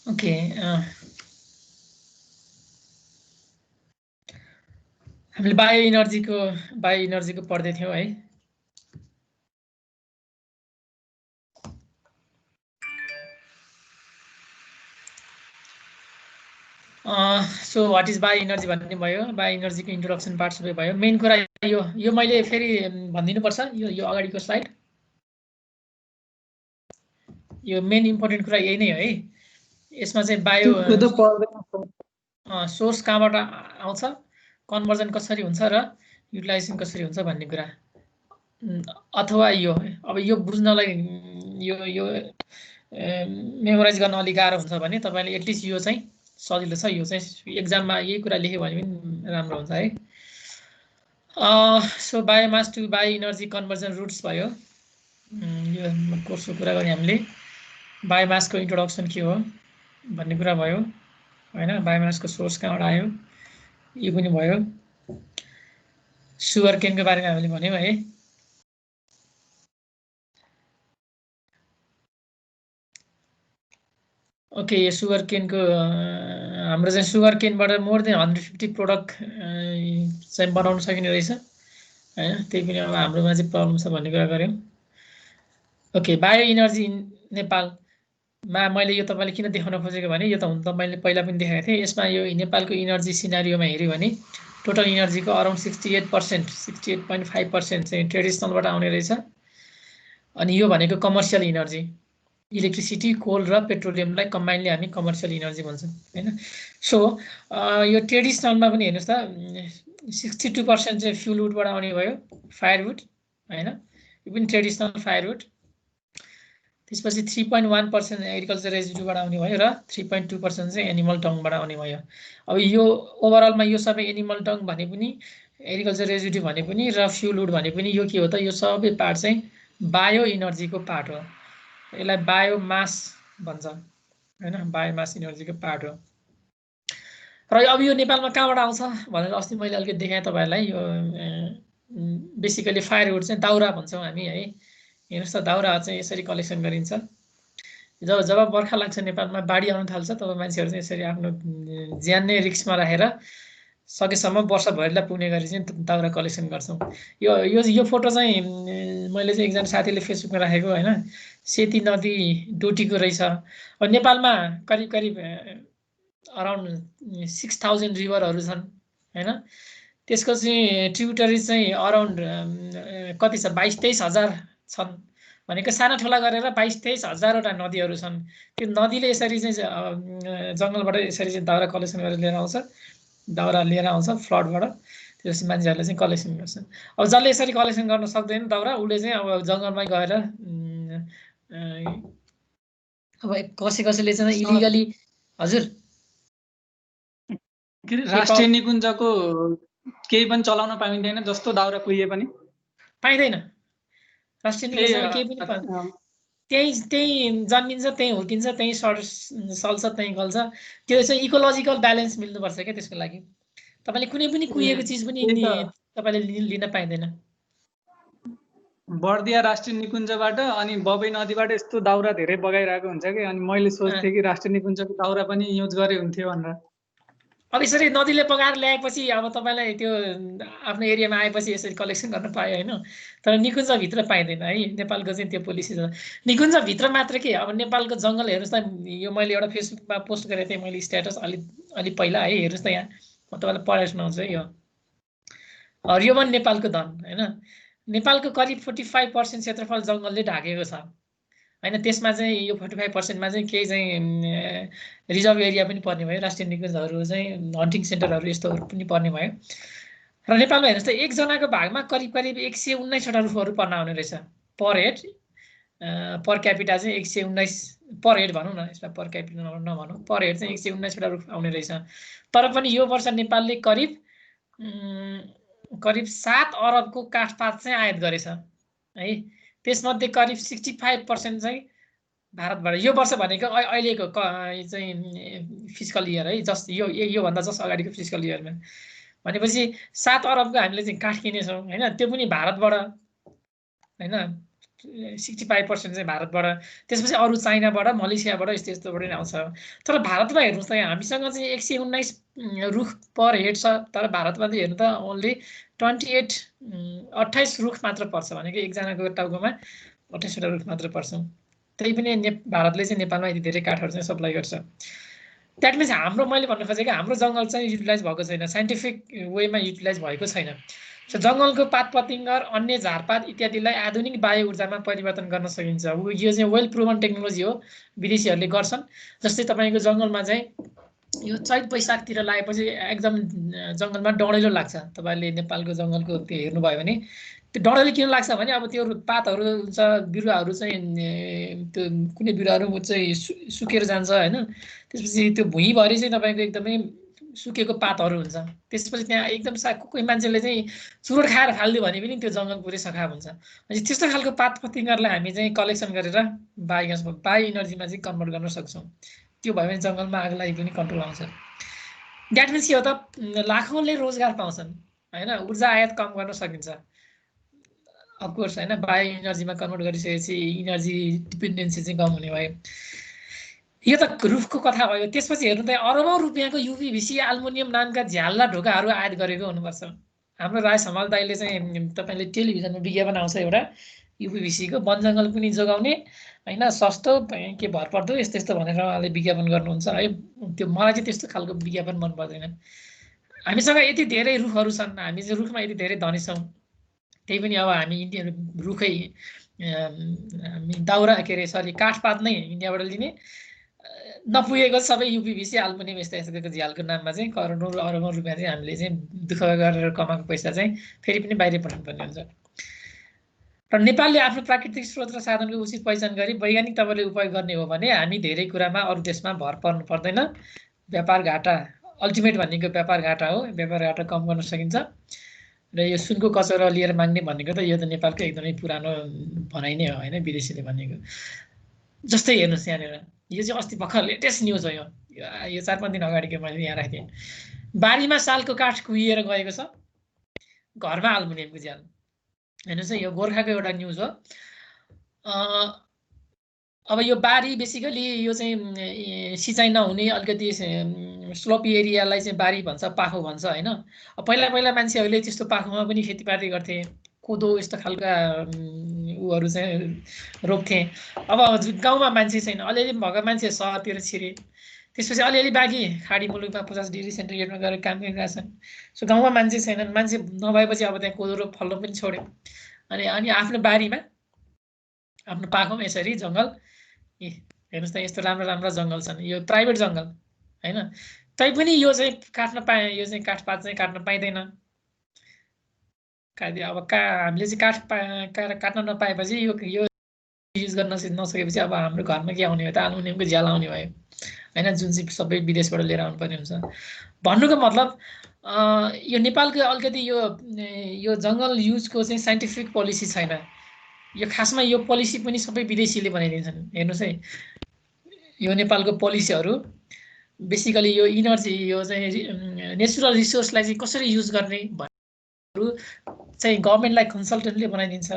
Okay हामीले bio इनर्जीको पढ्दै थियौँ है। So what is bio energy भन्ने भयो, बायो इनर्जीको इन्ट्रोडक्सन पार्ट सबै भयो। मेन कुरा यो मैले फेरि भनिदिनुपर्छ, यो अगाडिको स्लाइड, यो मेन इम्पोर्टेन्ट कुरा यही नै है। यसमा चाहिँ बायो सोर्स कहाँबाट आउँछ, कन्भर्जन कसरी हुन्छ र युटिलाइजेसन कसरी हुन्छ भन्ने कुरा, अथवा अब यो बुझ्नलाई यो मेमोराइज गर्न अलिक गाह्रो हुन्छ भने तपाईँले एटलिस्ट यो चाहिँ सजिलो छ। यो चाहिँ एक्जाममा यही कुरा लेख्यो भने पनि राम्रो हुन्छ है। So biomass to bio energy conversion routes भयो। यो कोर्सको कुरा गर्ने हामीले बायोमासको इन्ट्रोडक्सन के हो भन्ने कुरा भयो होइन। बायोमासको सोर्स कहाँबाट आयो यो पनि भयो। सुगर केनको बारेमा हामीले भन्यौँ है। ओके, यो सुगर केनको हाम्रो चाहिँ सुगर केनबाट मोर देन 150 प्रोडक्ट चाहिँ बनाउन सकिने रहेछ होइन। त्यही पनि अब हाम्रोमा चाहिँ प्रब्लम छ भन्ने कुरा गऱ्यौँ। ओके, बायो इनर्जी इन नेपालमा मैले यो तपाईँले किन देखाउन खोजेको भने यो त हुन त मैले पहिला पनि देखाएको थिएँ। यसमा यो नेपालको इनर्जी सिनारियोमा हेऱ्यो भने टोटल इनर्जीको अराउन्ड 68%, 68.5% चाहिँ ट्रेडिसनलबाट आउने रहेछ। अनि यो भनेको कमर्सियल इनर्जी, इलेक्ट्रिसिटी, कोल र पेट्रोलियमलाई कम्बाइनली हामी कमर्सियल इनर्जी भन्छौँ होइन। सो यो ट्रेडिसनलमा पनि हेर्नुहोस् त 62% चाहिँ फ्युलवुडबाट आउने भयो, फायरवुड होइन, यो पनि ट्रेडिसनल फायरवुड। त्यसपछि 3.1% एग्रिकल्चर रेजिड्यूबाट आउने भयो र 3.2% चाहिँ एनिमल डङबाट आउने भयो। अब यो ओभरअलमा यो सबै एनिमल डङ भने पनि, एग्रिकल्चर रेजिड्यू भने पनि र फ्युलवुड भने पनि यो के हो त, यो सबै पार्ट चाहिँ बायो इनर्जीको पार्ट हो। यसलाई बायोमास भन्छ होइन, बायोमास इनर्जीको पार्ट हो। र अब यो नेपालमा कहाँबाट आउँछ भनेर अस्ति मैले अलिकति देखाएँ तपाईँहरूलाई। यो बेसिकली फायरवुड चाहिँ दाउरा भन्छौँ हामी है। हेर्नुहोस् त, दाउरा चाहिँ यसरी कलेक्सन गरिन्छ। जब बर्खा लाग्छ नेपालमा, बाढी आउन थाल्छ, तब मान्छेहरू चाहिँ यसरी आफ्नो ज्यान नै रिस्कमा राखेर सकेसम्म वर्षभरिलाई पुग्ने गरी चाहिँ दाउरा कलेक्सन गर्छौँ। यो फोटो चाहिँ मैले चाहिँ एकजना साथीले फेसबुकमा राखेको होइन। सेती नदी डोटीको रहेछ। अब नेपालमा करिब करिब अराउन्ड 6000 रिभरहरू छन् होइन। त्यसको चाहिँ ट्रिब्युटरिज चाहिँ अराउन्ड कति छ, 22-23 हजार छन् भनेको। साना ठुला गरेर 22-23 हजारवटा नदीहरू छन्। त्यो नदीले यसरी चाहिँ जङ्गलबाट यसरी चाहिँ दाउरा कलेक्सन गरेर लिएर आउँछ, दाउरा लिएर आउँछ फ्लडबाट। त्यसपछि मान्छेहरूले चाहिँ कलेक्सन गर्छन्। अब जसले यसरी कलेक्सन गर्न सक्दैन दाउरा, उसले चाहिँ अब जङ्गलमै गएर अब कसैले चाहिँ इलिगली। हजुर, राष्ट्रिय निकुञ्जको केही पनि चलाउन पाइँदैन, जस्तो दाउरा कुहिए पनि पाइँदैन। राष्ट्रिय निकुञ्जमा केही पनि पाइँदैन। त्यही जन्मिन्छ, त्यही हुर्किन्छ, त्यही सल्छ, त्यही गल्छ। त्यो चाहिँ इकोलोजिकल ब्यालेन्स मिल्नुपर्छ क्या। त्यसको लागि तपाईँले कुनै पनि कुहिएको चिज पनि तपाईँले लिन पाइँदैन। बर्दिया राष्ट्रिय निकुञ्जबाट अनि बबई नदीबाट यस्तो दाउरा धेरै बगाइरहेको हुन्छ कि, अनि मैले सोच्थेँ कि राष्ट्रिय निकुञ्जको दाउरा पनि युज गरे हुन्थ्यो भनेर। अब यसरी नदीले बगाएर ल्याएपछि अब तपाईँलाई त्यो आफ्नो एरियामा आएपछि यसरी कलेक्सन गर्न पायो होइन। तर निकुञ्जभित्र पाइँदैन है। नेपालको चाहिँ त्यो पोलिसी छ। निकुञ्जभित्र मात्र के, अब नेपालको जङ्गल हेर्नुहोस् त। यो मैले एउटा फेसबुकमा पोस्ट गरेको थिएँ मैले स्ट्याटस अलि पहिला है। हेर्नुहोस् त, यहाँ म तपाईँलाई पढाइ सुनाउँछु है। यो हरियोवन नेपालको धन होइन। नेपालको करिब 45% क्षेत्रफल जङ्गलले ढाकेको छ होइन। त्यसमा चाहिँ यो 45%मा चाहिँ केही चाहिँ रिजर्भ एरिया पनि पर्ने भयो, राष्ट्रिय निकुञ्जहरू चाहिँ हन्टिङ सेन्टरहरू यस्तोहरू पनि पर्ने भयो। र नेपालमा हेर्नुहोस् त, एकजनाको भागमा करिब करिब 119वटा रुखहरू पर्न आउने रहेछ पर हेड। पर क्यापिटा चाहिँ 119 पर हेड भनौँ न, यसमा पर क्यापिटा नभनौँ, पर हेड चाहिँ 119वटा रुख आउने रहेछ। तर पनि यो वर्ष नेपालले करिब 7 अरबको काठपात चाहिँ आयात गरेछ है। त्यसमध्ये करिब 65% चाहिँ भारतबाट। यो वर्ष भनेको अहिलेको चाहिँ फिस्कल इयर है, जस्ट योभन्दा जस्ट अगाडिको फिस्कल इयरमा भनेपछि 7 अरबको हामीले चाहिँ काठ किनेछौँ होइन। त्यो पनि भारतबाट होइन। 65% चाहिँ भारतबाट, त्यसपछि अरू चाइनाबाट, मलेसियाबाट यस्तो यस्तोबाट नै आउँछ। तर भारतमा हेर्नुहोस् त हामीसँग चाहिँ 119 रुख पर हेड छ, तर भारतमा चाहिँ हेर्नु त ओन्ली 28 रुख मात्र पर्छ, भनेको एकजनाको टाउकोमा 28वटा रुख मात्र पर्छ। त्यही पनि भारतले चाहिँ नेपालमा यति धेरै काठहरू चाहिँ सप्लाई गर्छ। द्याट मिन्स हाम्रो, मैले भन्नु खोजेको हाम्रो जङ्गल चाहिँ युटिलाइज भएको छैन, साइन्टिफिक वेमा युटिलाइज भएको छैन। सो जङ्गलको पात पतिङ्गर, अन्य झारपात इत्यादिलाई आधुनिक बायो ऊर्जामा परिवर्तन गर्न सकिन्छ। यो चाहिँ वेल प्रुभन टेक्नोलोजी हो, विदेशीहरूले गर्छन्। जस्तै तपाईँको जङ्गलमा चाहिँ यो चैत वैशाखतिर लागेपछि एकदम जङ्गलमा डढेलो लाग्छ। तपाईँले नेपालको जङ्गलको त्यो हेर्नुभयो भने त्यो डढेलो किन लाग्छ भने अब त्यो पातहरू हुन्छ, बिरुवाहरू चाहिँ त्यो कुनै बिरुवाहरू चाहिँ सुकेर जान्छ होइन। त्यसपछि त्यो भुइँभरि चाहिँ तपाईँको एकदमै सुकेको पातहरू हुन्छ। त्यसपछि त्यहाँ एकदम कोही मान्छेले चाहिँ चुरोट खाएर फालिदियो भने पनि त्यो जङ्गल पुरै सखाप हुन्छ। अनि त्यस्तो खालको पात पतिङ्गरलाई हामी चाहिँ कलेक्सन गरेर बायो इनर्जीमा चाहिँ कन्भर्ट गर्न सक्छौँ। त्यो भयो भने जङ्गलमा आगो लागि पनि कन्ट्रोल आउँछ। द्याट मिन्स के हो त, लाखौँले रोजगार पाउँछन् होइन, ऊर्जा आयात कम गर्न सकिन्छ अफकोर्स होइन। बायो इनर्जीमा कन्भर्ट गरिसकेपछि इनर्जी डिपेन्डेन्सी चाहिँ कम हुने भयो। यो त रुखको कथा भयो। त्यसपछि हेर्नु त अरबौँ रुपियाँको युपीभिसी एल्युमिनियम नामका झ्याल्ला ढोकाहरू आयात गरेको हुनुपर्छ। हाम्रो राय समाल दाइले चाहिँ तपाईँले टेलिभिजनमा विज्ञापन आउँछ एउटा युपीभिसीको, वन जङ्गल पनि जोगाउने होइन, सस्तो के भरपर्दो यस्तो यस्तो भनेर उहाँले विज्ञापन गर्नुहुन्छ है। त्यो मलाई चाहिँ त्यस्तो खालको विज्ञापन मन पर्दैन। हामीसँग यति धेरै रुखहरू छन्, हामी चाहिँ रुखमा यति धेरै धनी छौँ, त्यही पनि अब हामी इन्डियन रुखै दाउरा के अरे सरी काठपात नै इन्डियाबाट लिने, नपुगेको सबै युपीभिसी एल्युमिनियम यस्तो यस्तोको झ्यालको नाममा चाहिँ करोडौँ अरबौँ रुपियाँ चाहिँ हामीले चाहिँ दुःख गरेर कमाएको पैसा चाहिँ फेरि पनि बाहिर पठाउनुपर्ने हुन्छ। र नेपालले आफ्नो प्राकृतिक स्रोत र साधनको उचित पहिचान गरी वैज्ञानिक तवरले उपयोग गर्ने हो भने हामी धेरै कुरामा अरू देशमा भर पर्नु पर्दैन। व्यापार घाटा अल्टिमेट भनेको व्यापार घाटा हो, व्यापार घाटा कम गर्न सकिन्छ। र यो सुनको कचौरा लिएर माग्ने भनेको त यो त नेपालको एकदमै पुरानो भनाइ नै हो होइन, विदेशीले भनेको। जस्तै हेर्नुहोस् यहाँनिर यो चाहिँ अस्ति भर्खर लेटेस्ट न्युज हो। यो 4-5 दिन अगाडिको मैले यहाँ राखेँ। बारीमा सालको काठ कुहिएर गएको छ, घरमा एल्युमिनियमको झ्याल। हेर्नुहोस् है, यो गोर्खाको एउटा न्युज हो। अब यो बारी बेसिकली यो चाहिँ सिँचाइ नहुने अलिकति स्लोपी एरियालाई चाहिँ बारी भन्छ, पाखो भन्छ होइन। पहिला पहिला मान्छेहरूले त्यस्तो पाखोमा पनि खेतीपाती गर्थे, कोदो यस्तो खालका उहरू चाहिँ रोप्थे। अब गाउँमा मान्छे छैन, अलिअलि भएको मान्छे सहरतिर छिरे, त्यसपछि अलिअलि बाँकी खाडी मुलुकमा 50 डिग्री सेन्टिग्रेडमा गएर काम गरिरहेछन्। सो गाउँमा मान्छे छैनन्, मान्छे नभएपछि अब त्यहाँ कोदो रोप फल्न पनि छोड्यो। अनि आफ्नो बारीमा आफ्नो पाखोमा यसरी जङ्गल, हेर्नुहोस् त यस्तो राम्रो राम्रो जङ्गल छन्, यो प्राइभेट जङ्गल होइन, तैपनि यो चाहिँ काट्न पाए, यो चाहिँ काठपात चाहिँ काट्न पाइँदैन। अब हामीले चाहिँ काट्न नपाएपछि यो युज गर्न नसकेपछि अब हाम्रो घरमा के आउने भयो त, एल्युमिनियमको झ्याल आउने भयो होइन, जुन चाहिँ सबै विदेशबाट लिएर आउनुपर्ने हुन्छ। भन्नुको मतलब यो नेपालको अलिकति यो जङ्गल युजको चाहिँ साइन्टिफिक पोलिसी छैन। यो खासमा यो पोलिसी पनि सबै विदेशीले बनाइदिन्छन्। हेर्नुहोस् है, यो नेपालको पोलिसीहरू बेसिकली यो इनर्जी, यो चाहिँ नेचुरल रिसोर्सलाई चाहिँ कसरी युज गर्ने भन्नेहरू चाहिँ गभर्मेन्टलाई कन्सल्टेन्टले बनाइदिन्छ।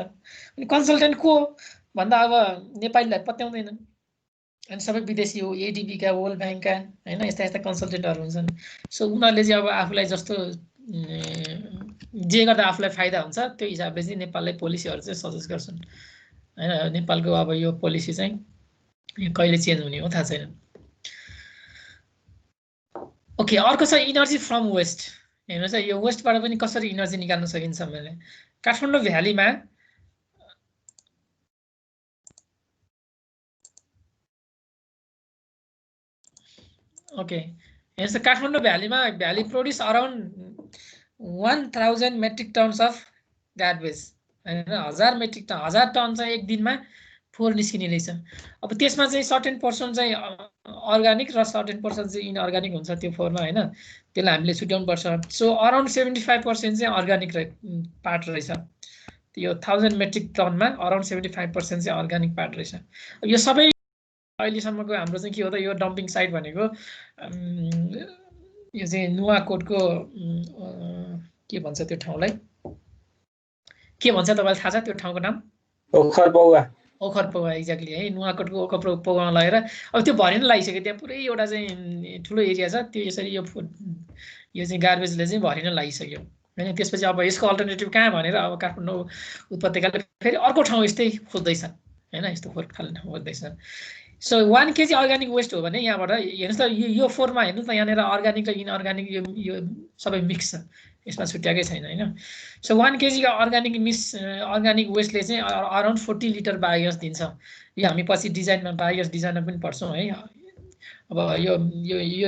अनि कन्सल्टेन्ट को भन्दा अब नेपालीलाई पत्याउँदैन, अनि सबै विदेशी हो, एडिबीका, वर्ल्ड ब्याङ्कका होइन, यस्ता यस्ता कन्सल्टेन्टहरू हुन्छन्। सो उनीहरूले चाहिँ अब आफूलाई जस्तो जे गर्दा आफूलाई फाइदा हुन्छ त्यो हिसाबले चाहिँ नेपाललाई पोलिसीहरू चाहिँ सजेस्ट गर्छन् होइन। नेपालको अब यो पोलिसी चाहिँ कहिले चेन्ज हुने हो थाहा छैन। ओके, अर्को छ इनर्जी फ्रम वेस्ट। हेर्नुहोस् है, यो वेस्टबाट पनि कसरी इनर्जी निकाल्न सकिन्छ भने काठमाडौँ भ्यालीमा ओके हेर्नुहोस्, Kathmandu valley produce around 1000 metric tons of garbage होइन, 1000 टन चाहिँ एक दिनमा फोहोर निस्किने रहेछ। अब त्यसमा चाहिँ सर्टेन पर्सेन्ट चाहिँ अर्ग्यानिक र सर्टेन पर्सेन्ट चाहिँ इनअर्ग्यानिक हुन्छ त्यो फोहोरमा होइन, त्यसलाई हामीले छुट्याउनु पर्छ। सो अराउन्ड 75% चाहिँ अर्ग्यानिक पार्ट रहेछ। यो 1000 मेट्रिक टनमा अराउन्ड 75% चाहिँ अर्ग्यानिक पार्ट रहेछ। यो सबै अहिलेसम्मको हाम्रो चाहिँ के हो त, यो डम्पिङ साइट भनेको यो चाहिँ नुवाकोटको के भन्छ त्यो ठाउँलाई, के भन्छ तपाईँलाई थाहा छ त्यो ठाउँको नाम? ओखर पौवा ओखर पौवा एक्ज्याक्टली है, नुवाकोटको ओखर पौवामा लगेर अब त्यो भरि नै लगाइसक्यो। त्यहाँ पुरै एउटा चाहिँ ठुलो एरिया छ, त्यो यसरी यो चाहिँ गार्बेजले चाहिँ भरि नै लगाइसक्यो होइन। त्यसपछि अब यसको अल्टरनेटिभ कहाँ भनेर अब काठमाडौँ उपत्यकाले फेरि अर्को ठाउँ यस्तै खोज्दैछ होइन, यस्तो खाल्ने ठाउँ खोज्दैछ। सो 1 केजी अर्ग्यानिक वेस्ट हो भने यहाँबाट हेर्नुहोस् त, यो 4 मा हेर्नुहोस् त, यहाँनिर अर्ग्यानिक र इनअर्ग्यानिक यो सबै मिक्स छ, यसमा छुट्याएकै छैन होइन। सो 1 केजी अर्ग्यानिक वेस्टले चाहिँ अराउन्ड 40 लिटर बायोग्यास दिन्छ। यो हामी पछि डिजाइनमा बायोग्यास डिजाइनमा पनि पढ्छौँ है। अब यो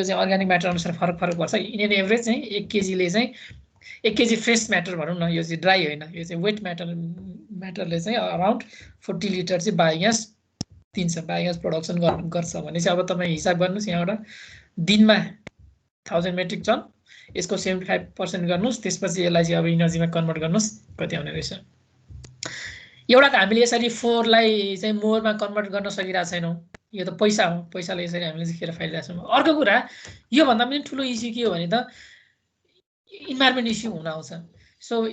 चाहिँ अर्ग्यानिक म्याटर अनुसार फरक पर्छ। इन एभरेज चाहिँ 1 केजीले चाहिँ 1 केजी फ्रेस म्याटर भनौँ न, यो चाहिँ ड्राई होइन, यो चाहिँ वेट म्याटरले चाहिँ अराउन्ड 40 लिटर चाहिँ बायोग्यास दिन्छ, बायोग्यास प्रोडक्सन गर्छ भने चाहिँ अब तपाईँ हिसाब गर्नुहोस्, यहाँबाट दिनमा 1000 मेट्रिक टन, यसको 75% गर्नुहोस्, त्यसपछि यसलाई चाहिँ अब इनर्जीमा कन्भर्ट गर्नुहोस् कति आउने रहेछ। एउटा त हामीले यसरी 4 लाई चाहिँ मोरमा कन्भर्ट गर्न सकिरहेको छैनौँ, यो त पैसा हो, पैसाले यसरी हामीले चाहिँ खेर फालिरहेको छौँ। अर्को कुरा योभन्दा पनि ठुलो इस्यु के हो भने त इन्भाइरोमेन्ट इस्यु हुन आउँछ। सो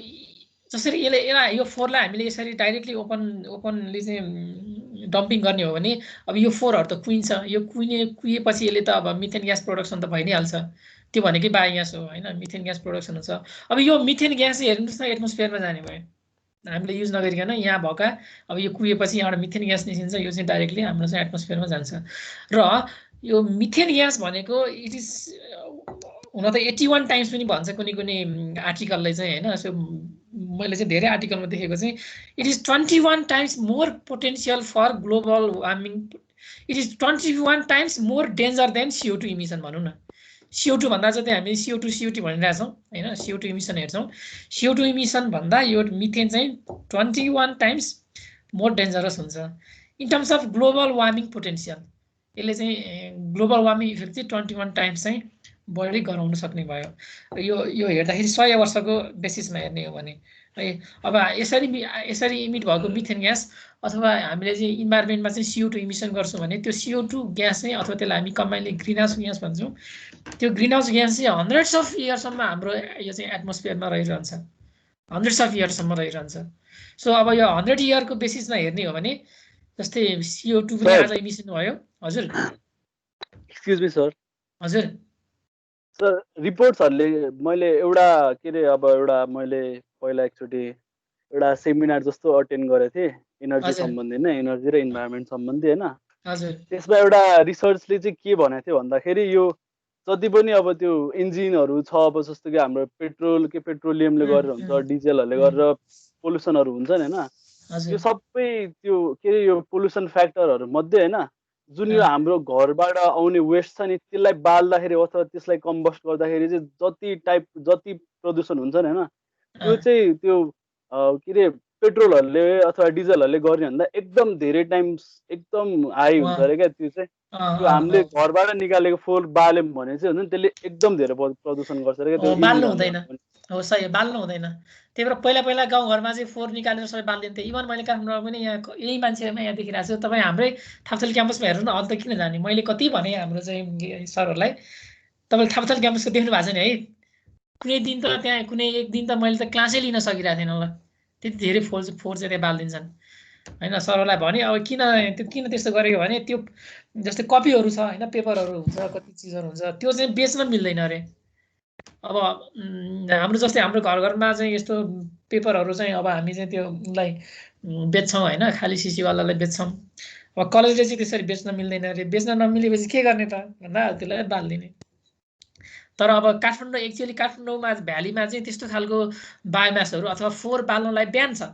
जसरी यसलाई यो 4 लाई हामीले यसरी डाइरेक्टली ओपनली चाहिँ डम्पिङ गर्ने हो भने अब यो 4 त कुहिन्छ, यो कुहिएपछि यसले त अब मिथेन ग्यास प्रोडक्सन त भइ नै हाल्छ, त्यो भनेकै बायोग्यास हो होइन, मिथेन ग्यास प्रोडक्सन हुन्छ। अब यो मिथेन ग्यास चाहिँ हेर्नुहोस् न एटमोस्फियरमा जाने भयो, हामीले युज नगरिकन यहाँ भएका अब यो कुहिएपछि यहाँबाट मिथेन ग्यास निस्किन्छ, यो चाहिँ डाइरेक्टली हाम्रो चाहिँ एटमोस्फियरमा जान्छ। र यो मिथेन ग्यास भनेको इट इज हुन त 81 टाइम्स पनि भन्छ कुनै आर्टिकलले चाहिँ होइन। सो मैले चाहिँ धेरै आर्टिकलमा देखेको चाहिँ it is 21 times more potential for global warming, it is 21 times more danger than CO2 emission भनौँ न। CO2 भन्दा चाहिँ हामी CO2 COT भनिरहेछौँ होइन, CO2 इमिसन हेर्छौँ, CO2 इमिसन भन्दा यो मिथेन चाहिँ 21 टाइम्स मोर डेन्जरस हुन्छ in terms of global warming potential. यसले चाहिँ ग्लोबल वार्मिङ इफेक्ट चाहिँ 21 टाइम्स चाहिँ बढी गराउन सक्ने भयो। यो हेर्दाखेरि 100 वर्षको बेसिसमा हेर्ने हो भने है। अब यसरी इमिट भएको मिथेन ग्यास अथवा हामीले चाहिँ इन्भाइरोमेन्टमा चाहिँ CO2 इमिसन गर्छौँ भने त्यो CO2 ग्यास चाहिँ अथवा त्यसलाई हामी कम्बाइनली ग्रिन हाउस ग्यास भन्छौँ, त्यो ग्रिन हाउस ग्यास चाहिँ हन्ड्रेड्स अफ इयरसम्म हाम्रो यो चाहिँ एटमोस्फियरमा रहिरहन्छ, हन्ड्रेड्स अफ इयरसम्म रहिरहन्छ। सो अब यो 100 इयरको बेसिसमा हेर्ने हो भने जस्तै CO2 पनि आज इमिसन भयो। हजुर एक्सक्युज मी सर। हजुर सर रिपोर्ट्सहरूले मैले एउटा के अरे अब एउटा मैले पहिला एकचोटि एउटा सेमिनार जस्तो अटेन्ड गरेको थिएँ इनर्जी सम्बन्धी नै, इनर्जी र इन्भाइरोमेन्ट सम्बन्धी होइन। त्यसमा एउटा रिसर्चले चाहिँ के भनेको थियो भन्दाखेरि यो जति पनि अब त्यो इन्जिनहरू छ अब जस्तो कि हाम्रो पेट्रोलियमले गरेर हुन्छ, डिजेलहरूले गरेर पोल्युसनहरू हुन्छ नि होइन, यो सबै त्यो के अरे यो पोल्युसन फ्याक्टरहरू मध्ये होइन जुन यो हाम्रो घरबाट आउने वेस्ट छ नि त्यसलाई बाल्दाखेरि अथवा त्यसलाई कम्बस्ट गर्दाखेरि चाहिँ जति प्रदूषण हुन्छ नि होइन त्यो चाहिँ त्यो के अरे पेट्रोलहरूले अथवा डिजलहरूले गर्ने भन्दा एकदम धेरै टाइम्स एकदम हाई हुन्छ अरे क्या। त्यो चाहिँ त्यो हामीले घरबाट निकालेको फोहोर बाल्यौँ भने चाहिँ हुन्छ नि त्यसले एकदम धेरै प्रदूषण गर्छ अरे क्या। बाल्नु हुँदैन, हो सही, बाल्नु हुँदैन। त्यही भएर पहिला गाउँघरमा चाहिँ फोहोर निकालेर सबै बालिदिन्थ्यो। इभन मैले काठमाडौँमा पनि यहाँ यही मान्छेमा यहाँ देखिरहेको छु, तपाईँ हाम्रै थापथल क्याम्पसमा हेर्नु न, अन्त किन जाने। मैले कति भने हाम्रो चाहिँ सरहरूलाई, तपाईँले थापथल क्याम्पसको देख्नु भएको छ नि है, कुनै दिन त त्यहाँ कुनै एक दिन त मैले त क्लासै लिन सकिरहेको थिएन होला, त्यति धेरै फोहोर चाहिँ त्यहाँ बालिदिन्छन् होइन। सरहरूलाई भने अब किन त्यस्तो गरेको भने त्यो जस्तै कपीहरू छ होइन, पेपरहरू हुन्छ, कति चिजहरू हुन्छ, त्यो चाहिँ बेच्न मिल्दैन अरे। अब हाम्रो जस्तै हाम्रो घरमा चाहिँ यस्तो पेपरहरू चाहिँ अब हामी चाहिँ त्यो उसलाई बेच्छौँ होइन, खाली सिसीवालालाई बेच्छौँ। अब कलेजले चाहिँ त्यसरी बेच्न मिल्दैन अरे। बेच्न नमिलेपछि के गर्ने त भन्दा त्यसलाई बालिदिने। तर अब काठमाडौँ एक्चुअली काठमाडौँमा भ्यालीमा चाहिँ त्यस्तो खालको बायोमासहरू अथवा फोहोर बाल्नलाई ब्यान छ।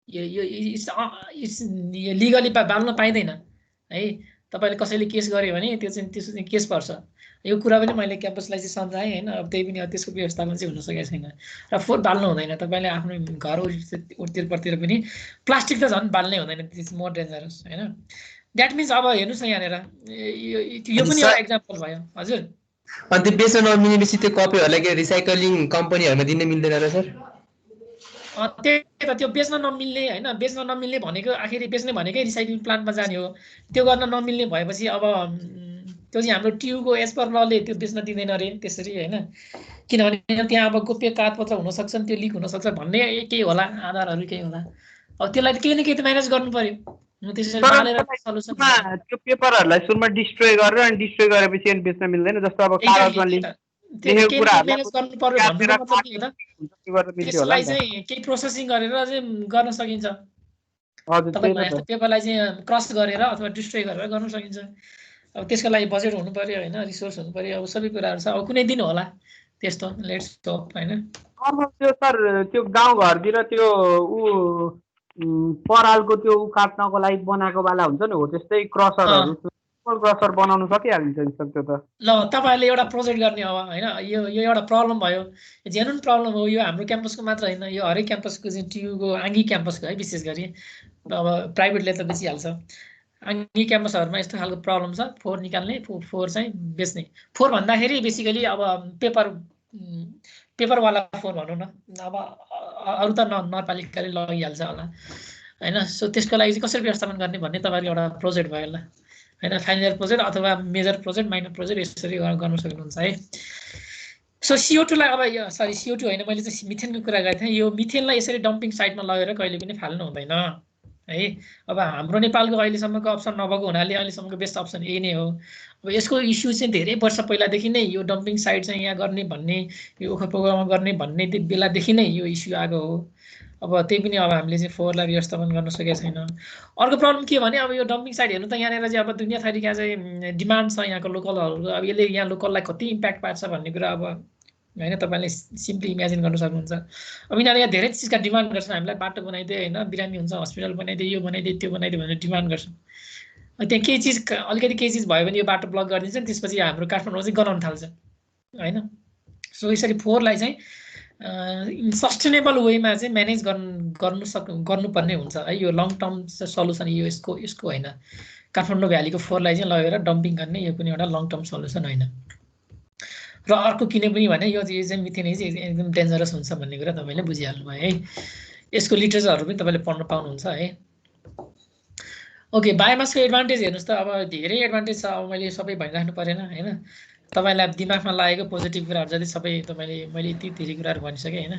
यो इट्स लिगली बाल्न पाइँदैन है। तपाईँले कसैले केस गर्यो भने त्यसो चाहिँ केस पर्छ। यो कुरा पनि मैले क्याम्पसलाई चाहिँ सम्झाएँ होइन। अब त्यही पनि अब त्यसको व्यवस्थापन चाहिँ हुन सकेको छैन र फोहोर बाल्नु हुँदैन। तपाईँले आफ्नो घर वरिपरितिर पनि प्लास्टिक त झन् बाल्नै हुँदैन, इट्स मोर डेन्जरस होइन। द्याट मिन्स अब हेर्नुहोस् न यहाँनिर यो पनि एउटा एक्जाम्पल भयो। हजुर अनि त्यो बेच्न नमिलेपछि त्यो कपीहरूलाई के रिसाइक्लिङ कम्पनीहरूमा दिन मिल्दैन र सर? त्यही त, त्यो बेच्न नमिल्ने होइन, बेच्न नमिल्ने भनेको आखिर बेच्ने भनेकै रिसाइक्लिङ प्लान्टमा जाने हो। त्यो गर्न नमिल्ने भएपछि अब त्यो चाहिँ हाम्रो ट्युको एज पर लले त्यो बेच्न दिँदैन अरे त्यसरी होइन। किनभने त्यहाँ अब गोप्य कागजपत्र हुनसक्छन्, त्यो लिक हुनसक्छ भन्ने केही होला, आधारहरू केही होला। अब त्यसलाई त केही न केही त म्यानेज गर्नु पर्यो त्यसरी बालेर सल्युसन त्यो पेपरहरूलाई सुरुमा डिस्ट्रोय गरेर अनि डिस्ट्रोय गरेपछि अनि बेच्न मिल्दैन जस्तो अब कागजमा लेखेको कुराहरुलाई म्यानेज गर्नु पर्यो भन्नुको मतलब के हो त त्यसलाई चाहिँ केही प्रोसेसिङ गरेर चाहिँ गर्न सकिन्छ हजुर तपाईको यस्तो पेपरलाई चाहिँ क्रस गरेर अथवा डिस्ट्रोय गरेर गर्न सकिन्छ अब त्यसको लागि बजेट हुनु पर्यो हैन रिसोर्स हुनु पर्यो अब सबै कुराहरु छ अब कुनै दिन होला त्यस्तो लेट्स होप हैन त्यो सर त्यो गाउँ घरतिर त्यो परालको त्यो काट्नको लागि बनाएको वाला हुन्छ नि हो त्यस्तै क्रसरहरु क्रसर बनाउन सकिहालिन्छ नि सर त्यो त ल तपाईहरुले एउटा प्रोजेक्ट गर्ने हो हैन यो एउटा प्रब्लम भयो जेन्युन प्रब्लम हो यो हाम्रो क्याम्पसको मात्र हैन यो हरेक क्याम्पसको चाहिँ टियुको आङ्गी क्याम्पसको है विशेष गरी अब प्राइभेटले त बेचिहाल्छ आङ्गी क्याम्पसहरुमा यस्तो खालको प्रब्लम छ फोहोर निकाल्ने फोहोर चाहिँ बेच्ने फोहोर भन्दाखेरि बेसिकली अब पेपर वाला फोहोर भनौं न अब अरु त नगरपालिकाले लगिहाल्छ होला हैन सो त्यसको लागि चाहिँ कसरी व्यवस्थापन गर्ने भन्ने तपाईहरुको एउटा प्रोजेक्ट भयो ल हैन फाइनल प्रोजेक्ट अथवा मेजर प्रोजेक्ट माइनर प्रोजेक्ट यसरी गर्न सक्नुहुन्छ है सो CO2 लाई अब यो सरी CO2 हैन मैले चाहिँ मिथेनको कुरा गरेथे यो मिथेनलाई यसरी डम्पिङ साइटमा लगेर कहिले पनि फाल्नु हुँदैन है अब हाम्रो नेपालको अहिलेसम्मको अप्सन नभएको हुनाले अहिलेसम्मको बेस्ट अप्सन यही नै हो अब यसको इस्यु चाहिँ धेरै वर्ष पहिलादेखि नै यो डम्पिङ साइट चाहिँ यहाँ गर्ने भन्ने यो ओखरपोखरमा गर्ने भन्ने बेलादेखि नै यो इस्यु आएको हो अब त्यही पनि अब हामीले चाहिँ फोहोरलाई व्यवस्थापन गर्न सकेका छैन अर्को प्रब्लम के भने अब यो डम्पिङ साइट हेर्नु त यहाँनिर चाहिँ अब दुनिया थरीका चाहिँ डिमान्ड छ यहाँको लोकलहरुको अब यसले यहाँ लोकललाई कति इम्प्याक्ट पार्छ भन्ने कुरा अब हैन तपाईले सिम्पली इमेजिन गर्न सक्नुहुन्छ अब यिनीहरु यहाँ धेरै चीजका डिमान्ड गर्छन् हामीलाई बाटो बनाइदे हैन बिरामी हुन्छ हस्पिटल बनाइदे यो बनाइदे त्यो बनाइदे भनेर डिमान्ड गर्छन् त्यहाँ केही चीज अलिकति केही चीज भयो भने यो बाटो ब्लक गरिदिन्छ त्यसपछि हाम्रो काठमाडौँ चाहिँ गनाउन थाल्छ हैन सो यसरी फोहोरलाई चाहिँ सस्टेनेबल वेमा चाहिँ म्यानेज गर्नुपर्ने हुन्छ है यो लङ टर्म सल्युसन यो यसको हैन काठमाडौँ भ्यालीको फोहोरलाई चाहिँ लगेर डम्पिङ गर्ने यो पनि एउटा लङ टर्म सल्युसन हैन र अर्को किने पनि भने यो चाहिँ मिथेन चाहिँ एकदम डेन्जरस हुन्छ भन्ने कुरा तपाईले बुझिहाल्नु भयो है यसको लिटरेचरहरु पनि तपाईले पढ्न पाउनुहुन्छ है ओके बायोमासको एडभान्टेज हेर्नुस् त अब धेरै एडभान्टेज छ अब मैले सबै भनिराख्नु परेन हैन तपाईलाई दिमागमा लागेको पोजिटिभ कुराहरु जति सबै तपाईले मैले यति धेरै कुराहरु भनिसके हैन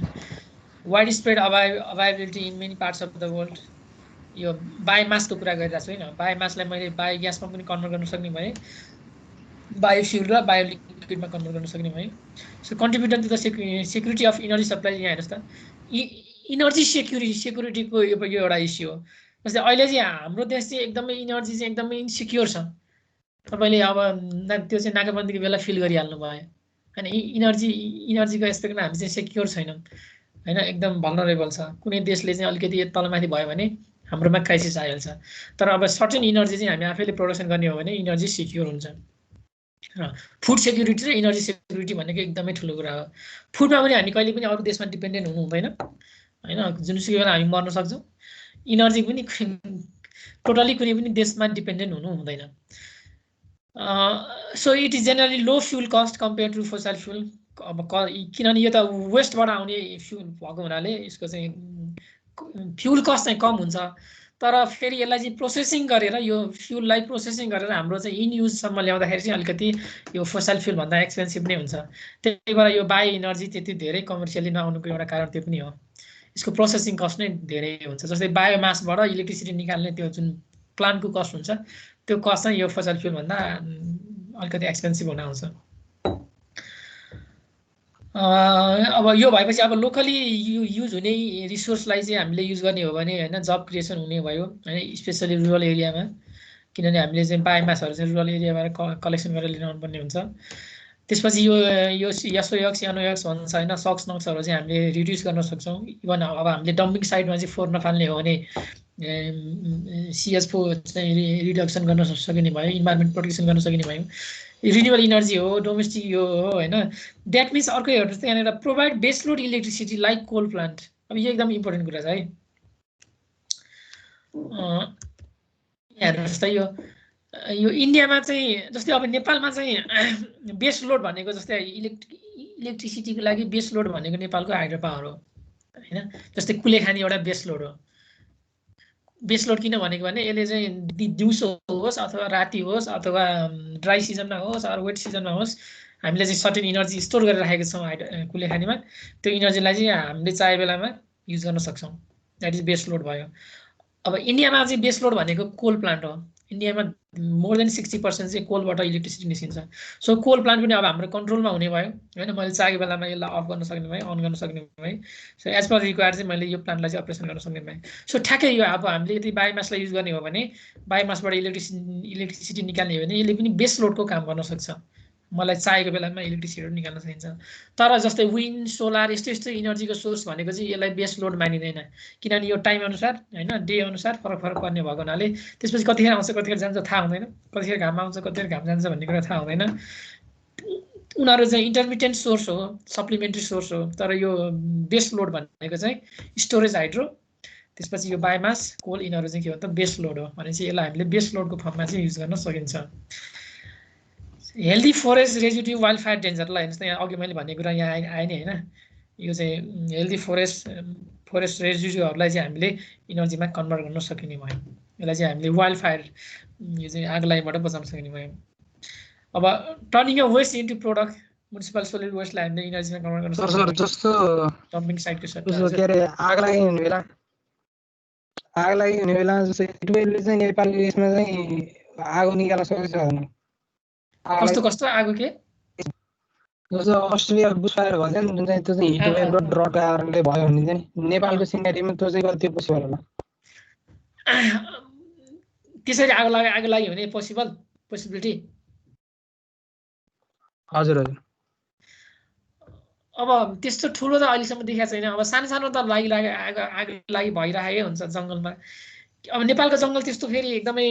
wide spread availability in many parts of the world यो बायोमासको कुरा गरिरहेको छु हैन बायोमासलाई मैले बायोग्यासमा पनि कन्भर्ट गर्न सक्ने भए बायोफ्युल र बायोलिक्विडमा कन्भर्ट गर्न सक्ने भए so contribute to the security of energy supply यहाँ हेर्नुस् त इनर्जी सेक्युरिटीको यो एउटा इस्यु हो जस्तै अहिले चाहिँ हाम्रो देश चाहिँ एकदमै इनर्जी चाहिँ एकदमै इन्सिक्योर छ तपाईले अब त्यो चाहिँ नाकाबन्दीको बेला फिल गरिहाल्नु भयो हैन इनर्जीको एस्पेक्टमा हामी चाहिँ सेक्योर छैनौं हैन एकदम भल्नरेबल छ कुनै देशले चाहिँ अलिकति तलमाथि भयो भने हाम्रोमा क्राइसिस आइहाल्छ तर अब सर्टेन इनर्जी चाहिँ हामी आफैले प्रोडक्सन गर्ने हो भने इनर्जी सिक्योर हुन्छ फुड सेक्युरिटी र इनर्जी सेक्युरिटी भनेको एकदमै ठुलो कुरा हो फुडमा पनि हामी कहिले पनि अरु देशमा डिपेन्डेन्ट हुनु हुँदैन हैन जुनसुकै बेला हामी मर्न सक्छौं इनर्जी पनि टोटली कुनै पनि देशमा डिपेन्डेन्ट हुनु हुँदैन so it is generally low fuel cost compare to fossil fuel अब किनभने यो त वेस्टबाट आउने फ्युल भएको हुनाले यसको चाहिँ फ्युल कस्ट चाहिँ कम हुन्छ तर फेरि यसलाई चाहिँ प्रोसेसिङ गरेर यो फ्युललाई प्रोसेसिङ गरेर हाम्रो चाहिँ इन युजसम्म ल्याउँदाखेरि चाहिँ अलिकति यो फसिल फ्युल भन्दा एक्सपेन्सिभ नै हुन्छ त्यही भएर यो बायो इनर्जी त्यति धेरै कमर्सियली नआउनुको एउटा कारण त्यो पनि हो यसको प्रोसेसिङ कस्ट नै धेरै हुन्छ जस्तै बायोमासबाट इलेक्ट्रिसिटी निकाल्ने त्यो जुन प्लान्टको कस्ट हुन्छ त्यो कस्ट चाहिँ यो फसिल फ्युल भन्दा अलिकति एक्सपेन्सिभ हुन आउँछ अब यो भएपछि अब लोकली युज हुने रिसोर्सलाई चाहिँ हामीले युज गर्ने हो भने हैन जब क्रिएसन हुने भयो हैन स्पेशली रुरल एरियामा किनभने हामीले चाहिँ बायोमासहरु चाहिँ रुरल एरियाबाट कलेक्सन गरेर लिन आउनुपर्ने हुन्छ त्यसपछि यो SOX NOX भन्छ हैन सक्स नक्सहरु चाहिँ हामीले रिड्युस गर्न सक्छौं इभन अब हामीले डम्पिङ साइटमा चाहिँ फोहोर नफाल्ने हो भने CH4 चाहिँ रिडक्सन गर्न सकिने भयो इन्भाइरोन्मेन्ट प्रोटेक्सन गर्न सकिने भयो रिन्युएबल इनर्जी हो डोमेस्टिक यो हो हैन दैट मिन्स अर्को हेर्नुस् त यहाँनिर provide base load electricity like coal plant अब यो एकदम इम्पोर्टेन्ट कुरा छ है हेर्नुस् त यो इन्डियामा चाहिँ जस्तै अब नेपालमा चाहिँ बेस लोड भनेको जस्तै इलेक्ट्रिसिटीको लागि बेस लोड भनेको नेपालको हाइड्रो पावर हो हैन जस्तै कुलेखानी एउटा बेस लोड हो बेस लोड किन भनेको भने यसले चाहिँ दिउँसो होस् अथवा राति होस् अथवा ड्राई सिजनमा होस् अथवा वेट सिजनमा होस् हामीले चाहिँ सर्टेन इनर्जी स्टोर गरेर राखेको छौं कुलेखानीमा त्यो इनर्जीलाई चाहिँ हामीले चाहे बेलामा युज गर्न सक्छौं द्याट इज बेस लोड भयो। अब इन्डियामा चाहिँ बेस लोड भनेको कोल प्लान्ट हो। इन्डियामा मोर देन 60% चाहिँ कोलबाट इलेक्ट्रिसिटी निस्किन्छ। सो कोल प्लान्ट पनि अब हाम्रो कन्ट्रोलमा हुने भयो होइन। मैले चाहेको बेलामा यसलाई अफ गर्न सक्ने भएँ, अन गर्न सक्ने भएँ। सो एज पर रिक्वायर चाहिँ मैले यो प्लान्टलाई चाहिँ अपरेसन गर्न सक्ने भएँ। सो ठ्याक्कै यो अब हामीले यदि बायोमासलाई युज गर्ने हो भने, बायोमासबाट इलेक्ट्रिसिटी निकाल्ने हो भने यसले पनि बेस लोडको काम गर्न सक्छ। मलाई चाहेको बेलामा इलेक्ट्रिसिटीहरू निकाल्न सकिन्छ। तर जस्तै विन्ड, सोलर यस्तो यस्तो इनर्जीको सोर्स भनेको चाहिँ यसलाई बेस लोड मानिँदैन, किनभने यो टाइम अनुसार होइन, डे अनुसार फरक फरक पर्ने भएको हुनाले त्यसपछि कतिखेर आउँछ कतिखेर जान्छ थाहा हुँदैन, कतिखेर घाम आउँछ कतिखेर घाम जान्छ भन्ने कुरा थाहा हुँदैन। उनीहरू चाहिँ इन्टरमिडिएन्ट सोर्स हो, सप्लिमेन्ट्री सोर्स हो। तर यो बेस लोड भनेको चाहिँ स्टोरेज हाइड्रो, त्यसपछि यो बायोमास, कोल, यिनीहरू चाहिँ के हो त बेस लोड हो। भनेपछि यसलाई हामीले बेस लोडको फर्ममा चाहिँ युज गर्न सकिन्छ। Healthy forest residue wildfire डेन्जरलाई हेर्नुहोस् न, यहाँ अघि मैले भन्ने कुरा यहाँ आयो नि होइन। यो चाहिँ हेल्दी फरेस्ट रेजिड्यूहरूलाई चाहिँ हामीले इनर्जीमा कन्भर्ट गर्न सकिने भयो। यसलाई चाहिँ हामीले वाइल्ड फायर, यो चाहिँ आगलागीबाट बचाउन सक्ने भयो। अब turning a waste into product, municipal solid वेस्टलाई हामीले इनर्जीमा कन्भर्ट गर्न सक्छौँ। जस्तो डम्पिङ साइटको के अरे आग लागि हुने बेला जस्तै ट्युबवेलले चाहिँ नेपालको यसमा चाहिँ आगो निकाल्न सक्छ भने कस्तो आगो के जस्तो अस्ट्रेलिया बुसफायर भयो नि जुन चाहिँ त्यो चाहिँ हिटवेभ र ड्रटको कारणले भयो भने चाहिँ नेपालको सिनेरीमा त्यो चाहिँ कति पोसिबल होला? त्यसरी आगो लाग्यो भने पोसिबिलिटी? हजुर हजुर। अब त्यस्तो ठुलो त अहिलेसम्म देखाएको छैन। अब सानो सानो त आग लागि भइरहेकै हुन्छ जङ्गलमा। अब नेपालको जङ्गल त्यस्तो फेरि एकदमै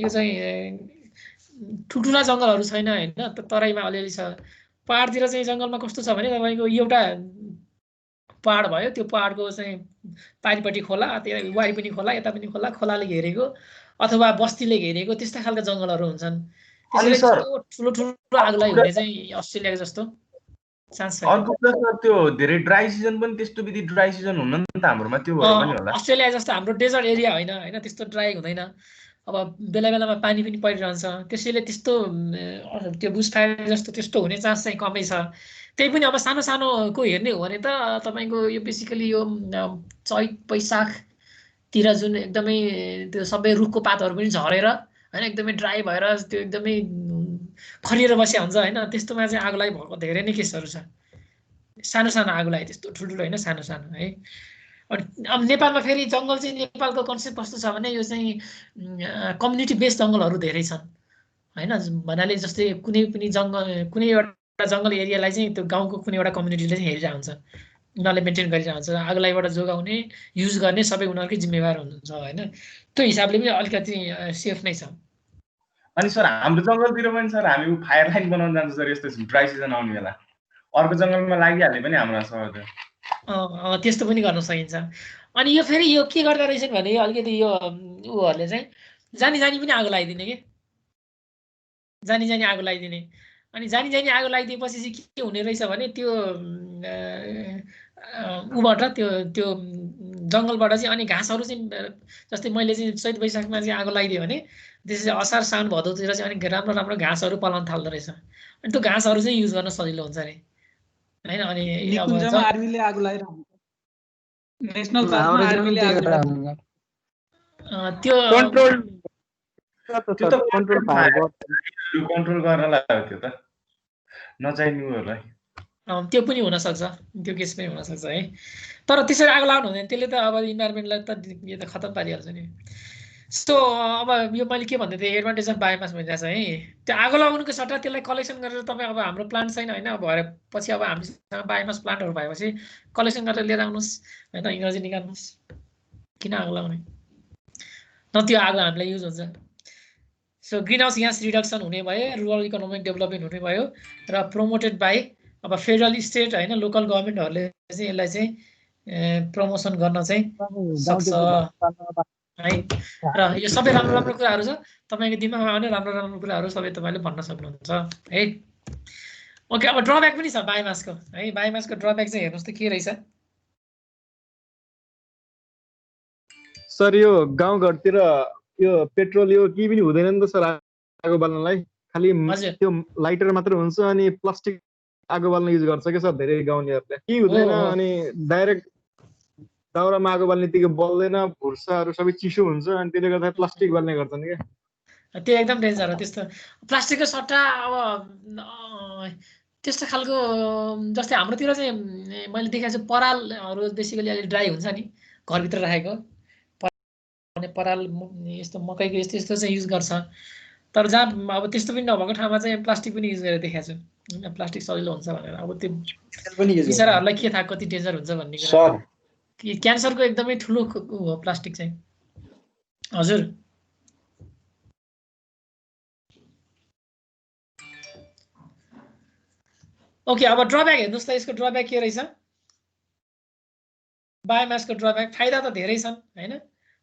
यो चाहिँ ठुल्ठुला जङ्गलहरू छैन होइन, तराईमा अलिअलि छ। पहाडतिर चाहिँ जङ्गलमा कस्तो छ भने तपाईँको एउटा पहाड भयो, त्यो पहाडको चाहिँ पारिपट्टि खोला, त्यो वारिपट्टि खोला, यता पनि खोला, खोलाले घेरेको अथवा बस्तीले घेरेको त्यस्ता खालका जङ्गलहरू हुन्छन्। त्यसैले ठुलो ठुलो आग लागि हुने चाहिँ अस्ट्रेलियाको जस्तो चान्स छैन। अर्को कुरा त्यो धेरै ड्राई सिजन पनि त्यस्तो विधि ड्राई सिजन हुन नि त हाम्रोमा, त्यो भएर पनि होला। अस्ट्रेलिया जस्तो हाम्रो डेजर्ट एरिया होइन होइन, त्यस्तो ड्राई हुँदैन। अब बेला बेलामा पानी पनि परिरहन्छ, त्यसैले त्यस्तो त्यो बुसफायर जस्तो त्यस्तो हुने चान्स चाहिँ कमै छ। त्यही पनि अब सानो सानोको हेर्ने हो भने त तपाईँको यो बेसिकली यो चैत वैशाखतिर जुन एकदमै त्यो सबै रुखको पातहरू पनि झरेर होइन एकदमै ड्राई भएर त्यो एकदमै खरिएर बसेको हुन्छ होइन, त्यस्तोमा चाहिँ आगो लागि भएको धेरै नै केसहरू छ। सानो सानो आगो लागि, त्यस्तो ठुल्ठुलो होइन, सानो सानो है। अब नेपालमा फेरि जङ्गल चाहिँ नेपालको कन्सेप्ट कस्तो छ भने यो चाहिँ कम्युनिटी बेस्ड जङ्गलहरू धेरै छन् होइन। भन्नाले जस्तै कुनै पनि कुनै एउटा जङ्गल एरियालाई चाहिँ त्यो गाउँको कुनै एउटा कम्युनिटीले चाहिँ हेरिरहेको हुन्छ, उनीहरूले मेन्टेन गरिरहेको हुन्छ। आगोलागीबाट जोगाउने युज गर्ने सबै उनीहरूकै जिम्मेवार हुन्छ होइन। त्यो हिसाबले पनि अलिकति सेफ नै छ। अनि सर हाम्रो जङ्गलतिर पनि सर हामी फायर लाइन बनाउन जान्छ सर, यस्तो ड्राई सिजन आउने बेला अर्को जङ्गलमा लागिहाल्ने पनि हाम्रो सर। त्यस्तो पनि गर्न सकिन्छ। अनि यो फेरि यो के गर्दो रहेछन् भने अलिकति यो उहरूले चाहिँ जानी पनि आगो लगाइदिने कि जानी आगो लगाइदिने। अनि जानी आगो लगाइदिएपछि चाहिँ के हुने रहेछ भने त्यो ऊबाट त्यो जङ्गलबाट चाहिँ अनि घाँसहरू चाहिँ जस्तै मैले चाहिँ चैत वैशाखमा चाहिँ आगो लगाइदियो भने त्यसपछि असार साउन भदौतिर चाहिँ अलिक राम्रो राम्रो घाँसहरू पलाउन थाल्दो रहेछ। अनि त्यो घाँसहरू चाहिँ युज गर्न सजिलो हुन्छ अरे होइन। अनि आर्मीले आगो लगाइरहेको हुन्छ, नेसनल पार्कमा आर्मीले आगो लगाइरहेको त्यो कन्ट्रोल गर्नलाई त्यो त नचाहिनेहरूलाई त्यो पनि हुनसक्छ, त्यो केस पनि हुनसक्छ है। तर त्यसरी आगो लाग्नु हुँदैन, त्यसले त अब इन्भाइरोमेन्टलाई त यो त खतम पारिहाल्छ नि। सो अब यो मैले के भन्दै थिएँ, एडभान्टेज अफ बायोमास भनिरहेको छ है। त्यो आगो लगाउनुको सट्टा त्यसलाई कलेक्सन गरेर तपाईँ अब हाम्रो प्लान्ट छैन होइन, भरे पछि अब हामीसँग बायोमास प्लान्टहरू भएपछि कलेक्सन गरेर लिएर आउनुहोस् होइन, इनर्जी निकाल्नुहोस्। किन आगो लगाउने, न त्यो आगो हामीलाई युज हुन्छ। So green house gas reduction हुने भयो, रुरल इकोनोमिक डेभलपमेन्ट हुने भयो र प्रोमोटेड बाई अब फेडरल स्टेट होइन लोकल गभर्मेन्टहरूले चाहिँ यसलाई चाहिँ प्रमोसन गर्न चाहिँ सक्छ है। र यो सबै राम्रो कुराहरू छ, तपाईँको दिमागमा आउने राम्रो कुराहरू सबै तपाईँले भन्न सक्नुहुन्छ है। ओके, अब ड्रब्याक पनि छ बायोमासको है। बायोमासको ड्रब्याक चाहिँ हेर्नुहोस् त के रहेछ सर। यो गाउँघरतिर यो पेट्रोल यो केही पनि हुँदैन नि त सर आगो बाल्नलाई, खालि त्यो लाइटर मात्र हुन्छ अनि प्लास्टिक आगो बाल्न युज गर्छ क्या सर धेरै गाउँलेहरूले, केही हुँदैन। अनि डाइरेक्ट दाउरामा आगो बाल्नेबित्तिकै बल्दैन, भुर्साहरू सबै चिसो हुन्छ अनि त्यसले गर्दा प्लास्टिक बाल्ने गर्छन् क्या। त्यो एकदम डेन्जर हो त्यस्तो प्लास्टिकको सट्टा। अब त्यस्तो खालको जस्तै हाम्रोतिर चाहिँ मैले देखेको छु परालहरू बेसिकली अलिक ड्राई हुन्छ नि घरभित्र राखेको पराल यस्तो मकैको यस्तो यस्तो चाहिँ युज गर्छ। तर जहाँ अब त्यस्तो पनि नभएको ठाउँमा चाहिँ प्लास्टिक पनि युज गरेर देखाएको छु। प्लास्टिक सजिलो हुन्छ भनेर। अब त्यो बिचराहरूलाई के थाहा कति डेन्जर हुन्छ भन्ने कुरा। क्यान्सरको एकदमै ठुलो हो प्लास्टिक चाहिँ। हजुर ओके अब ड्रब्याक हेर्नुहोस् त यसको ड्रब्याक के रहेछ। बायोमासको ड्रब्याक फाइदा त धेरै छन् हैन।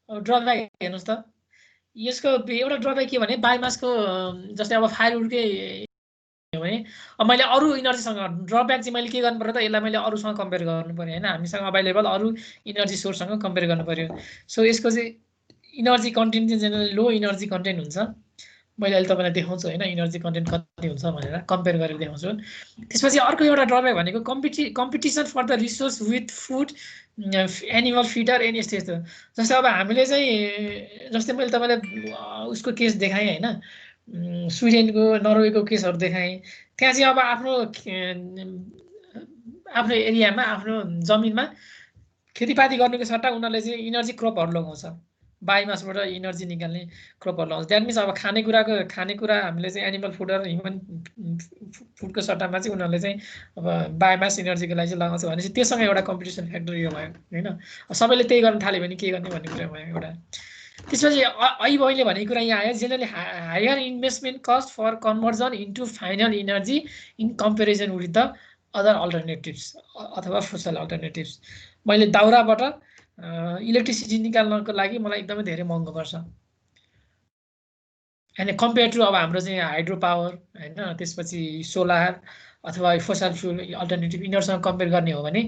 अब ड्रब्याक हेर्नुहोस् त यसको एउटा ड्रब्याक के भने बायोमासको जस्तै अब फायरवुडकै भने अब मैले अरू इनर्जीसँग ड्रब्याक चाहिँ मैले के गर्नु पर्यो त यसलाई मैले अरूसँग कम्पेयर गर्नु पर्यो हैन। हामीसँग अभाइलेबल अरू इनर्जी सोर्ससँग कम्पेयर गर्नु पर्यो। सो यसको चाहिँ इनर्जी कन्टेन्ट चाहिँ जेनरली लो इनर्जी कन्टेन्ट हुन्छ। मैले अहिले तपाईँलाई देखाउँछु होइन इनर्जी कन्टेन्ट कति हुन्छ भनेर कम्पेयर गरेर देखाउँछु। त्यसपछि अर्को एउटा ड्रब्याक भनेको competition for the resource with food animal feeder and यस्तो यस्तो। जस्तै अब हामीले चाहिँ जस्तै मैले तपाईँलाई उसको केस देखाएँ होइन स्विडेनको नर्वेको केसहरू देखाएँ। त्यहाँ चाहिँ अब आफ्नो एरियामा आफ्नो जमिनमा खेतीपाती गर्नुको सट्टा उनीहरूले चाहिँ इनर्जी क्रपहरू लगाउँछ। बायोमासबाट इनर्जी निकाल्ने क्रपहरू लगाउँछ। द्याट मिन्स अब खानेकुरा हामीले चाहिँ एनिमल फुडर ह्युमन फुडको सट्टामा चाहिँ उनीहरूले चाहिँ अब बायोमास इनर्जीको लागि चाहिँ लगाउँछ भनेपछि त्योसँग एउटा कम्पिटिसन फ्याक्टर यो भयो होइन। सबैले त्यही गर्न थाल्यो भने के गर्ने भन्ने कुरा भयो एउटा। त्यसपछि अहिले भनेको कुरा यहाँ आयो generally higher investment cost for conversion into final energy in comparison with the other alternatives अथवा फोसल अल्टरनेटिभ्स। मैले दाउराबाट इलेक्ट्रिसिटी निकाल्नको लागि मलाई एकदमै धेरै महँगो पर्छ होइन कम्पेयर टु अब हाम्रो चाहिँ हाइड्रो पावर होइन त्यसपछि सोलर अथवा फोसल फ्युल अल्टरनेटिभ यिनीहरूसँग कम्पेयर गर्ने हो भने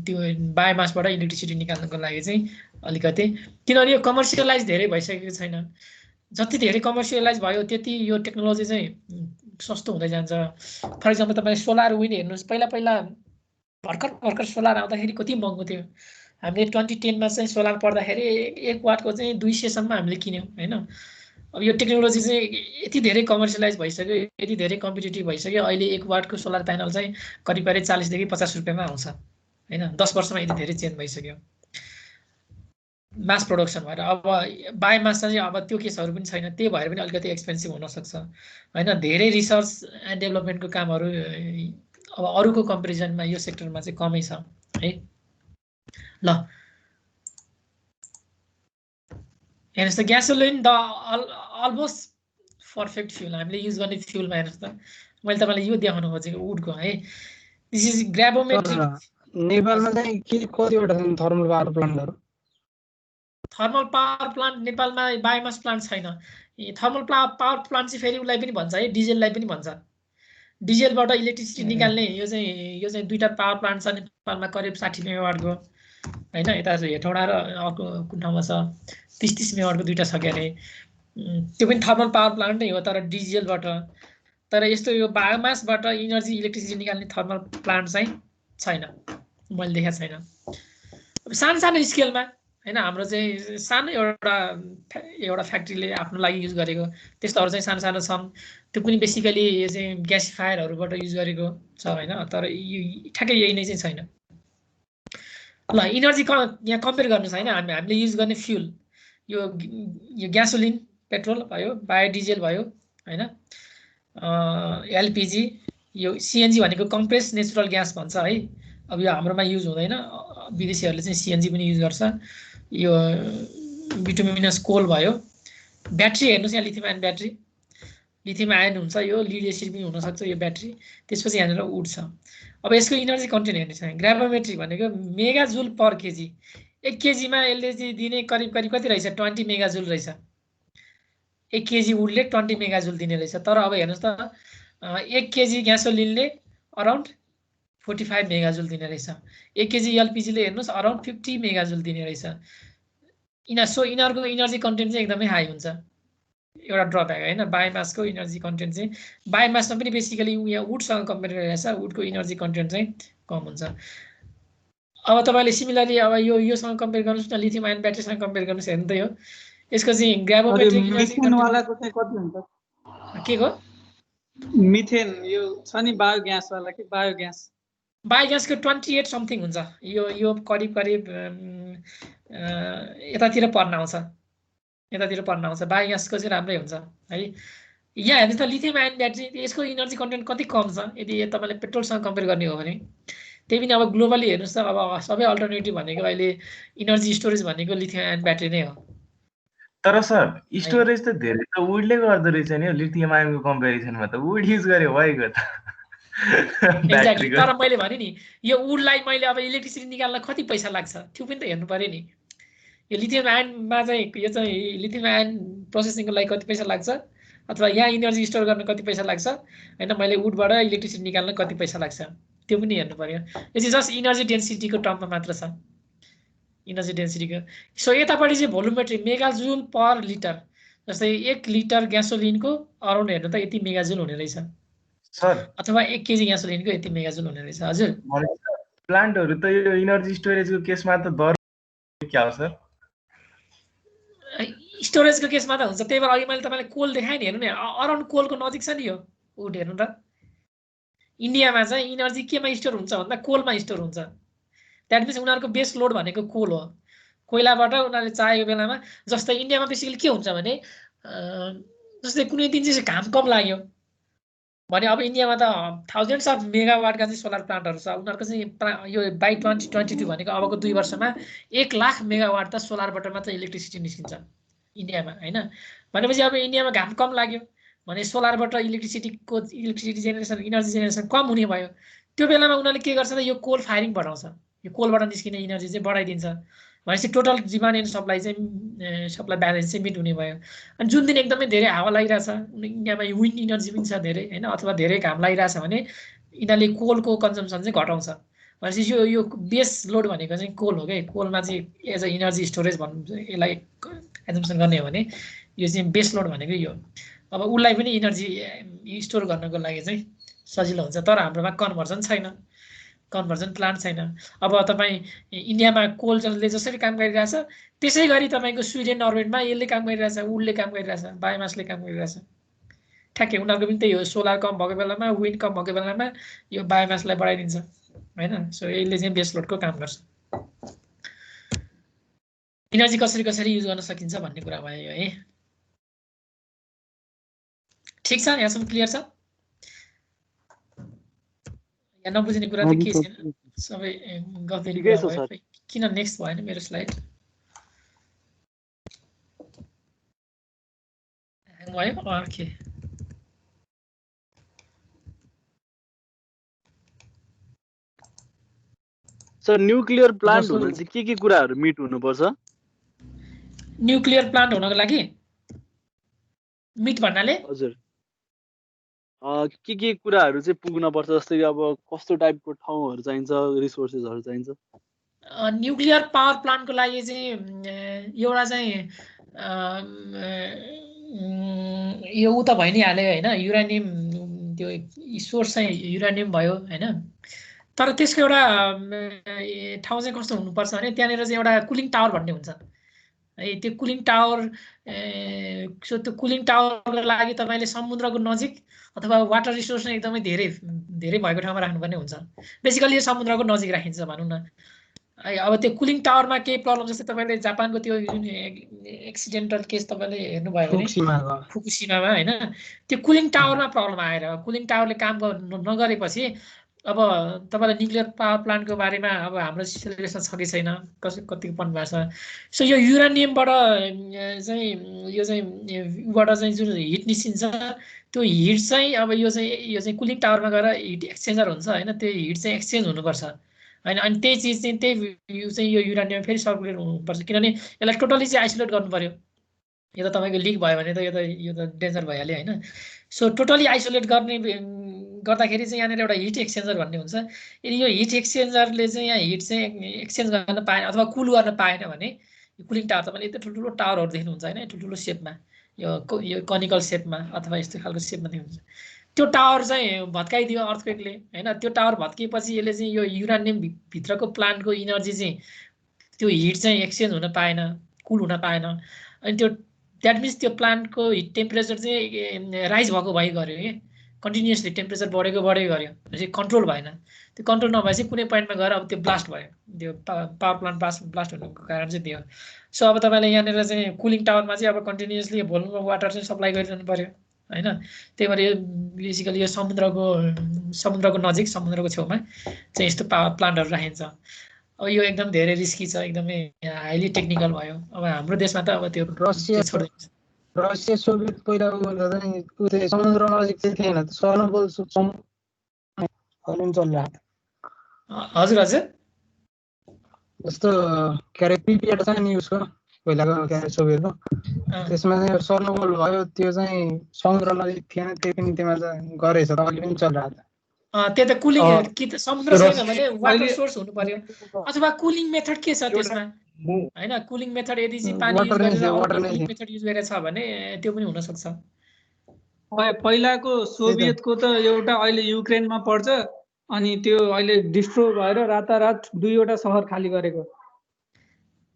त्यो बायोमासबाट इलेक्ट्रिसिटी निकाल्नको लागि चाहिँ अलिकति किनभने यो कमर्सियलाइज धेरै भइसकेको छैन। जति धेरै कमर्सियलाइज भयो त्यति यो टेक्नोलोजी चाहिँ सस्तो हुँदै जान्छ। फर इक्जाम्पल तपाईँ सोलर विन्ड हेर्नुहोस् पहिला भर्खर सोलर आउँदाखेरि कति महँगो थियो। हामीले 2010मा चाहिँ सोलर पर्दाखेरि 1 वाटको चाहिँ 200सम्म हामीले किन्यौँ होइन। अब यो टेक्नोलोजी चाहिँ यति धेरै कमर्सियलाइज भइसक्यो यति धेरै कम्पिटेटिभ भइसक्यो अहिले 1 वाटको सोलर प्यानल चाहिँ करिब 40 देखि 50 रुपियाँमा आउँछ होइन। 10 वर्षमा यति धेरै चेन्ज भइसक्यो मास प्रोडक्सन भएर। अब बायोमास चाहिँ अब त्यो केसहरू पनि छैन। त्यही भएर पनि अलिकति एक्सपेन्सिभ हुनसक्छ होइन। धेरै रिसर्च एन्ड डेभलपमेन्टको कामहरू अब अरूको कम्पेरिजनमा यो सेक्टरमा चाहिँ कमै छ है। ल हेर्नुहोस् त ग्यासोलिन द अलमोस्ट पर्फेक्ट फ्युल हामीले युज गर्ने फ्युलमा हेर्नुहोस् त मैले तपाईँलाई यो देखाउन खोजेको वुडको है। This is gravimetric. नेपालमा चाहिँ के कतिवटा छन् थर्मल पावर प्लान्टहरू? थर्मल पावर प्लान्ट नेपालमा बायोमास प्लान्ट छैन। थर्मल पावर प्लान्ट चाहिँ फेरि उसलाई पनि भन्छ है डिजेललाई पनि भन्छ। डिजेलबाट इलेक्ट्रिसिटी निकाल्ने यो चाहिँ दुईटा पावर प्लान्ट छ नेपालमा करिब 60 मेगावाटको होइन। यता हेटौँडा र अर्को कुन ठाउँमा छ 30 मेगावाटको दुईटा छ क्यारे। त्यो पनि थर्मल पावर प्लान्ट नै हो तर डिजेलबाट। तर यस्तो यो बायोमासबाट इनर्जी इलेक्ट्रिसिटी निकाल्ने थर्मल प्लान्ट चाहिँ छैन मैले देखाएको छैन। अब सानो स्केलमा होइन हाम्रो चाहिँ सानो एउटा फ्याक्ट्रीले आफ्नो लागि युज गरेको त्यस्तोहरू चाहिँ सानो छन्। त्यो पनि बेसिकली यो चाहिँ ग्यासिफायरहरूबाट युज गरेको छ होइन। तर ठ्याक्कै यही नै चाहिँ छैन। ल इनर्जी यहाँ कम्पेयर गर्नुहोस् होइन। हामीले युज गर्ने फ्युल यो ग्यासोलिन पेट्रोल भयो बायोडिजेल भयो होइन एलपिजी यो सिएनजी भनेको कम्प्रेस नेचुरल ग्यास भन्छ है। अब यो हाम्रोमा युज हुँदैन विदेशीहरूले चाहिँ सिएनजी पनि युज गर्छ। यो बिटुमिनस कोल भयो। ब्याट्री हेर्नुहोस् यहाँ lithium ion battery lithium ion हुन्छ यो लिड एसिड पनि हुनसक्छ यो ब्याट्री। त्यसपछि यहाँनिर वुड छ। अब यसको इनर्जी कन्टेन्ट हेर्नुहोस् ग्राभोमेट्री भनेको मेगा जुल पर केजी। 1 केजीमा यसले चाहिँ दिने करिब कति रहेछ 20 मेगा जुल रहेछ। 1 केजी वुडले 20 मेगा जुल दिने रहेछ। तर अब हेर्नुहोस् त 1 केजी ग्यासोलिनले अराउन्ड 45 मेगा जुल दिने रहेछ। 1 केजी एलपिजीले हेर्नुहोस् अराउन्ड 50 मेगा जुल दिने रहेछ। यिनीहरूको इनर्जी कन्टेन्ट चाहिँ एकदमै हाई हुन्छ। एउटा ड्रब्याक होइन बायोमासको इनर्जी कन्टेन्ट चाहिँ बायोमासमा पनि बेसिकली यहाँ वुडसँग कम्पेयर गरिरहेको छ। वुडको इनर्जी कन्टेन्ट चाहिँ कम हुन्छ। अब तपाईँले सिमिलरली अब योसँग कम्पेयर गर्नुहोस् न, लिथियम आयन ब्याट्रीसँग कम्पेयर गर्नुहोस्, हेर्नु त यो यसको चाहिँ ग्राभोमेट्रिक इनर्जी मिथेनवालाको चाहिँ कति हुन्छ? के को मिथेन यो छ नि बायोग्यासवाला कि बायोग्यास? बायोग्यासको 28 समथिङ हुन्छ। यो करिब करिब यतातिर पर्न आउँछ, बायोग्यासको चाहिँ राम्रै हुन्छ है। यहाँ हेर्नुहोस् त लिथियम आयन ब्याट्री यसको इनर्जी कन्टेन्ट कति कम छ यदि तपाईँले पेट्रोलसँग कम्पेयर गर्ने हो भने। त्यही पनि अब ग्लोबली हेर्नुहोस् त अब सबै अल्टरनेटिभ भनेको अहिले इनर्जी स्टोरेज भनेको लिथियम आयन ब्याट्री नै हो। तर सर स्टोरेज त धेरै त वुडले गर्दो रहेछ नि लिथियम आयनको कम्पेरिजनमा, त वुड युज गरे भइगयो त। एक्ज्याक्टली, तर मैले भने नि यो वुडलाई मैले अब इलेक्ट्रिसिटी निकाल्न कति पैसा लाग्छ त्यो पनि त हेर्नु पर्यो नि। यो लिथियम आयनमा चाहिँ यो चाहिँ लिथियम आयन प्रोसेसिङको लागि कति पैसा लाग्छ अथवा यहाँ इनर्जी स्टोर गर्न कति पैसा लाग्छ होइन, मैले वुडबाट इलेक्ट्रिसिटी निकाल्न कति पैसा लाग्छ त्यो पनि हेर्नु पर्यो। यो चाहिँ जस्ट इनर्जी डेन्सिटीको टर्ममा मात्र छ, इनर्जी डेन्सिटीको। सो यतापट्टि चाहिँ भोल्युमेट्री मेगाजुल पर लिटर, जस्तै 1 लिटर ग्यासोलिनको अराउन्ड हेर्नु त यति मेगाजुल हुने रहेछ सर, अथवा 1 केजी ग्यासोलिनको यति मेगाजुल हुने रहेछ। हजुर प्लान्टहरू त यो इनर्जी स्टोरेजको केसमा त दर क्या हो सर? स्टोरेजको केसमा त हुन्छ। त्यही भएर अघि मैले तपाईँलाई कोल देखाएँ नि, हेर्नु नि अराउन्ड कोलको नजिक छ नि यो वुड। हेर्नु त इन्डियामा चाहिँ इनर्जी केमा स्टोर हुन्छ भन्दा कोलमा स्टोर हुन्छ। द्याट मिन्स उनीहरूको बेस लोड भनेको कोल हो। कोइलाबाट उनीहरूले चाहेको बेलामा, जस्तै इन्डियामा बेसिकली के हुन्छ भने जस्तै कुनै दिन चाहिँ घाम कम लाग्यो भने अब इन्डियामा त थाउजन्ड्स अफ मेगावाटका चाहिँ सोलर प्लान्टहरू छ। उनीहरूको चाहिँ यो बाई 2022 भनेको अबको 2 वर्षमा 1 लाख मेगावाट त सोलरबाट मात्र इलेक्ट्रिसिटी निस्किन्छ इन्डियामा होइन। भनेपछि अब इन्डियामा घाम कम लाग्यो भने सोलरबाट इलेक्ट्रिसिटी जेनेरेसन इनर्जी जेनेरेसन कम हुने भयो। त्यो बेलामा उनीहरूले के गर्छ त यो कोल फायरिङ बढाउँछ, यो कोलबाट निस्किने इनर्जी चाहिँ बढाइदिन्छ। भनेपछि टोटल डिमान्ड एन्ड सप्लाई चाहिँ सप्लाई ब्यालेन्स चाहिँ मिट हुने भयो। अनि जुन दिन एकदमै धेरै हावा लागिरहेछ, इन्डियामा विन्ड इनर्जी पनि छ धेरै होइन, अथवा धेरै घाम लागिरहेछ भने यिनीहरूले कोलको कन्जम्सन चाहिँ घटाउँछ। भनेपछि यो बेस लोड भनेको चाहिँ कोल हो क्या। कोलमा चाहिँ एज अ इनर्जी स्टोरेज भन्नु यसलाई एजम्सन गर्ने हो भने यो चाहिँ बेस लोड भनेको यो। अब उसलाई पनि इनर्जी स्टोर गर्नको लागि चाहिँ सजिलो हुन्छ। तर हाम्रोमा कन्भर्जन छैन, कन्भर्जन प्लान्ट छैन। अब तपाईँ इन्डियामा कोलले जसरी काम गरिरहेछ त्यसै गरी तपाईँको स्विडेन नर्वेमा यसले काम गरिरहेछ, वुडले काम गरिरहेछ, बायोमासले काम गरिरहेछ। ठ्याक्कै उनीहरूको पनि त्यही हो। सोलर कम भएको बेलामा, विन्ड कम भएको बेलामा यो बायोमासलाई बढाइदिन्छ होइन। सो यसले चाहिँ बेस लोडको काम गर्छ। इनर्जी कसरी युज गर्न सकिन्छ भन्ने कुरा भयो है। ठिक छ, यहाँसम्म क्लियर छ? यहाँ नबुझ्ने कुरा त के छैन, सबै गफेली कुरा भयो। किन नेक्स्ट भएन मेरो स्लाइड? ह्याङ भयो अर्के? सर न्युक्लियर प्लान्ट हुन चाहिँ के कुराहरू मिट हुनुपर्छ? न्युक्लियर प्लान्ट हुनको लागि मिट भन्नाले हजुर के कुराहरू चाहिँ पुग्न पर्छ? जस्तै अब कस्तो टाइपको ठाउँहरू चाहिन्छ, रिसोर्सेसहरू चाहिन्छ? न्युक्लियर पावर प्लान्टको लागि चाहिँ एउटा चाहिँ यो उ त भइ नै हाल्यो होइन, युरानियम त्यो सोर्स चाहिँ युरानियम भयो होइन। तर त्यसको एउटा ठाउँ चाहिँ कस्तो हुनुपर्छ भने त्यहाँनिर चाहिँ एउटा कुलिङ टावर भन्ने हुन्छ है। त्यो कुलिङ टावर सो त्यो कुलिङ टावरको लागि तपाईँले समुद्रको नजिक अथवा वाटर रिसोर्स नै एकदमै धेरै भएको ठाउँमा राख्नुपर्ने हुन्छ। बेसिकली यो समुद्रको नजिक राखिन्छ भनौँ न है। अब त्यो कुलिङ टावरमा केही प्रब्लम, जस्तै तपाईँले जापानको त्यो जुन एक्सिडेन्टल केस तपाईँले हेर्नुभयो भने फुकुसिमामा होइन, त्यो कुलिङ टावरमा प्रब्लम आएर कुलिङ टावरले काम नगरेपछि अब तपाईँलाई न्युक्लियर पावर प्लान्टको बारेमा अब हाम्रो सिलेबसमा छ कि छैन, कतिको पढ्नु भएको छ। सो यो युरानियमबाट चाहिँ यो चाहिँ बाट चाहिँ जुन हिट निस्किन्छ त्यो हिट चाहिँ अब यो चाहिँ कुलिङ टावरमा गएर हिट एक्सचेन्जर हुन्छ होइन। त्यो हिट चाहिँ एक्सचेन्ज हुनुपर्छ होइन। अनि त्यही चिज चाहिँ यो युरानियम फेरि सर्कुलेट हुनुपर्छ, किनभने यसलाई टोटली चाहिँ आइसोलेट गर्नु पर्यो। यो त तपाईँको लिक भयो भने त यो त डेन्जर भइहाल्यो होइन। सो टोटली आइसोलेट गर्दाखेरि चाहिँ यहाँनिर एउटा हिट एक्सचेन्जर भन्ने हुन्छ। यदि यो हिट एक्सचेन्जरले चाहिँ यहाँ हिट चाहिँ एक्सचेन्ज गर्न पाएन अथवा कुल गर्न पाएन भने यो कुलिङ टावर तपाईँले यति ठुल्ठुलो टावरहरू देख्नुहुन्छ होइन, ठुल्ठुलो सेपमा, यो कनिकल सेपमा अथवा यस्तो खालको सेपमा देख्नुहुन्छ। त्यो टावर चाहिँ भत्काइदियो अर्थक्वेकले हैन। त्यो टावर भत्किएपछि यसले चाहिँ यो युरानियम भित्रको प्लान्टको इनर्जी चाहिँ त्यो हिट चाहिँ एक्सचेन्ज हुन पाएन, कुल हुन पाएन। अनि त्यो द्याट मिन्स त्यो प्लान्टको हिट टेम्परेचर चाहिँ राइज भएको भइ गऱ्यो कि कन्टिन्युसली टेम्परेचर बढेको गऱ्यो, चाहिँ कन्ट्रोल भएन। त्यो कन्ट्रोल नभएपछि कुनै पोइन्टमा गएर अब त्यो ब्लास्ट भयो, त्यो पावर प्लान्ट ब्लास्ट हुनुको कारण चाहिँ त्यो। सो अब तपाईँले यहाँनिर चाहिँ कुलिङ टावरमा चाहिँ अब कन्टिन्युसली भोल्युम अफ वाटर चाहिँ सप्लाई गरिरहनु पऱ्यो हैन। त्यही भएर यो बेसिकली यो समुद्रको नजिक, समुद्रको छेउमा चाहिँ यस्तो पावर प्लान्टहरू राखिन्छ। अब यो एकदम धेरै रिस्की छ, एकदमै हाइली टेक्निकल भयो। अब हाम्रो देशमा त अब त्यो रसिया सोभियत पहिलाको भन्दा चाहिँ उतै समुद्र नजिक चाहिँ थिएन, सर्नोबल चलिरहेको थियो। हजुर हजुर जस्तो के अरे प्रिपेड छ नि उसको पहिलाको के अरे सोभियतको, त्यसमा चाहिँ सर्नोबल भयो, त्यो चाहिँ समुद्र नजिक थिएन, त्यो पनि त्यसमा चाहिँ गरेछ त अहिले पनि चलिरहेको छ। त्यो त कुलिङ कि त समुद्र छैन भने वाटर सोर्स हुनु पर्यो, अथवा कुलिङ मेथड के छ त्यसमा हैन। कुलिङ मेथड यदि चाहिँ पानी युज गरेर कुलिङ मेथड युज गरेर छ भने त्यो पनि हुन सक्छ। पहिलाको सोभियतको त एउटा अहिले युक्रेनमा पर्छ, अनि त्यो अहिले डिस्ट्रोय भएर रातारात 2वटा सहर खाली गरेको।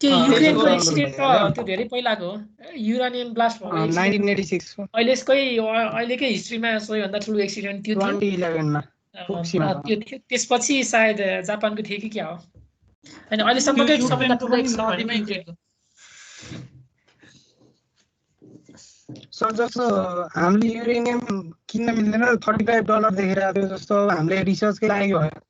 त्यो युक्रेनको एक्सिडेन्ट त त्यो धेरै पहिलाको हो, युरानियम ब्लास्ट भयो 1986 अहिलेकै हिस्ट्रीमा सबैभन्दा ठुलो एक्सिडेन्ट त्यो थियो 2011 मा फुकुशिमा। त्यसपछि सायद जापानको थियो कि क्या हो, अनि अहिलेसम्मकै सबैभन्दा ठुलो एक्सिडेन्ट भनेको युक्रेनको। सर जस्तो हामीले युरेनियम किन्न मिल्दैन, $35 देखेर थियो जस्तो हामीले रिसर्चकै लागि भयो।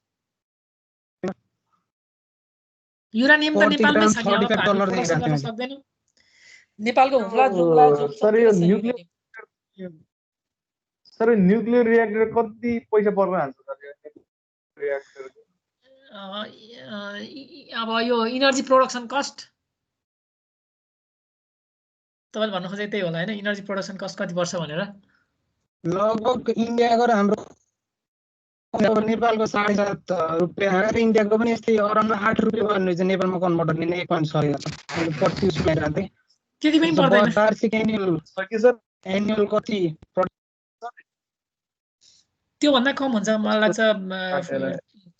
युरानियम त नेपालमै छ नि, अब हामी प्रोडक्सन गर्न सक्दैनौँ। नेपालको हुम्ला सर न्युक्लियर रिएक्टर कति पैसा पर्न हाल्छ सर रिएक्टर? अब यो इनर्जी प्रोडक्सन कस्ट तपाईँले भन्नु खोजेको त्यही होला हैन, इनर्जी प्रोडक्सन कस्ट कति पर्छ भनेर। लगभग इन्डियाको र हाम्रो नेपालको 7.5 रुपियाँ, इन्डियाको पनि यस्तै अराउन्ड 8 रुपियाँ भन्नु चाहिँ नेपालमा कन्भर्ट गर्ने 1.6 प्रति उसमा राख्दै। त्यति पनि पर्दैन। वार्षिक एनुअल कति त्यो भन्दा कम हुन्छ, मलाई लाग्छ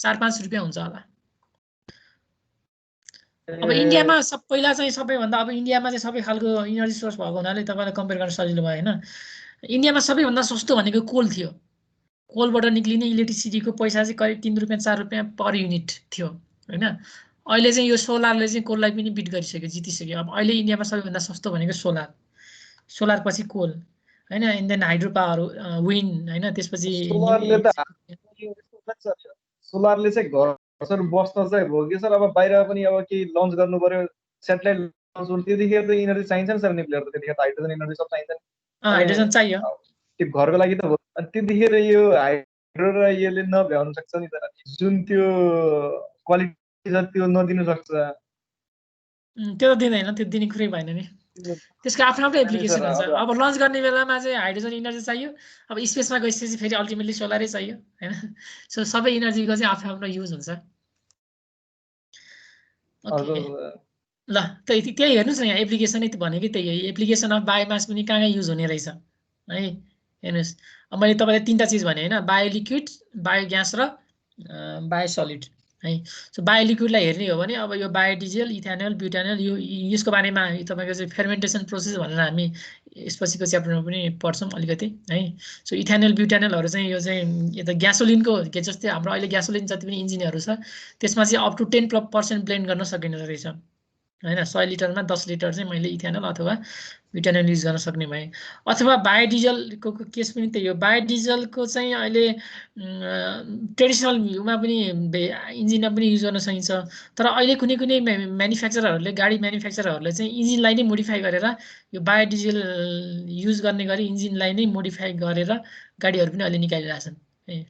4-5 रुपियाँ हुन्छ होला। अब इन्डियामा पहिला चाहिँ सबैभन्दा, अब इन्डियामा चाहिँ सबै खालको इनर्जी सोर्स भएको हुनाले तपाईँलाई कम्पेयर गर्न सजिलो भयो हैन। इन्डियामा सबैभन्दा सस्तो भनेको कोल थियो। कोलबाट निक्लिने इलेक्ट्रिसिटीको पैसा चाहिँ करिब 3 रुपियाँ 4 रुपियाँ पर युनिट थियो हैन। अहिले चाहिँ यो सोलरले चाहिँ कोललाई पनि बिट गरिसक्यो, जितिसक्यो। अब अहिले इन्डियामा सबैभन्दा सस्तो भनेको सोलर पछि कोल हैन, and then hydro power, wind हैन, त्यसपछि सोलरले चाहिँ घर बस्न चाहिँ भयो कि सर। अब बाहिर पनि अब केही लन्च गर्नु पर्यो, सेटेलाइट लन्च गर्नु, त्यतिखेर त इनर्जी चाहिन्छ नि सर, न्युक्लियर त त्यतिखेर हाइड्रोजन इनर्जी सब चाहिन्छ नि। हाइड्रोजन चाहियो त्यो घरको लागि त हो। अनि त्यतिखेर यो हाइड्रो र यसले नभ्याउनु सक्छ नि त, जुन त्यो क्वालिटी छ त्यो नदिनु सक्छ। त्यो त दिँदैन, त्यो दिने कुरै भएन नि। त्यसको आफ्नो एप्लिकेसन हुन्छ। अब लन्च गर्ने बेलामा चाहिँ हाइड्रोजन इनर्जी चाहियो, अब स्पेसमा गएपछि फेरि अल्टिमेटली सोलरै चाहियो हैन। सो सबै इनर्जीको चाहिँ आफ्नो युज हुन्छ। ल त्यही हेर्नुहोस् न, यहाँ एप्लिकेसनै भनेकै त्यही हो। एप्लिकेसन अफ बायोमास पनि कहाँ युज हुने रहेछ है, हेर्नुहोस्। अब मैले तपाईँलाई 3टा चिज भने होइन, बायो लिक्विड, बायोग्यास र बायो सलिड है। सो बायो लिक्विडलाई हेर्ने हो भने अब यो बायोडिजेल, इथेनोल, ब्युटानोल, यसको बारेमा तपाईँको चाहिँ फेर्मेन्टेसन प्रोसेस भनेर हामी यसपछिको च्याप्टरमा पनि पढ्छौँ अलिकति है। सो इथेनोल, ब्युटानोलहरू चाहिँ यो चाहिँ यो त ग्यासोलिनको के जस्तै हाम्रो अहिले ग्यासोलिन जति पनि इन्जिनहरू छ त्यसमा चाहिँ अप टु 10% ब्लेन्ड गर्न सकिने रहेछ हैन। 100 लिटरमा 10 लिटर चाहिँ मैले इथेनोल अथवा ब्युटानोल युज गर्न सक्ने भएँ। अथवा बायोडिजलको केस पनि त्यही हो। बायोडिजलको चाहिँ अहिले ट्रेडिसनल भ्यूमा पनि इन्जिनमा पनि युज गर्न सकिन्छ, तर अहिले कुनै म्यानुफ्याक्चररहरूले, गाडी म्यानुफ्याक्चररहरूले चाहिँ इन्जिनलाई नै मोडिफाई गरेर यो बायोडिजल युज गर्ने गरी इन्जिनलाई नै मोडिफाई गरेर गाडीहरू पनि अहिले निकालिरहेछन्।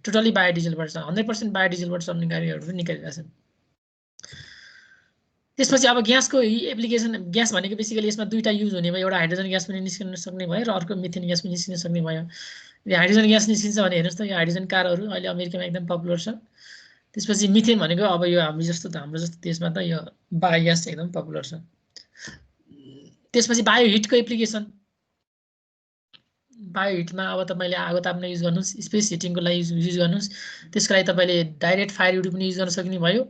टोटली बायोडिजलबाट 100% बायोडिजलबाट चल्ने गाडीहरू पनि निकालिरहेछन्। त्यसपछि अब ग्यासको एप्लिकेसन, ग्यास भनेको बेसिकली यसमा 2टा युज हुने भयो। एउटा हाइड्रोजन ग्यास पनि निस्किन सक्ने भयो र अर्को मिथेन ग्यास पनि निस्किन सक्ने भयो। हाइड्रोजन ग्यास निस्किन्छ भने हेर्नुहोस् त, यो हाइड्रोजन कारहरू अहिले अमेरिकामा एकदम पपुलर छ। त्यसपछि मिथेन भनेको अब यो हाम्रो जस्तो देशमा त यो बायोग्यास एकदम पपुलर छ। त्यसपछि बायो हिटको एप्लिकेसन, बायो हिटमा अब तपाईँले आगो ताप्न युज गर्नुहोस्, स्पेस हिटिङको लागि युज गर्नुहोस्, त्यसको लागि तपाईँले डाइरेक्ट फायर वुड पनि युज गर्न सक्ने भयो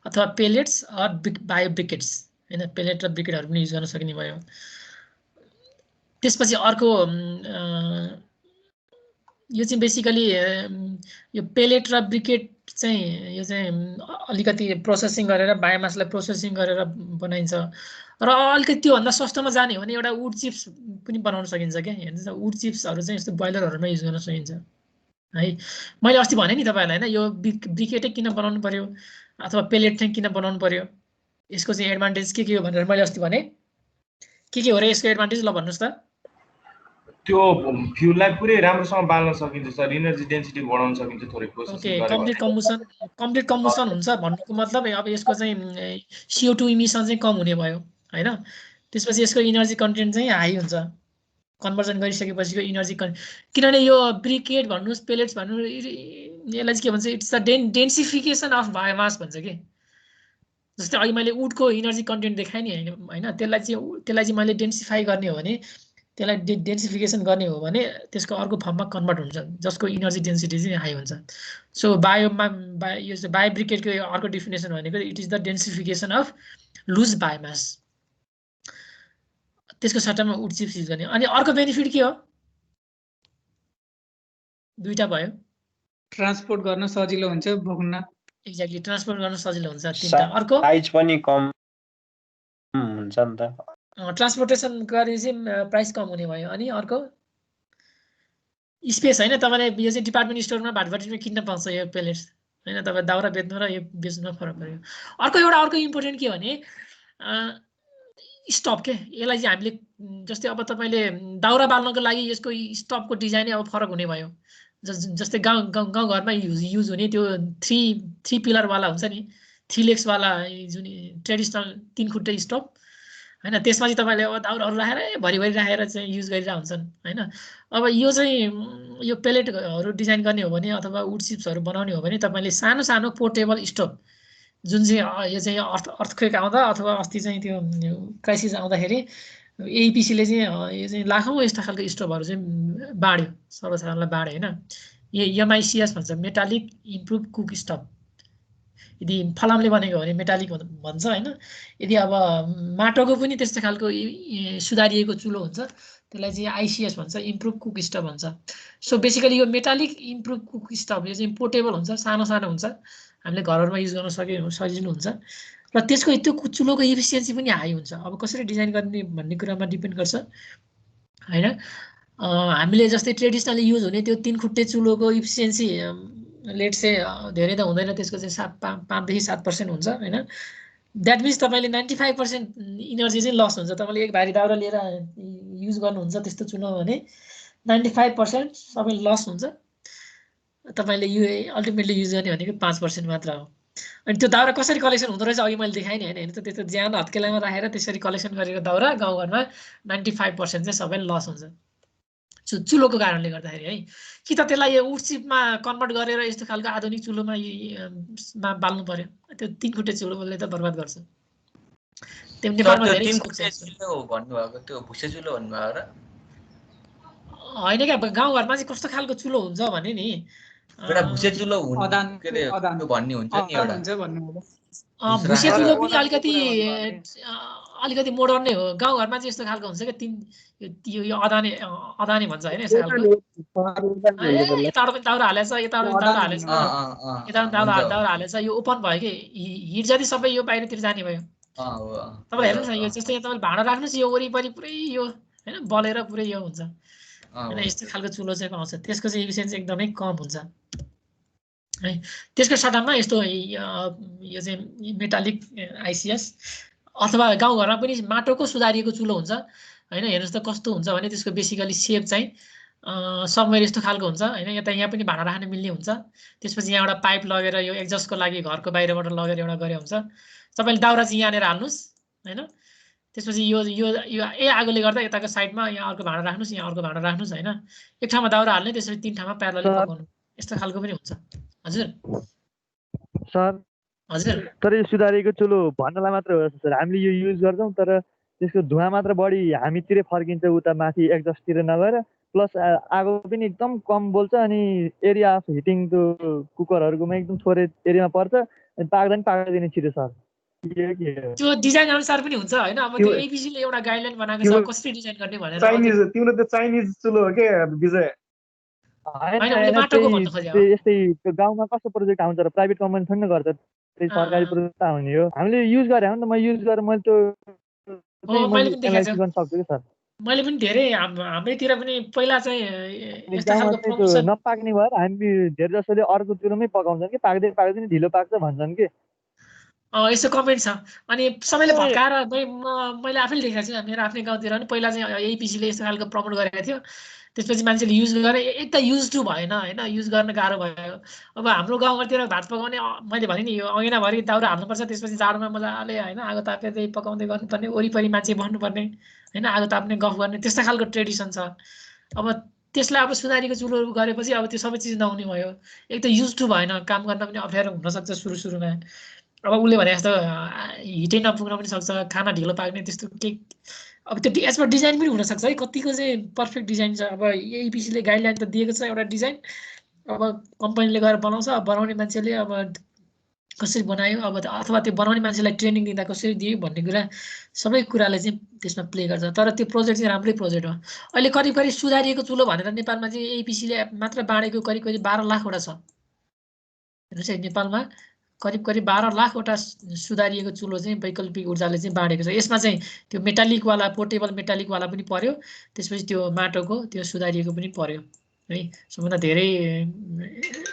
अथवा पेलेट्स अर बायो ब्रिकेट्स होइन, पेलेट र ब्रिकेटहरू पनि युज गर्न सक्ने भयो। त्यसपछि अर्को यो चाहिँ बेसिकली यो पेलेट र ब्रिकेट चाहिँ यो चाहिँ अलिकति प्रोसेसिङ गरेर बायोमासलाई प्रोसेसिङ गरेर बनाइन्छ र अलिकति त्योभन्दा सस्तोमा जाने हो भने एउटा वुड चिप्स पनि बनाउन सकिन्छ क्या। हेर्नुहोस् वुड चिप्सहरू चाहिँ यस्तो बोइलरहरूमा युज गर्न सकिन्छ है। मैले अस्ति भने नि तपाईँहरूलाई होइन, यो ब्रिकेटै किन बनाउनु पर्यो अथवा पेलेट चाहिँ किन बनाउनु पर्यो, यसको चाहिँ एडभान्टेज के हो भनेर मैले अस्ति भने। के हो र यसको एडभान्टेज ल भन्नुहोस् त। त्यो फ्युललाई पुरै राम्रोसँग बाल्न सकिन्छ सर, इनर्जी डेन्सिटी बढाउन सकिन्छ थोरै प्रोसेसिङ गरेर। कम्प्लिट कम्बुसन हुन्छ भन्नुको मतलब अब यसको चाहिँ CO2 इमिसन चाहिँ कम हुने भयो हैन। त्यसपछि यसको इनर्जी कन्टेन्ट चाहिँ हाई हुन्छ कन्भर्जन गरिसकेपछिको इनर्जी किनभने यो ब्रिकेट भन्नुहोस् पेलेट्स भन्नु यसलाई चाहिँ के भन्छ, it's the densification of biomass भन्छ कि। जस्तै अहिले मैले वुडको इनर्जी कन्टेन्ट देखाएँ नि होइन, त्यसलाई चाहिँ मैले डेन्सिफाई गर्ने हो भने, त्यसलाई डेन्सिफिकेसन गर्ने हो भने त्यसको अर्को फर्ममा कन्भर्ट हुन्छ जसको इनर्जी डेन्सिटी चाहिँ हाई हुन्छ। सो यो चाहिँ बायो ब्रिकेटको अर्को डेफिनेसन भनेको it is the densification of loose biomass. त्यसको सट्टामा वुड चिप्स युज गर्ने। अनि अर्को बेनिफिट के हो, दुईटा भयो। ट्रान्सपोर्ट गर्न सजिलो हुन्छ, बोक्न। एक्ज्याक्टली, ट्रान्सपोर्ट गर्न सजिलो हुन्छ। तीनटा। अर्को साइज पनि कम हुन्छ नि त, ट्रान्सपोर्टेसन गर्ने चाहिँ प्राइस कम हुने भयो। अनि अर्को स्पेस होइन, तपाईँले यो चाहिँ डिपार्टमेन्ट स्टोरमा भाटभटिमा किन्न पाउँछ यो पेलेट्स होइन, तपाईँ दाउरा बेच्नु र यो बेच्नुमा फरक पऱ्यो। अर्को इम्पोर्टेन्ट के भने स्टप के, यसलाई चाहिँ हामीले जस्तै अब तपाईँले दाउरा बाल्नको लागि यसको स्टपको डिजाइनै अब फरक हुने भयो। जस्तै गाउँघरमा युज हुने त्यो थ्री पिलरवाला हुन्छ नि, 3 लेग्सवाला जुन ट्रेडिसनल 3 खुट्टे स्टप होइन, त्यसमा चाहिँ तपाईँले अब दाउराहरू राखेर भरि राखेर चाहिँ युज गरिरहेको हुन्छन् होइन। अब यो चाहिँ यो पेलेटहरू डिजाइन गर्ने हो भने अथवा वुड चिप्सहरू बनाउने हो भने तपाईँले सानो सानो पोर्टेबल स्टोभ जुन चाहिँ यो चाहिँ अर्थक्वेक आउँदा अथवा अस्ति चाहिँ त्यो क्राइसिस आउँदाखेरि एइपिसीले चाहिँ यो चाहिँ लाखौँ यस्ता खालको स्टोभहरू चाहिँ बाँड्यो, सर्वसाधारणलाई बाँड्यो होइन। MICS भन्छ, मेटालिक इम्प्रुभ कुक स्टोभ। यदि फलामले बनेको भने मेटालिक भन्छ होइन। यदि अब माटोको पनि त्यस्तो खालको सुधारिएको चुलो हुन्छ त्यसलाई चाहिँ ICS भन्छ, इम्प्रुभ कुक स्टोभ भन्छ। सो बेसिकली यो मेटालिक इम्प्रुभ कुक स्टोभ यो चाहिँ पोर्टेबल हुन्छ, सानो हुन्छ, हामीले घरहरूमा युज गर्न सजिलो हुन्छ र त्यसको त्यो चुलोको इफिसियन्सी पनि हाई हुन्छ। अब कसरी डिजाइन गर्ने भन्ने कुरामा डिपेन्ड गर्छ होइन। हामीले जस्तै ट्रेडिसनली युज हुने त्यो 3 खुट्टे चुलोको इफिसियन्सी लेट से धेरै त हुँदैन, त्यसको चाहिँ 5 देखि 7% हुन्छ होइन। द्याट मिन्स तपाईँले 95% इनर्जी चाहिँ लस हुन्छ। तपाईँले एक भारी दाउरा लिएर युज गर्नुहुन्छ त्यस्तो चुलो भने 95% सबै लस हुन्छ। तपाईँले यो अल्टिमेटली युज गर्ने भनेको 5% मात्र हो। अनि त्यो दाउरा कसरी कलेक्सन हुँदो रहेछ अघि मैले देखाएँ नि होइन, त त्यस्तो ज्यान हत्केलामा राखेर त्यसरी कलेक्सन गरेको दाउरा गाउँघरमा 95% चाहिँ सबै लस हुन्छ चुलोको कारणले गर्दाखेरि है। कि त त्यसलाई यो वुड चिपमा कन्भर्ट गरेर यस्तो खालको आधुनिक चुलोमा बाल्नु पर्यो, त्यो 3 खुट्टे चुलोले त बर्बाद गर्छ। त्यो नेपालमा धेरै भन्नुभएको त्यो भुसे चुलो भन्नुभयो र होइन क्या, गाउँघरमा चाहिँ कस्तो खालको चुलो हुन्छ भने नि एउटा भुसे चुलो के अरे भन्ने हुन्छ नि एउटा भुसे चुलो पनि अलिकति मोडर्न नै हो। गाउँघरमा चाहिँ यस्तो खालको हुन्छ क्या, यो अदाने भन्छ होइन, यस्तो खालको यताबाट पनि दाउरा हालेछ, यताबाट पनि दाउरा हालेछ, यताबाट दाउरा हालेछ, यो ओपन भयो कि हिट जति सबै यो बाहिरतिर जाने भयो। तपाईँले हेर्नुहोस् न, यो जस्तै तपाईँले भाँडा राख्नुहोस् यो वरिपरि पुरै यो होइन बलेर पुरै यो हुन्छ होइन, यस्तो खालको चुलो चाहिँ पाउँछ। त्यसको चाहिँ इफिसियन्सी एकदमै कम हुन्छ है। त्यसको सट्टामा यस्तो यो चाहिँ मेटालिक ICS अथवा गाउँघरमा पनि माटोको सुधारिएको चुलो हुन्छ होइन। हेर्नुहोस् त कस्तो हुन्छ भने त्यसको बेसिकली सेप चाहिँ सबैले यस्तो खालको हुन्छ होइन। यहाँ पनि भाँडा राख्न मिल्ने हुन्छ। त्यसपछि यहाँ एउटा पाइप लगेर यो एक्जस्टको लागि घरको बाहिरबाट लगेर एउटा गरे हुन्छ। तपाईँले दाउरा चाहिँ यहाँनिर हाल्नुहोस् होइन, त्यसपछि यो आगोले गर्दा यताको साइडमा यहाँ अर्को भाँडा राख्नुहोस्, यहाँ अर्को भाँडा राख्नुहोस् होइन। एक ठाउँमा दाउरा हाल्ने, त्यसपछि 3 ठाउँमा प्यारलली पकाउनु, यस्तो खालको पनि हुन्छ। हजुर सर, हजुर तर यो सुधारिएको चुलो भन्नलाई मात्र हो सर, हामीले यो युज गर्छौँ तर त्यसको धुवा मात्र बढी हामीतिरै फर्किन्छ, उता माथि एक्जस्टतिर नगएर प्लस आगो पनि एकदम कम बोल्छ अनि एरिया अफ हिटिङ त्यो कुकरहरुकोमा एकदम थोरै एरियामा पर्छ अनि पाक्दा नि पाक्दैन छिटो सर त्यो डिजाइन अनुसार पनि हुन्छ हैन अब त्यो एबीसी ले एउटा गाइडलाइन बनाएको छ कसरी डिजाइन गर्ने भनेर चाइनिज तिम्रो त चाइनिज चुलो हो के विजय यस्तै गाउँमा कस्तो प्रोजेक्ट आउँछ र प्राइभेट कम्पनी थोरै गर्छ त्यही सरकारी प्रोजेक्ट आउने हो हामीले युज गरे हो नि त म युज गरेर मैले त्यो गर्न सक्छु कि सर मैले पनि धेरै हाम्रैतिर पनि पहिला चाहिँ यस्तो खालको प्रमोसन नपाक्ने भएर हामी धेरै जसोले अर्को चुलोमै पकाउँछन् कि पाक्दैन ढिलो पाक्छ भन्छन् कि यस्तो कमेन्ट छ अनि सबैले भत्काएर मैले आफैले देखेको छु मेरो आफ्नै गाउँतिर पनि पहिला चाहिँ एपीसी ले यस्तो खालको प्रमोट गरेको थियो त्यसपछि मान्छेले युज गरे एक त युज टु भएन हैन युज गर्न गाह्रो भयो अब हाम्रो गाउँतिर भात पकाउने मैले भने नि यो ऐनाभरि दाउरा हाल्नुपर्छ त्यसपछि जाडोमा मजाले हैन आगो ताप्दै पकाउँदै गर्नुपर्ने वरिपरि मान्छे बस्नुपर्ने हैन आगो ताप्ने गफ गर्ने त्यस्तो खालको ट्रेडिसन छ अब त्यसलाई अब सुधारीको चुलोहरू गरेपछि अब त्यो सबै चिज नहुने भयो एक त युज टु भएन काम गर्न पनि अप्ठ्यारो हुन सक्छ सुरुमा अब उसले भने जस्तो हिटै नपुग्न पनि सक्छ खाना ढिलो पाक्ने त्यस्तो के अब त्यो यसमा डिजाइन पनि हुनसक्छ है कतिको चाहिँ पर्फेक्ट डिजाइन छ अब एपीसी ले गाइडलाइन त दिएको छ एउटा डिजाइन अब कम्पनीले गएर बनाउँछ अब बनाउने मान्छेले अब कसरी बनायो अब अथवा त्यो बनाउने मान्छेलाई ट्रेनिङ दिँदा कसरी दियो भन्ने कुरा सबै कुराले चाहिँ त्यसमा प्ले गर्छ तर त्यो प्रोजेक्ट चाहिँ राम्रै प्रोजेक्ट हो अहिले करिब सुधारिएको चुलो भनेर नेपालमा चाहिँ एपीसी ले मात्र बाँडेको करिब 12 लाखवटा छ हेर्नुहोस् है नेपालमा करिब 12 लाखवटा सुधारिएको चुलो चाहिँ वैकल्पिक ऊर्जाले चाहिँ बाँडेको छ यसमा चाहिँ त्यो मेटालिकवाला पोर्टेबल मेटालिकवाला पनि पर्यो त्यसपछि त्यो माटोको त्यो सुधारिएको पनि पर्यो है सबभन्दा धेरै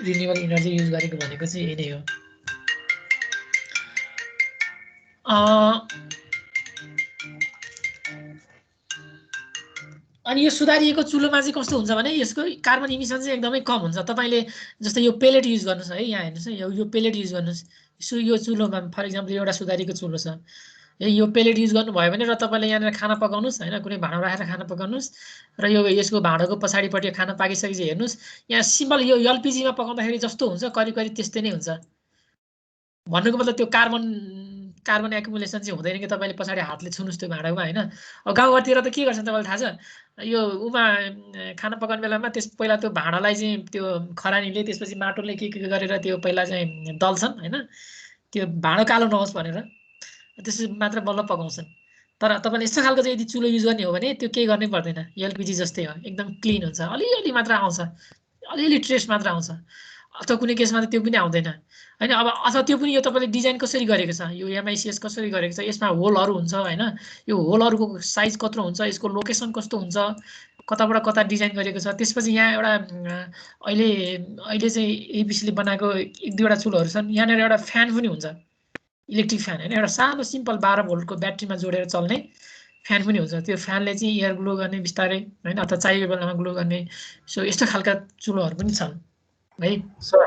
रिन्युएबल एनर्जी युज गरेको भनेको चाहिँ यही नै हो अनि यो सुधारिएको चुलोमा चाहिँ कस्तो हुन्छ भने यसको कार्बन इमिसन चाहिँ एकदमै कम हुन्छ तपाईले जस्तै यो पेलेट युज गर्नुस् है यहाँ हेर्नुस् यो पेलेट युज गर्नुस् यो चुलोमा फर एक्जाम्पल एउटा सुधारिएको चुलो छ यो पेलेट युज गर्नुभयो भने र तपाईले यहाँनिर खाना पकाउनुस् हैन कुनै भाँडो राखेर खाना पकाउनुस् र यो यसको भाँडोको पछाडिपट्टि खाना पाकिसकेपछि हेर्नुस् यहाँ सिम्पल यो एलपीजी मा पकाउँदाखेरि जस्तो हुन्छ करिब त्यस्तै नै हुन्छ भन्नुको मतलब त्यो कार्बन एक्युमुलेसन चाहिँ हुँदैन कि तपाईले पछाडी हातले छुनुस् त्यो भाँडामा हैन अब गाउँघरतिर त के गर्छन् तपाईलाई थाहा छ यो उमा खाना पकाउने बेलामा त्यस पहिला त्यो भाँडालाई चाहिँ त्यो खरानीले त्यसपछि माटोले के गरेर त्यो पहिला चाहिँ दल्छन् हैन त्यो भाँडो कालो नहोस् भनेर त्यसपछि मात्र बल्ल पकाउँछन् तर तपाईले यस्तो खालको चाहिँ यदि चुलो युज गर्ने हो भने त्यो केही गर्नै पर्दैन एलपीजी जस्तै हो एकदम क्लिन हुन्छ अलिअलि मात्र आउँछ अलिअलि ट्रेस मात्र आउँछ अथवा कुनै केसमा त त्यो पनि आउँदैन हैन अब अथवा त्यो पनि यो तपाईले डिजाइन कसरी गरेको छ यो एमआईसीएस कसरी गरेको छ यसमा होलहरु हुन्छ हैन यो होलहरुको साइज कत्रो हुन्छ यसको लोकेसन कस्तो हुन्छ कताबाट कता डिजाइन गरेको छ त्यसपछि यहाँ एउटा अहिले चाहिँ एबीसी ले बनाएको एक दुईवटा चुलोहरु छन् यहाँनेर एउटा फ्यान पनि हुन्छ इलेक्ट्रिक फ्यान हैन एउटा सानो सिम्पल 12 भोल्टको ब्याट्रीमा जोडेर चल्ने फ्यान पनि हुन्छ त्यो फ्यानले चाहिँ एयर ग्लो गर्ने बिस्तारै हैन अथवा चाहिएको बेलामा ग्लो गर्ने सो यस्तो खालका चुलोहरु पनि छन् है सर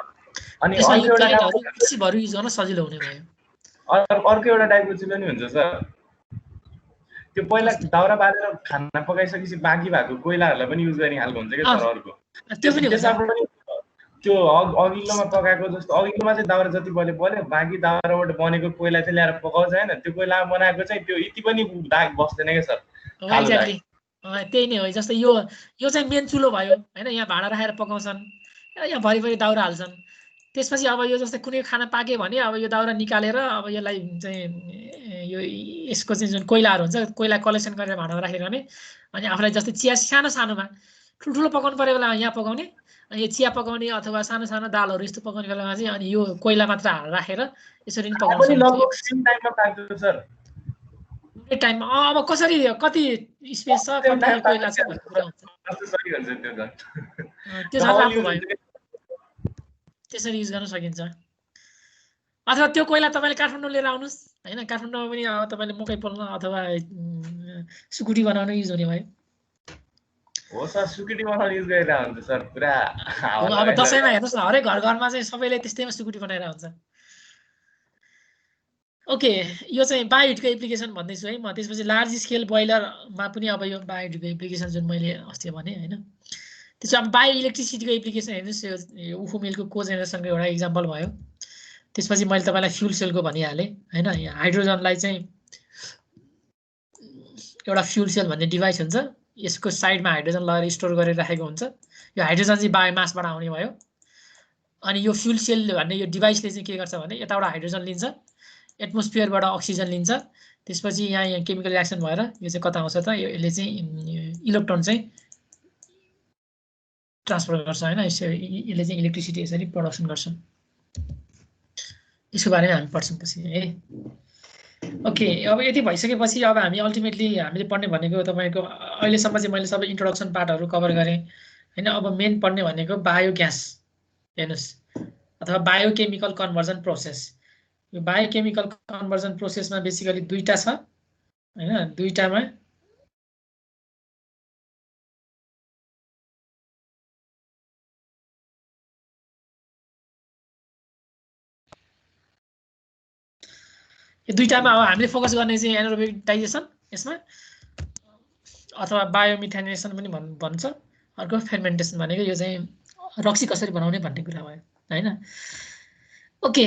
अनि कृषिहरु युज गर्न सजिलो हुने भयो अर्को एउटा टाइपको चुलो नि हुन्छ सर त्यो पहिला दाउरा बालेर खाना पकाइसकेपछि बाँकी भएको कोइलाहरुलाई पनि युज गर्ने खालको हुन्छ के सर अर्को त्यो पनि हुन्छ त्यो अघिल्लोमा पकाएको जस्तो अघिल्लोमा चाहिँ दाउरा जति बल्यो बाँकी दाउराबाट बनेको कोइला चाहिँ ल्याएर पकाउँछ हैन त्यो कोइला बनाएको चाहिँ त्यो यति पनि दाग बस्दैन के सर एक्ज्याक्टली त्यही नै हो जस्तै यो चाहिँ मेन चुलो भयो हैन यहाँ भाँडा राखेर पकाउँछन् यहाँ भरिभरि दाउरा हाल्छन् त्यसपछि अब यो जस्तै कुनै खाना पाके भने अब यो दाउरा निकालेर अब यसलाई चाहिँ यो यसको चाहिँ जुन कोइलाहरु हुन्छ कोइला कलेक्सन गरेर भाँडामा राखिरहने अनि आफूलाई जस्तै चिया सानोमा ठुल्ठुलो पकाउनु पर्यो बेलामा यहाँ पकाउने अनि यो चिया पकाउने अथवा सानो दालहरु यस्तो पकाउने बेलामा चाहिँ अनि यो कोइला मात्र राखेर यसरी नि पकाउनु सक्छ लगभग सेम टाइममा पाक्छ सर कुनै टाइममा अब कसरी कति स्पेस छ कति कोइला छ भन्ने कुरा हुन्छ सही हुन्छ त्यो त त्यो झन् भयो त्यसरी युज गर्न सकिन्छ अथवा त्यो कोइला तपाईले काठमाडौँ लिएर आउनुस् हैन काठमाडौँमा पनि तपाईले मकै पोल्न अथवा सुकुटी बनाउन युज हुने भयो हो सर सुकुटी बनाउन युज गरिरहेको हुन्छ सर पुरा अब दशैंमा हेर्नुस् न हरेक घरमा चाहिँ सबैले त्यस्तैमा सुकुटी बनाएर हुन्छ ओके यो चाहिँ बायोहिटको एप्लिकेसन भन्दैछु है म त्यसपछि लार्ज स्केल बोइलरमा पनि अब यो बायोहिटको एप्लिकेसन जुन मैले अस्ति भने हैन त्यसो अब बायो इलेक्ट्रिसिटीको एप्लिकेसन हेर्नुस् यो उफो मिलको कोजेनेरेसनको एउटा एक्जाम्पल भयो त्यसपछि मैले तपाईलाई फ्युल सेलको भनिहाले हैन यहाँ हाइड्रोजनलाई चाहिँ एउटा फ्युल सेल भन्ने डिभाइस हुन्छ यसको साइडमा हाइड्रोजन लगेर स्टोर गरेर राखेको हुन्छ। यो हाइड्रोजन चाहिँ बायोमासबाट आउने भयो। अनि यो फ्युल सेल भन्ने यो डिभाइसले चाहिँ के गर्छ भने यताबाट हाइड्रोजन लिन्छ, एटमोस्फियरबाट अक्सिजन लिन्छ, त्यसपछि यहाँ केमिकल रियाक्सन भएर यो चाहिँ कता आउँछ त, यसले चाहिँ इलेक्ट्रोन चाहिँ ट्रान्सफर गर्छ हैन। यसले चाहिँ इलेक्ट्रिसिटी यसरी प्रडक्सन गर्छ। यसको बारेमा हामी पढ्छौँ पछि है। ओके, अब यति भइसकेपछि अब हामी अल्टिमेटली हामीले पढ्ने भनेको तपाईँको अहिलेसम्म चाहिँ मैले सबै इन्ट्रोडक्सन पार्टहरू कभर गरेँ हैन। अब मेन पढ्ने भनेको बायोग्यास हेर्नुहोस् अथवा बायोकेमिकल कन्भर्जन प्रोसेस। यो बायोकेमिकल कन्भर्जन प्रोसेसमा बेसिकली दुईटा छ हैन। दुईटामा यो दुईटामा अब हामीले फोकस गर्ने चाहिँ एनारोबिक डाइजेसन यसमा अथवा बायोमिथेनेसन पनि भन्छ। अर्को फेर्मेन्टेसन भनेको यो चाहिँ रक्सी कसरी बनाउने भन्ने कुरा भयो हैन। ओके,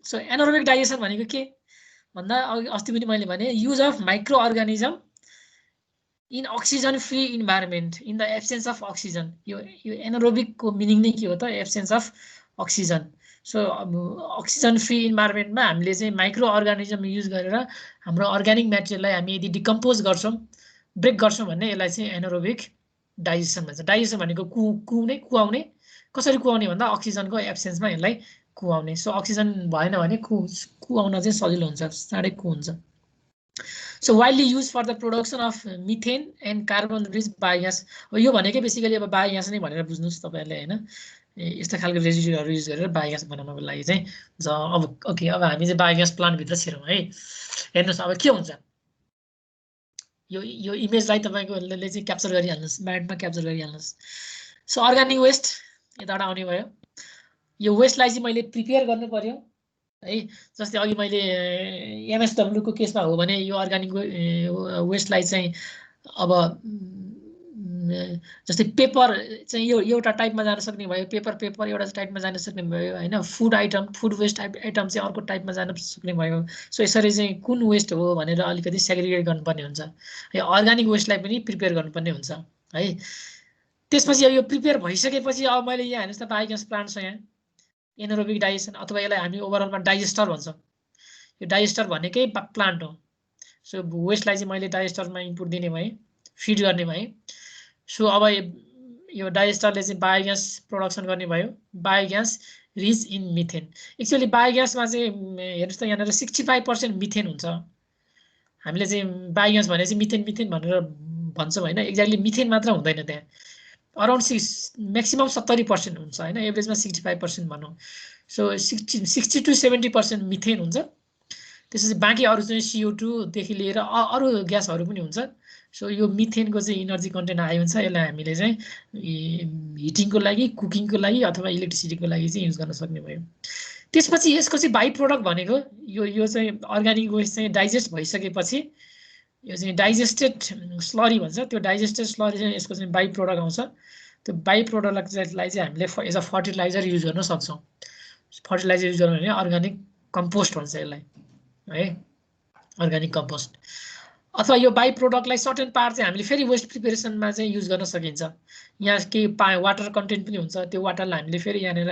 सो एनारोबिक डाइजेसन भनेको के भन्दा अस्ति पनि मैले भने use of microorganism in oxygen free environment in the absence of oxygen. यो एनारोबिकको मिनिङ नै के हो त, absence of oxygen. So oxygen free इन्भाइरोमेन्टमा हामीले चाहिँ माइक्रो अर्गानिजम युज गरेर हाम्रो अर्ग्यानिक मेटेरियललाई हामी यदि डिकम्पोज गर्छौँ, ब्रेक गर्छौँ भने यसलाई चाहिँ एनारोबिक डाइजेसन भन्छ। डाइजेसन भनेको कुआउने, कुआउने कसरी कुआउने भन्दा अक्सिजनको एब्सेन्समा यसलाई कुआउने। सो अक्सिजन भएन भने कुआउन चाहिँ सजिलो हुन्छ, साह्रै हुन्छ। So widely use for the production of methane and carbon rich biogas. यो भनेकै बेसिकली अब बायोग्यास नै भनेर बुझ्नुहोस् तपाईँहरूले हैन। यस्तो खालको रेजिड्यूहरू युज गरेर बायोग्यास बनाउनको लागि चाहिँ अब ओके, अब हामी चाहिँ बायोग्यास प्लान्टभित्र छिरौँ है। हेर्नुहोस् अब के हुन्छ, यो इमेजलाई तपाईँकोले चाहिँ क्याप्चर गरिहाल्नुहोस्, म्याडमा क्याप्चर गरिहाल्नुहोस्। सो अर्ग्यानिक वेस्ट यताबाट आउने भयो। यो वेस्टलाई चाहिँ मैले प्रिपेयर गर्नु पर्यो है। जस्तै अघि मैले एमएसडब्ल्यूको केसमा हो भने यो अर्ग्यानिक वेस्टलाई चाहिँ अब जस्तै पेपर चाहिँ यो एउटा टाइपमा जान सक्ने भयो, पेपर एउटा टाइपमा जान सक्ने भयो हैन। Food item, food waste item चाहिँ अर्को टाइपमा जान सक्ने भयो। सो यसरी चाहिँ कुन वेस्ट हो भनेर अलिकति सेग्रिगेट गर्नुपर्ने हुन्छ है। अर्ग्यानिक वेस्टलाई पनि प्रिपेयर गर्नुपर्ने हुन्छ है। त्यसपछि अब यो प्रिपेयर भइसकेपछि अब मैले यहाँ हेर्नुहोस् त बायोग्यास प्लान्ट छ यहाँ, एनारोबिक डाइजेसन अथवा यसलाई हामी ओभरअलमा डाइजेस्टर भन्छौँ। यो डाइजेस्टर भनेकै प्लान्ट हो। सो वेस्टलाई चाहिँ मैले डाइजेस्टरमा इनपुट दिने भएँ, फिड गर्ने भएँ। सो अब यो डाइजेस्टरले चाहिँ बायोग्यास प्रोडक्सन गर्ने भयो, biogas rich in methane. Actually बायोग्यासमा चाहिँ हेर्नुहोस् त यहाँनिर 65% मिथेन हुन्छ। हामीले चाहिँ बायोग्यास भने चाहिँ मिथेन भनेर भन्छौँ होइन, एक्ज्याक्टली मिथेन मात्र हुँदैन, त्यहाँ अराउन्ड म्याक्सिमम 70% हुन्छ होइन, एभरेजमा 65% भनौँ। सो 60 to 70% मिथेन हुन्छ। त्यसपछि बाँकी अरू चाहिँ CO2देखि लिएर अरू ग्यासहरू पनि हुन्छ। सो यो मिथेनको चाहिँ इनर्जी कन्टेन्ट हाई हुन्छ। यसलाई हामीले चाहिँ हिटिङको लागि, कुकिङको लागि अथवा इलेक्ट्रिसिटीको लागि चाहिँ युज गर्न सक्ने भयो। त्यसपछि यसको चाहिँ बाई प्रोडक्ट भनेको यो चाहिँ अर्ग्यानिक वेस्ट चाहिँ डाइजेस्ट भइसकेपछि यो चाहिँ डाइजेस्टेड स्लरी भन्छ। त्यो डाइजेस्टेड स्लरी चाहिँ यसको चाहिँ बाई प्रोडक्ट आउँछ। त्यो बाई प्रोडक्टलाई चाहिँ हामीले एज अ फर्टिलाइजर युज गर्न सक्छौँ। फर्टिलाइजर युज गर्नु भने अर्ग्यानिक कम्पोस्ट भन्छ यसलाई है, अर्ग्यानिक कम्पोस्ट। अथवा यो बाई प्रोडक्टलाई सर्टेन पार्ट चाहिँ हामीले फेरि वेस्ट प्रिपेरेसनमा चाहिँ युज गर्न सकिन्छ। यहाँ केही वाटर कन्टेन्ट पनि हुन्छ, त्यो वाटरलाई हामीले फेरि यहाँनिर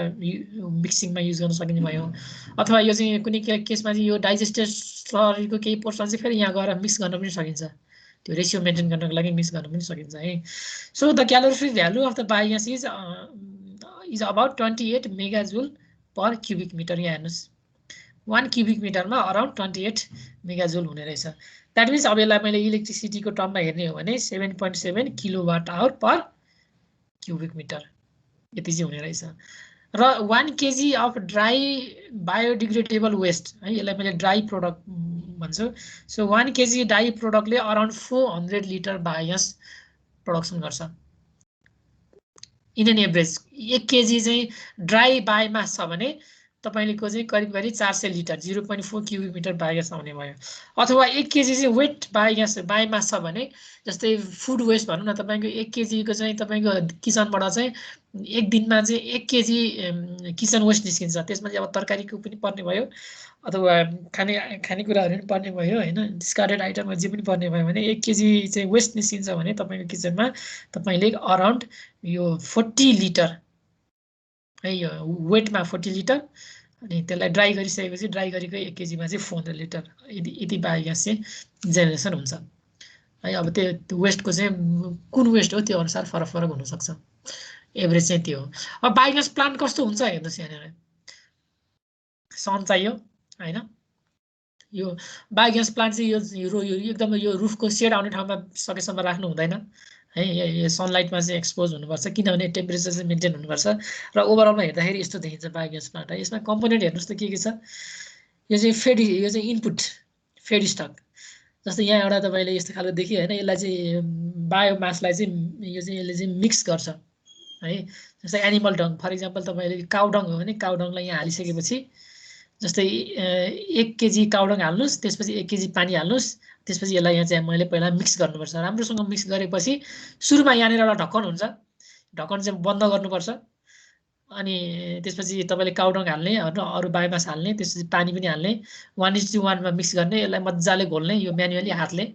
मिक्सिङमा युज गर्न सकिने भयो। अथवा यो चाहिँ कुनै केसमा चाहिँ यो डाइजेस्टेड स्लरीको केही पोर्सन चाहिँ फेरि यहाँ गएर मिक्स गर्न पनि सकिन्छ, त्यो रेसियो मेन्टेन गर्नको लागि मिक्स गर्न पनि सकिन्छ है। So the calorie value of the biogas is about 28 megajoule per cubic metre. यहाँ हेर्नुहोस् 1 क्युबिक मिटरमा अराउन्ड 28 मेगाजुल हुने रहेछ। द्याट मिन्स अब यसलाई मैले इलेक्ट्रिसिटीको टर्ममा हेर्ने हो भने 7.7 kilowatt hour per cubic metre यति चाहिँ हुने रहेछ। र 1 KG of dry biodegradable waste है, यसलाई मैले ड्राई प्रोडक्ट भन्छु। सो 1 केजी ड्राई प्रोडक्टले अराउन्ड 400 लिटर बायोग्यास प्रोडक्सन गर्छ इन एन एभरेज। 1 केजी चाहिँ ड्राई बायोमास छ भने तपाईँको चाहिँ करिब 400 लिटर 0.4 क्युबिक मिटर बायोग्यास आउने भयो। अथवा 1 केजी चाहिँ वेट बायोग्यास बायोमास छ भने जस्तै फुड वेस्ट भनौँ न, तपाईँको 1 केजीको चाहिँ तपाईँको किचनबाट चाहिँ एक दिनमा चाहिँ 1 केजी किचन वेस्ट निस्किन्छ। त्यसमा चाहिँ अब तरकारीको पनि पर्ने भयो अथवा खानेकुराहरू पनि पर्ने भयो होइन, डिस्कार्डेड आइटमहरू जे पनि पर्ने भयो भने 1 केजी चाहिँ वेस्ट निस्किन्छ भने तपाईँको किचनमा तपाईँले अराउन्ड यो 40 लिटर है, यो वेटमा 40 लिटर अनि त्यसलाई ड्राई गरिसकेपछि ड्राई गरेको 1 केजीमा चाहिँ 400 लिटर यदि बायोग्यास चाहिँ जेनेरेसन हुन्छ है। अब त्यो वेस्टको चाहिँ कुन वेस्ट हो त्यो अनुसार फरक फरक हुनसक्छ, एभरेज चाहिँ त्यो हो। अब बायोग्यास प्लान्ट कस्तो हुन्छ हेर्नुहोस्, यहाँनिर सन चाहियो होइन। यो बायोग्यास प्लान्ट चाहिँ यो एकदम यो रुफको सेड आउने ठाउँमा सकेसम्म राख्नु हुँदैन है, यो सनलाइटमा चाहिँ एक्सपोज हुनुपर्छ किनभने टेम्परेचर चाहिँ मेन्टेन हुनुपर्छ। र ओभरअलमा हेर्दाखेरि यस्तो देखिन्छ बायोग्यास प्लान्ट है। यसमा कम्पोनेन्ट हेर्नुहोस् त के छ। यो चाहिँ यो चाहिँ इनपुट फेड स्टक, जस्तै यहाँ एउटा तपाईँले यस्तो खालको देखियो होइन, यसलाई चाहिँ बायोमासलाई चाहिँ यो चाहिँ यसले चाहिँ मिक्स गर्छ है। जस्तै एनिमल डङ फर इक्जाम्पल तपाईँले काउ डङ हो भने काउ डङलाई यहाँ हालिसकेपछि जस्तै 1 केजी काउ डङ हाल्नुहोस्, त्यसपछि 1 केजी पानी हाल्नुहोस्, त्यसपछि यसलाई यहाँ चाहिँ मैले पहिला मिक्स गर्नुपर्छ। राम्रोसँग मिक्स गरेपछि सुरुमा यहाँनिर एउटा ढक्कन हुन्छ, ढक्कन चाहिँ बन्द गर्नुपर्छ। अनि त्यसपछि तपाईँले काउ डङ हाल्ने अरू बायोमास हाल्ने, त्यसपछि पानी पनि हाल्ने, 1:1 मा मिक्स गर्ने, यसलाई मजाले घोल्ने यो म्यानुअली हातले।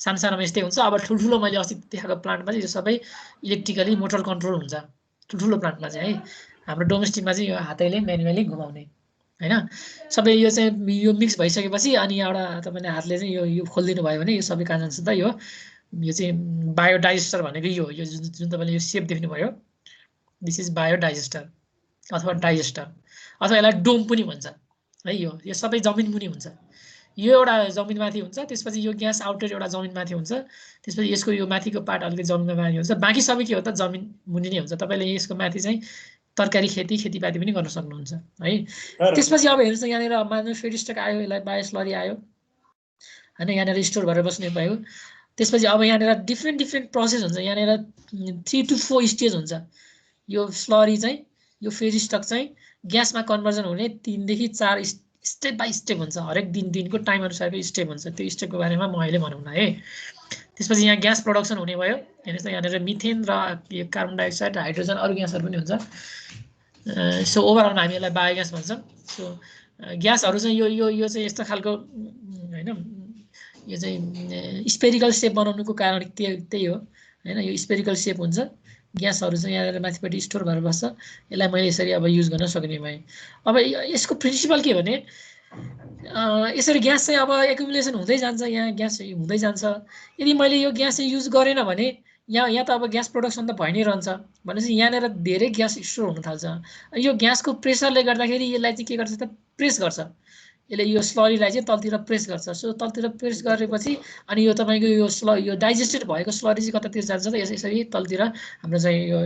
सानो सानोमा यस्तै हुन्छ। अब ठुल्ठुलो मैले अस्ति देखाएको प्लान्टमा चाहिँ यो सबै इलेक्ट्रिकली मोटर कन्ट्रोल हुन्छ ठुल्ठुलो प्लान्टमा चाहिँ है। हाम्रो डोमेस्टिकमा चाहिँ यो हातैले म्यानुअली घुमाउने होइन। सबै यो चाहिँ यो मिक्स भइसकेपछि अनि एउटा तपाईँले हातले चाहिँ यो खोलिदिनु भयो भने यो सबै कहाँ जान्छ त, यो चाहिँ बायोडाइजेस्टर भनेको यो जुन तपाईँले यो सेप देख्नुभयो, दिस इज बायोडाइजेस्टर अथवा डाइजेस्टर अथवा यसलाई डोम पनि भन्छ है। यो सबै जमिन मुनि हुन्छ। यो एउटा जमिनमाथि हुन्छ, त्यसपछि यो ग्यास आउटलेट एउटा जमिनमाथि हुन्छ, त्यसपछि यसको यो माथिको पार्ट अलिकति जमिनमा माथि हुन्छ, बाँकी सबै के हो त जमिन मुनि नै हुन्छ। तपाईँले यसको माथि चाहिँ तरकारी खेतीपाती पनि गर्न सक्नुहुन्छ है। त्यसपछि अब हेर्नुहोस् यहाँनिर मान्नु फेड स्टक आयो, यसलाई बायोस्लरी आयो होइन, यहाँनिर स्टोर भएर बस्ने भयो। त्यसपछि अब यहाँनिर डिफ्रेन्ट प्रोसेस हुन्छ। यहाँनिर 3 to 4 स्टेज हुन्छ। यो स्लरी चाहिँ यो फेड स्टक चाहिँ ग्यासमा कन्भर्जन हुने 3 देखि 4 स्टेप बाई स्टेप हुन्छ। हरेक दिनको टाइम अनुसारको स्टेप हुन्छ। त्यो स्टेपको बारेमा म अहिले भनौँ न है। त्यसपछि यहाँ ग्यास प्रोडक्सन हुने भयो। हेर्नुहोस् यहाँनिर मिथेन र यो कार्बन डाइअक्साइड हाइड्रोजन अरू ग्यासहरू पनि हुन्छ। सो ओभरअलमा हामी यसलाई बायोग्यास भन्छौँ। सो ग्यासहरू चाहिँ यो चाहिँ यस्तो खालको होइन, यो चाहिँ स्पेरिकल सेप बनाउनुको कारण त्यही हो होइन। यो स्पेरिकल सेप हुन्छ। ग्यासहरू चाहिँ यहाँनिर माथिपट्टि स्टोर भएर बस्छ। यसलाई मैले यसरी अब युज गर्न सक्ने भएँ। अब यसको प्रिन्सिपल के भने यसरी ग्यास चाहिँ अब एकुमुलेसन हुँदै जान्छ, यहाँ ग्यास हुँदै जान्छ। यदि मैले यो ग्यास चाहिँ युज गरेन भने यहाँ त अब ग्यास प्रोडक्सन त भइ नै रहन्छ भनेपछि यहाँनिर धेरै ग्यास स्टोर हुन थाल्छ। यो ग्यासको प्रेसरले गर्दाखेरि यसलाई चाहिँ के गर्छ त प्रेस गर्छ। यसले यो स्लरीलाई चाहिँ तलतिर प्रेस गर्छ। सो तलतिर प्रेस गरेपछि अनि यो तपाईँको यो डाइजेस्टेड भएको स्लरी चाहिँ कतातिर जान्छ त यसरी तलतिर हाम्रो चाहिँ यो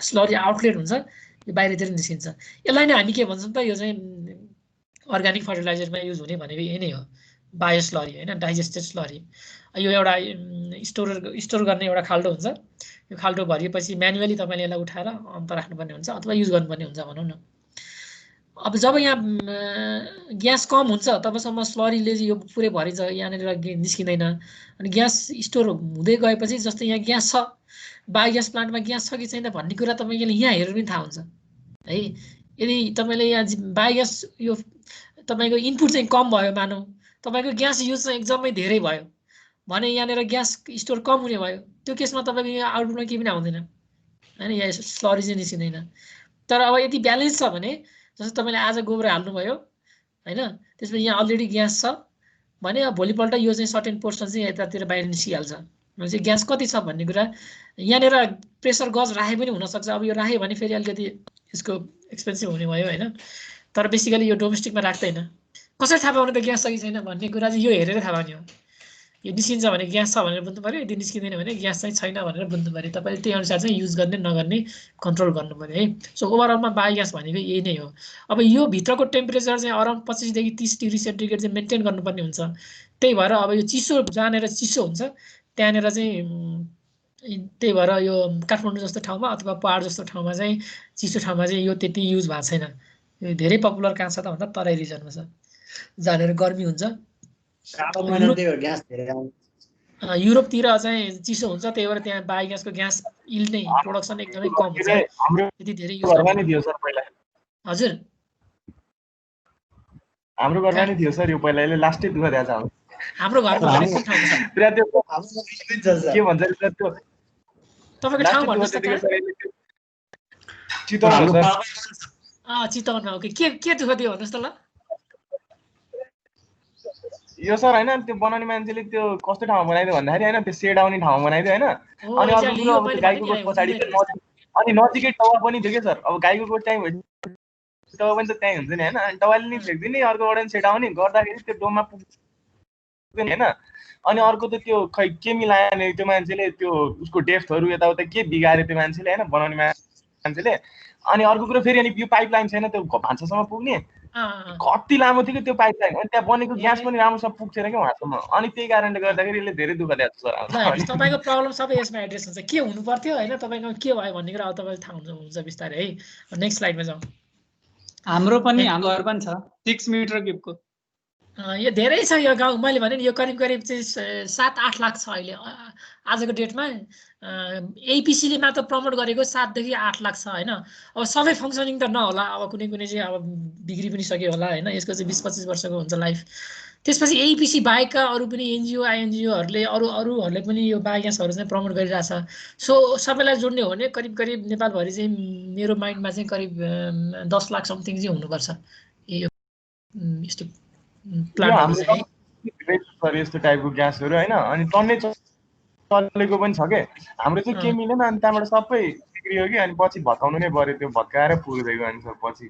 स्लरी आउटलेट हुन्छ, यो बाहिरतिर निस्किन्छ। यसलाई नै हामी के भन्छौँ त, यो चाहिँ अर्ग्यानिक फर्टिलाइजरमा युज हुने भनेको यही नै हो, बायोस्लरी होइन, डाइजेस्टेड स्लरी। यो एउटा स्टोर गर्ने एउटा खाल्डो हुन्छ। यो खाल्डो भरिएपछि म्यानुअली तपाईँले यसलाई उठाएर अन्त राख्नुपर्ने हुन्छ अथवा युज गर्नुपर्ने हुन्छ भनौँ न। अब जब यहाँ ग्यास कम हुन्छ तबसम्म स्लरीले चाहिँ यो पुरै भरिन्छ, यहाँनिर निस्किँदैन। अनि ग्यास स्टोर हुँदै गएपछि जस्तै यहाँ ग्यास छ, बायोग्यास प्लान्टमा ग्यास छ कि छैन भन्ने कुरा तपाईँले यहाँ हेरेर पनि थाहा हुन्छ है। यदि तपाईँले यहाँ बायोग्यास यो तपाईँको इनपुट चाहिँ कम भयो मानौँ, तपाईँको ग्यास युज चाहिँ एकदमै धेरै भयो भने यहाँनिर ग्यास स्टोर कम हुने भयो। त्यो केसमा तपाईँको यहाँ आउटपुटमा केही पनि आउँदैन होइन, यहाँ स्लरी चाहिँ निस्किँदैन। तर अब यदि ब्यालेन्स छ भने जस्तो तपाईँले आज गोबर हाल्नुभयो होइन, त्यसपछि यहाँ अलरेडी ग्यास छ भने भोलिपल्ट यो चाहिँ सर्टेन पोर्सन चाहिँ यतातिर बाहिर निस्किहाल्छ। भनेपछि ग्यास कति छ भन्ने कुरा यहाँनिर प्रेसर गज राखे पनि हुनसक्छ। अब यो राख्यो भने फेरि अलिकति यसको एक्सपेन्सिभ हुने भयो होइन। तर बेसिकली यो डोमेस्टिकमा राख्दैन। कसरी थाहा पाउने त ग्यास छ कि छैन भन्ने कुरा चाहिँ यो हेरेर थाहा पाउने हो। यो निस्किन्छ भने ग्यास छ भनेर बुझ्नु पऱ्यो, यदि निस्किँदैन भने ग्यास चाहिँ छैन भनेर बुझ्नु पऱ्यो। तपाईँले त्यही अनुसार चाहिँ युज गर्ने नगर्ने कन्ट्रोल गर्नु पऱ्यो है। सो ओभरअलमा बायोग्यास भनेको यही नै हो। अब यो भित्रको टेम्परेचर चाहिँ अराउन्ड 25 देखि 30 डिग्री सेन्टिग्रेड चाहिँ मेन्टेन गर्नुपर्ने हुन्छ। त्यही भएर अब यो चिसो जहाँनिर चिसो हुन्छ त्यहाँनिर चाहिँ त्यही भएर यो काठमाडौँ जस्तो ठाउँमा अथवा पहाड जस्तो ठाउँमा चाहिँ चिसो ठाउँमा चाहिँ यो त्यति युज भएको छैन यो धेरै पपुलर कहाँ छ त भन्दा तराई रिजनमा छ। जहाँनिर गर्मी हुन्छ। युरोपतिर चाहिँ चिसो हुन्छ, त्यही भएर त्यहाँ बायोग्यासको ग्यास इल्ड नै प्रोडक्सन एकदमै कम हुन्छ, त्यति धेरै युज गर्दैन। हजुर हाम्रो घरमा नि थियो सर यो पहिला, यसले लास्टै दुःख दिएछ हाम्रो घरमा कुन ठाउँमा छ पुरा त्यो के भन्छ त्यो तपाईको ठाउँ भन्नुस् त चितवन हो सर। चितवनमा ओके। के दुःख दियो भन्नुस् त ल। यो सर हैन त्यो बनाउने मान्छेले त्यो कस्तो ठाउँमा बनाइदियो भन्दाखेरि हैन त्यो सेड आउने ठाउँमा बनाइदियो हैन। अनि अर्को कुरो अब त्यो गाईको गोठ पछाडि अनि नजिकै टावा पनि थियो के सर। अब गाईको गोठ चाहिँ टावा पनि त त्यही हुन्छ नि हैन। अनि टावाले नि फ्याक्दिने, अर्कोबाट नि सेड आउने गर्दाखेरि त्यो डोममा पुग्दैन हैन। अनि अर्को त त्यो खै के मिलायो नि त्यो मान्छेले, त्यो उसको डेप्थहरु यताउता के बिगार्यो त्यो मान्छेले हैन, बनाउने मान्छेले। अनि अर्को कुरो फेरि अनि यो पाइपलाइन छैन त्यो भान्सासम्म पुग्ने, कति लामो थियो कि त्यो पाइपलाइन। अनि त्यहाँ बनेको ग्यास पनि राम्रोसँग पुग्थेन क्या उहाँसम्म। अनि त्यही कारणले गर्दाखेरि यसले धेरै दुःख दिएको छ सर। तपाईको प्रब्लम सबै यसमा एड्रेस हुन्छ, के हुनु पर्थ्यो हैन, तपाईको के भयो भन्ने कुरा अब तपाईलाई थाहा हुन्छ बिस्तारै है। नेक्स्ट स्लाइडमा जाउँ। हाम्रो पनि 6 मिटर क्युबको। यो धेरै छ यो गाउँ। मैले भने नि यो करिब चाहिँ 7-8 लाख छ अहिले आजको डेटमा। एपिसीले मात्र प्रमोट गरेको 7 देखि 8 लाख छ हैन। अब सबै फङ्सनिङ त नहोला, अब कुनै चाहिँ अब बिग्री पनि सक्यो होला हैन। यसको चाहिँ 20-25 वर्षको हुन्छ लाइफ। त्यसपछि एपिसी बाहेकका अरू पनि एनजिओ आइएनजिओहरूले अरूहरूले पनि यो बायोग्यासहरू चाहिँ प्रमोट गरिरहेछ। सो सबैलाई जोड्ने हो भने करिब नेपालभरि चाहिँ मेरो माइन्डमा चाहिँ करिब 10 लाख समथिङ चाहिँ हुनुपर्छ यो यस्तो प्लान्टहरु चाहिँ सर यस्तो टाइपको ग्यासहरु हैन। अनि टन्नै चलेको पनि छ के। हाम्रो चाहिँ के मिलेन, अनि त्यहाँबाट सबै बिग्रियो कि। अनि पछि भत्काउनु नै पर्यो, त्यो भत्काएर पुग्दैको। अनि सर पछि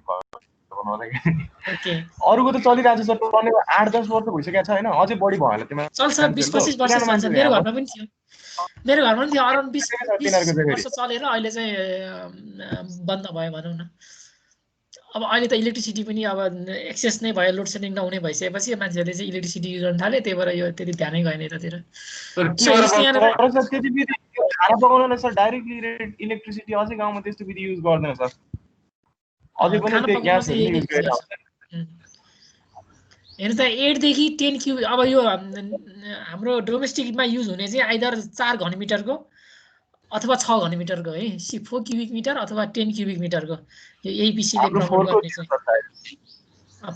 अरूको त चलिरहेको छ सर, टन्नै 8-10 वर्ष भइसकेको छ हैन। अझै बढी भयो होला त्यसमा। चल्छ 20-25 वर्ष चल्छ। मेरो घरमा पनि थियो अराउन्ड 20 वर्ष चलेर अहिले चाहिँ बन्द भयो भनौँ न। अब अहिले त इलेक्ट्रिसिटी पनि अब एक्सेस नै भयो, लोड सेडिङ नहुने भइसकेपछि मान्छेहरूले चाहिँ इलेक्ट्रिसिटी युज गर्न थाले, त्यही भएर यो त्यति ध्यानै गएन यतातिर। खाना पकाउनलाई सर डाइरेक्टली इलेक्ट्रिसिटी अझै गाउँमा त्यस्तो विधि युज गर्दैन सर। अझै पनि त्यो ग्यास युज गरिरहेको हेर्नु त 8 देखि 10 क्युबिक। अब यो हाम्रो डोमेस्टिकमा युज हुने चाहिँ आइदर 4 घनमिटरको अथवा 6 घनमिटरको है, 4 क्युबिक मिटर अथवा 10 क्युबिक मिटरको यो एपिसीले प्रमोट गर्ने चाहिँ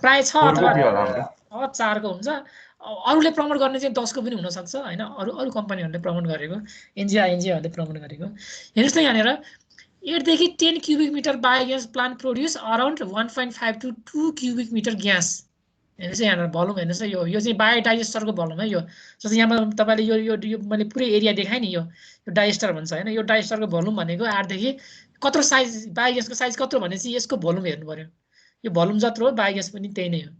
प्राय 6 अथवा 4 को हुन्छ। अरूले प्रमोट गर्ने चाहिँ 10 को पनि हुन सक्छ हैन। अरू कम्पनीहरूले प्रमोट गरेको, एनजिओहरूले प्रमोट गरेको। हेर्नुस् त यहाँनिर 8 देखि 10 cubic metre biogas plant produce around 1.5 to 2 cubic metre gas. हेर्नुस् यहाँनिर भोल्युम हेर्नुस् त, यो चाहिँ बायोडाइजेस्टरको भोल्युम है। यो जस्तै यहाँ तपाईले यो मैले पुरै एरिया देखाएँ नि, यो डाइजेस्टर भन्छ हैन। यो डाइजेस्टरको भोल्युम भनेको 8 देखि कत्रो साइज, बायोग्यासको साइज कत्रो भनेपछि यसको भोल्युम हेर्नु पर्यो। यो भोल्युम जत्रो हो बायोग्यास पनि त्यही नै हो।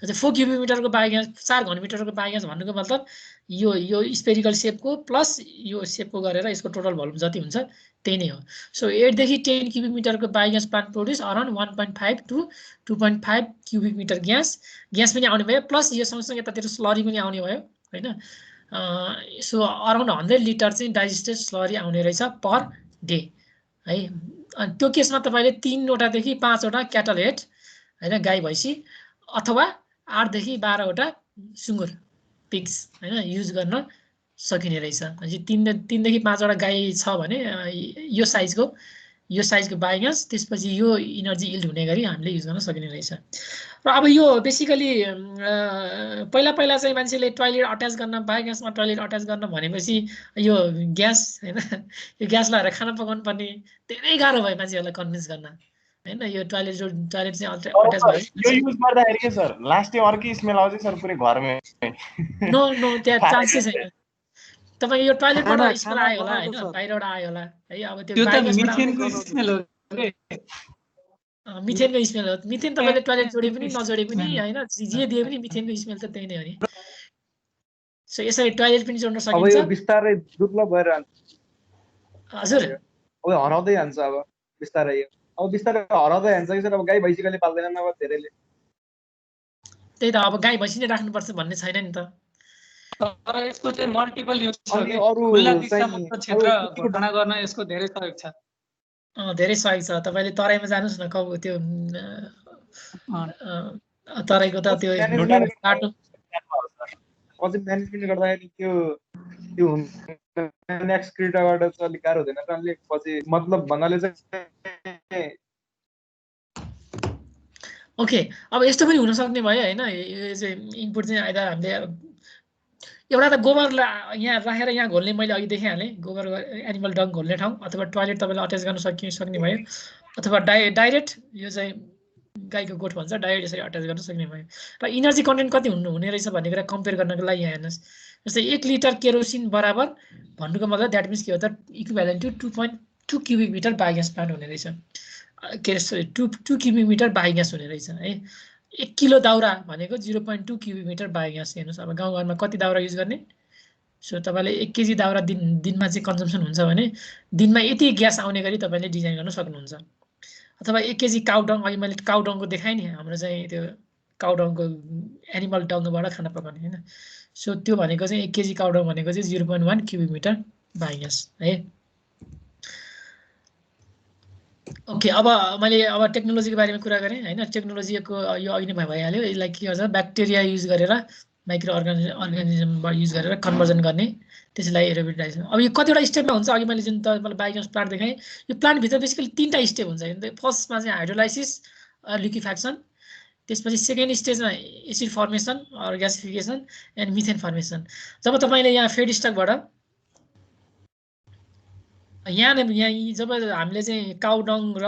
4 क्युबिक मिटरको बायोग्यास, 4 घनमिटरको बायोग्यास भन्नुको मतलब यो स्पेरिकल सेपको प्लस यो सेपको गरेर यसको टोटल भोल्युम जति हुन्छ त्यही नै हो। सो 8 देखि 10 क्युबिक मिटरको biogas plant produce around 1.5 to 2.5 cubic metre gas पनि आउने भयो, प्लस यो सँगसँगै यतातिर स्लरी पनि आउने भयो हैन। सो अराउन्ड 100 लिटर चाहिँ डाइजेस्टेड स्लरी आउने रहेछ पर डे है। अनि त्यो केसमा तपाईले 3वटादेखि 5वटा क्याटल हेड हैन, गाई भैँसी, अथवा 8 देखि 12वटा सुँगुर पिग्स हैन युज गर्न सकिने रहेछ। अनि 3 देखि 5वटा गाई छ भने यो साइजको बायोग्यास, त्यसपछि यो इनर्जी इल्ड हुने गरी हामीले युज गर्न सकिने रहेछ। र अब यो बेसिकली पहिला चाहिँ मान्छेले टोयलेट अट्याच गर्न, बायोग्यासमा टोयलेट अट्याच गर्न भनेपछि यो ग्यास हैन, यो ग्यास लगाएर खाना पकाउनु पर्ने, धेरै गाह्रो भयो मान्छेहरूलाई कन्भिन्स गर्न हैन। यो टोयलेट चाहिँ अट्याच भयो। यो युज गर्दाखेरि के सर लास्टै अर्कै स्मेल आउँछ सर पुरै घरमै। नो त्यहाँ चान्सै छैन। तपाईको यो टोयलेटबाट स्मेल आयो होला हैन, बाहिरबाट आयो होला है। अब त्यो मिथेनको स्मेल हो रे। मिथेनको स्मेल हो। मिथेन तपाईले टोयलेट जोडे पनि नजोडे पनि हैन, जे दिए पनि मिथेनको स्मेल त त्यही नै हो नि। सो यसरी टोयलेट पनि जोड्न सकिन्छ। अब यो बिस्तारै दुर्लभ भएर जान्छ हजुर। अब हराउँदै जान्छ, अब बिस्तारै हराउँदै जान्छ कि सर। अब गाई भैँसीले पाल्दैनन् अब धेरैले। त्यही त, अब गाई भैँसी नै राख्नुपर्छ भन्ने छैन नि त। तर यसको चाहिँ मल्टिपल युज छ। खुल्ला दिशामुक्त क्षेत्र घोषणा गर्न यसको धेरै सहयोग छ। धेरै सहयोग छ। तपाईँले तराईमा जानुहोस् न, त्यो तराईको त त्यो बाटो पछि म्यानेजमेन्ट गर्दाखेरि त्यो नेक्स्ट क्रिटाबाट चाहिँ अलिक गाह्रो हुँदैन त, अलिक पछि मतलब भन्नाले चाहिँ ओके। अब यस्तो पनि हुन सक्ने भयो होइन, यो चाहिँ इनपुट चाहिँ आइदर हामीले एउटा त गोबरलाई यहाँ राखेर यहाँ घोल्ने, मैले अघि देखिहालेँ गोबर एनिमल डङ घोल्ने ठाउँ, अथवा टोयलेट तपाईँले अट्याच गर्न सक्ने भयो, अथवा डाइरेक्ट यो चाहिँ गाईको गोठ भन्छ डाइरेक्ट यसरी अट्याच गर्न सक्ने भयो। र इनर्जी कन्टेन्ट कति हुने रहेछ भन्ने कुरा कम्पेयर गर्नको लागि यहाँ हेर्नुहोस्, जस्तै 1 लिटर केरोसिन बराबर भन्नुको मतलब द्याट मिन्स के हो त, equivalent to 2.2 cubic metre biogas plant हुने रहेछ, के अरे सरी 2 क्युबिक मिटर बायोग्यास हुने रहेछ है। 1 किलो दाउरा भनेको 0.2 क्युबिक मिटर बायोग्यास। हेर्नुहोस् अब गाउँघरमा कति दाउरा युज गर्ने, सो तपाईँले 1 केजी दाउरा दिनमा चाहिँ कन्जम्सन हुन्छ भने दिनमा यति ग्यास आउने गरी तपाईँले डिजाइन गर्न सक्नुहुन्छ। अथवा 1 केजी काउडङ, अहिले मैले काउडङको देखाएँ नि, हाम्रो चाहिँ त्यो काउडङको एनिमल डङबाट खाना पकाउने होइन, सो त्यो भनेको चाहिँ 1 केजी काउडङ भनेको चाहिँ 0.1 क्युबिक मिटर बायोग्यास है। ओके, अब मैले टेक्नोलोजीको बारेमा कुरा गरेँ होइन। टेक्नोलोजीको यो अघि नै भइहाल्यो, यसलाई के भन्छ ब्याक्टेरिया युज गरेर माइक्रो अर्गानिजम युज गरेर कन्भर्जन गर्ने, त्यसलाई एरोबिक। अब यो कतिवटा स्टेपमा हुन्छ, अघि मैले जुन तपाईँलाई बायोग्यास प्लान्ट देखाएँ, यो प्लान्टभित्र बेसिकली 3टा स्टेप हुन्छ। फर्स्टमा चाहिँ हाइड्रोलाइसिस लिक्विफ्याक्सन, त्यसपछि सेकेन्ड स्टेजमा acid formation or gasification and methane formation. जब तपाईँले यहाँ फेड स्टकबाट यहाँ जब हामीले चाहिँ काउडङ र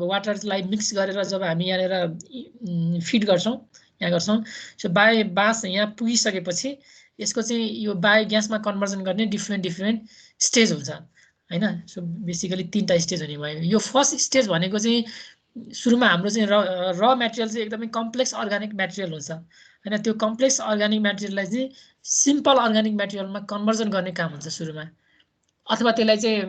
वाटरलाई मिक्स गरेर जब हामी यहाँनिर फिड गर्छौँ यहाँ गर्छौँ, सो बास यहाँ पुगिसकेपछि यसको चाहिँ यो बायोग्यासमा कन्भर्जन गर्ने डिफ्रेन्ट स्टेज हुन्छ होइन। सो बेसिकली 3टा स्टेज हुने भयो। यो फर्स्ट स्टेज भनेको चाहिँ सुरुमा हाम्रो चाहिँ र मेटेरियल चाहिँ एकदमै कम्प्लेक्स अर्गानिक मेटेरियल हुन्छ होइन। त्यो कम्प्लेक्स अर्गानिक मेटेरियललाई चाहिँ सिम्पल अर्गानिक मेटेरियलमा कन्भर्जन गर्ने काम हुन्छ सुरुमा, अथवा त्यसलाई चाहिँ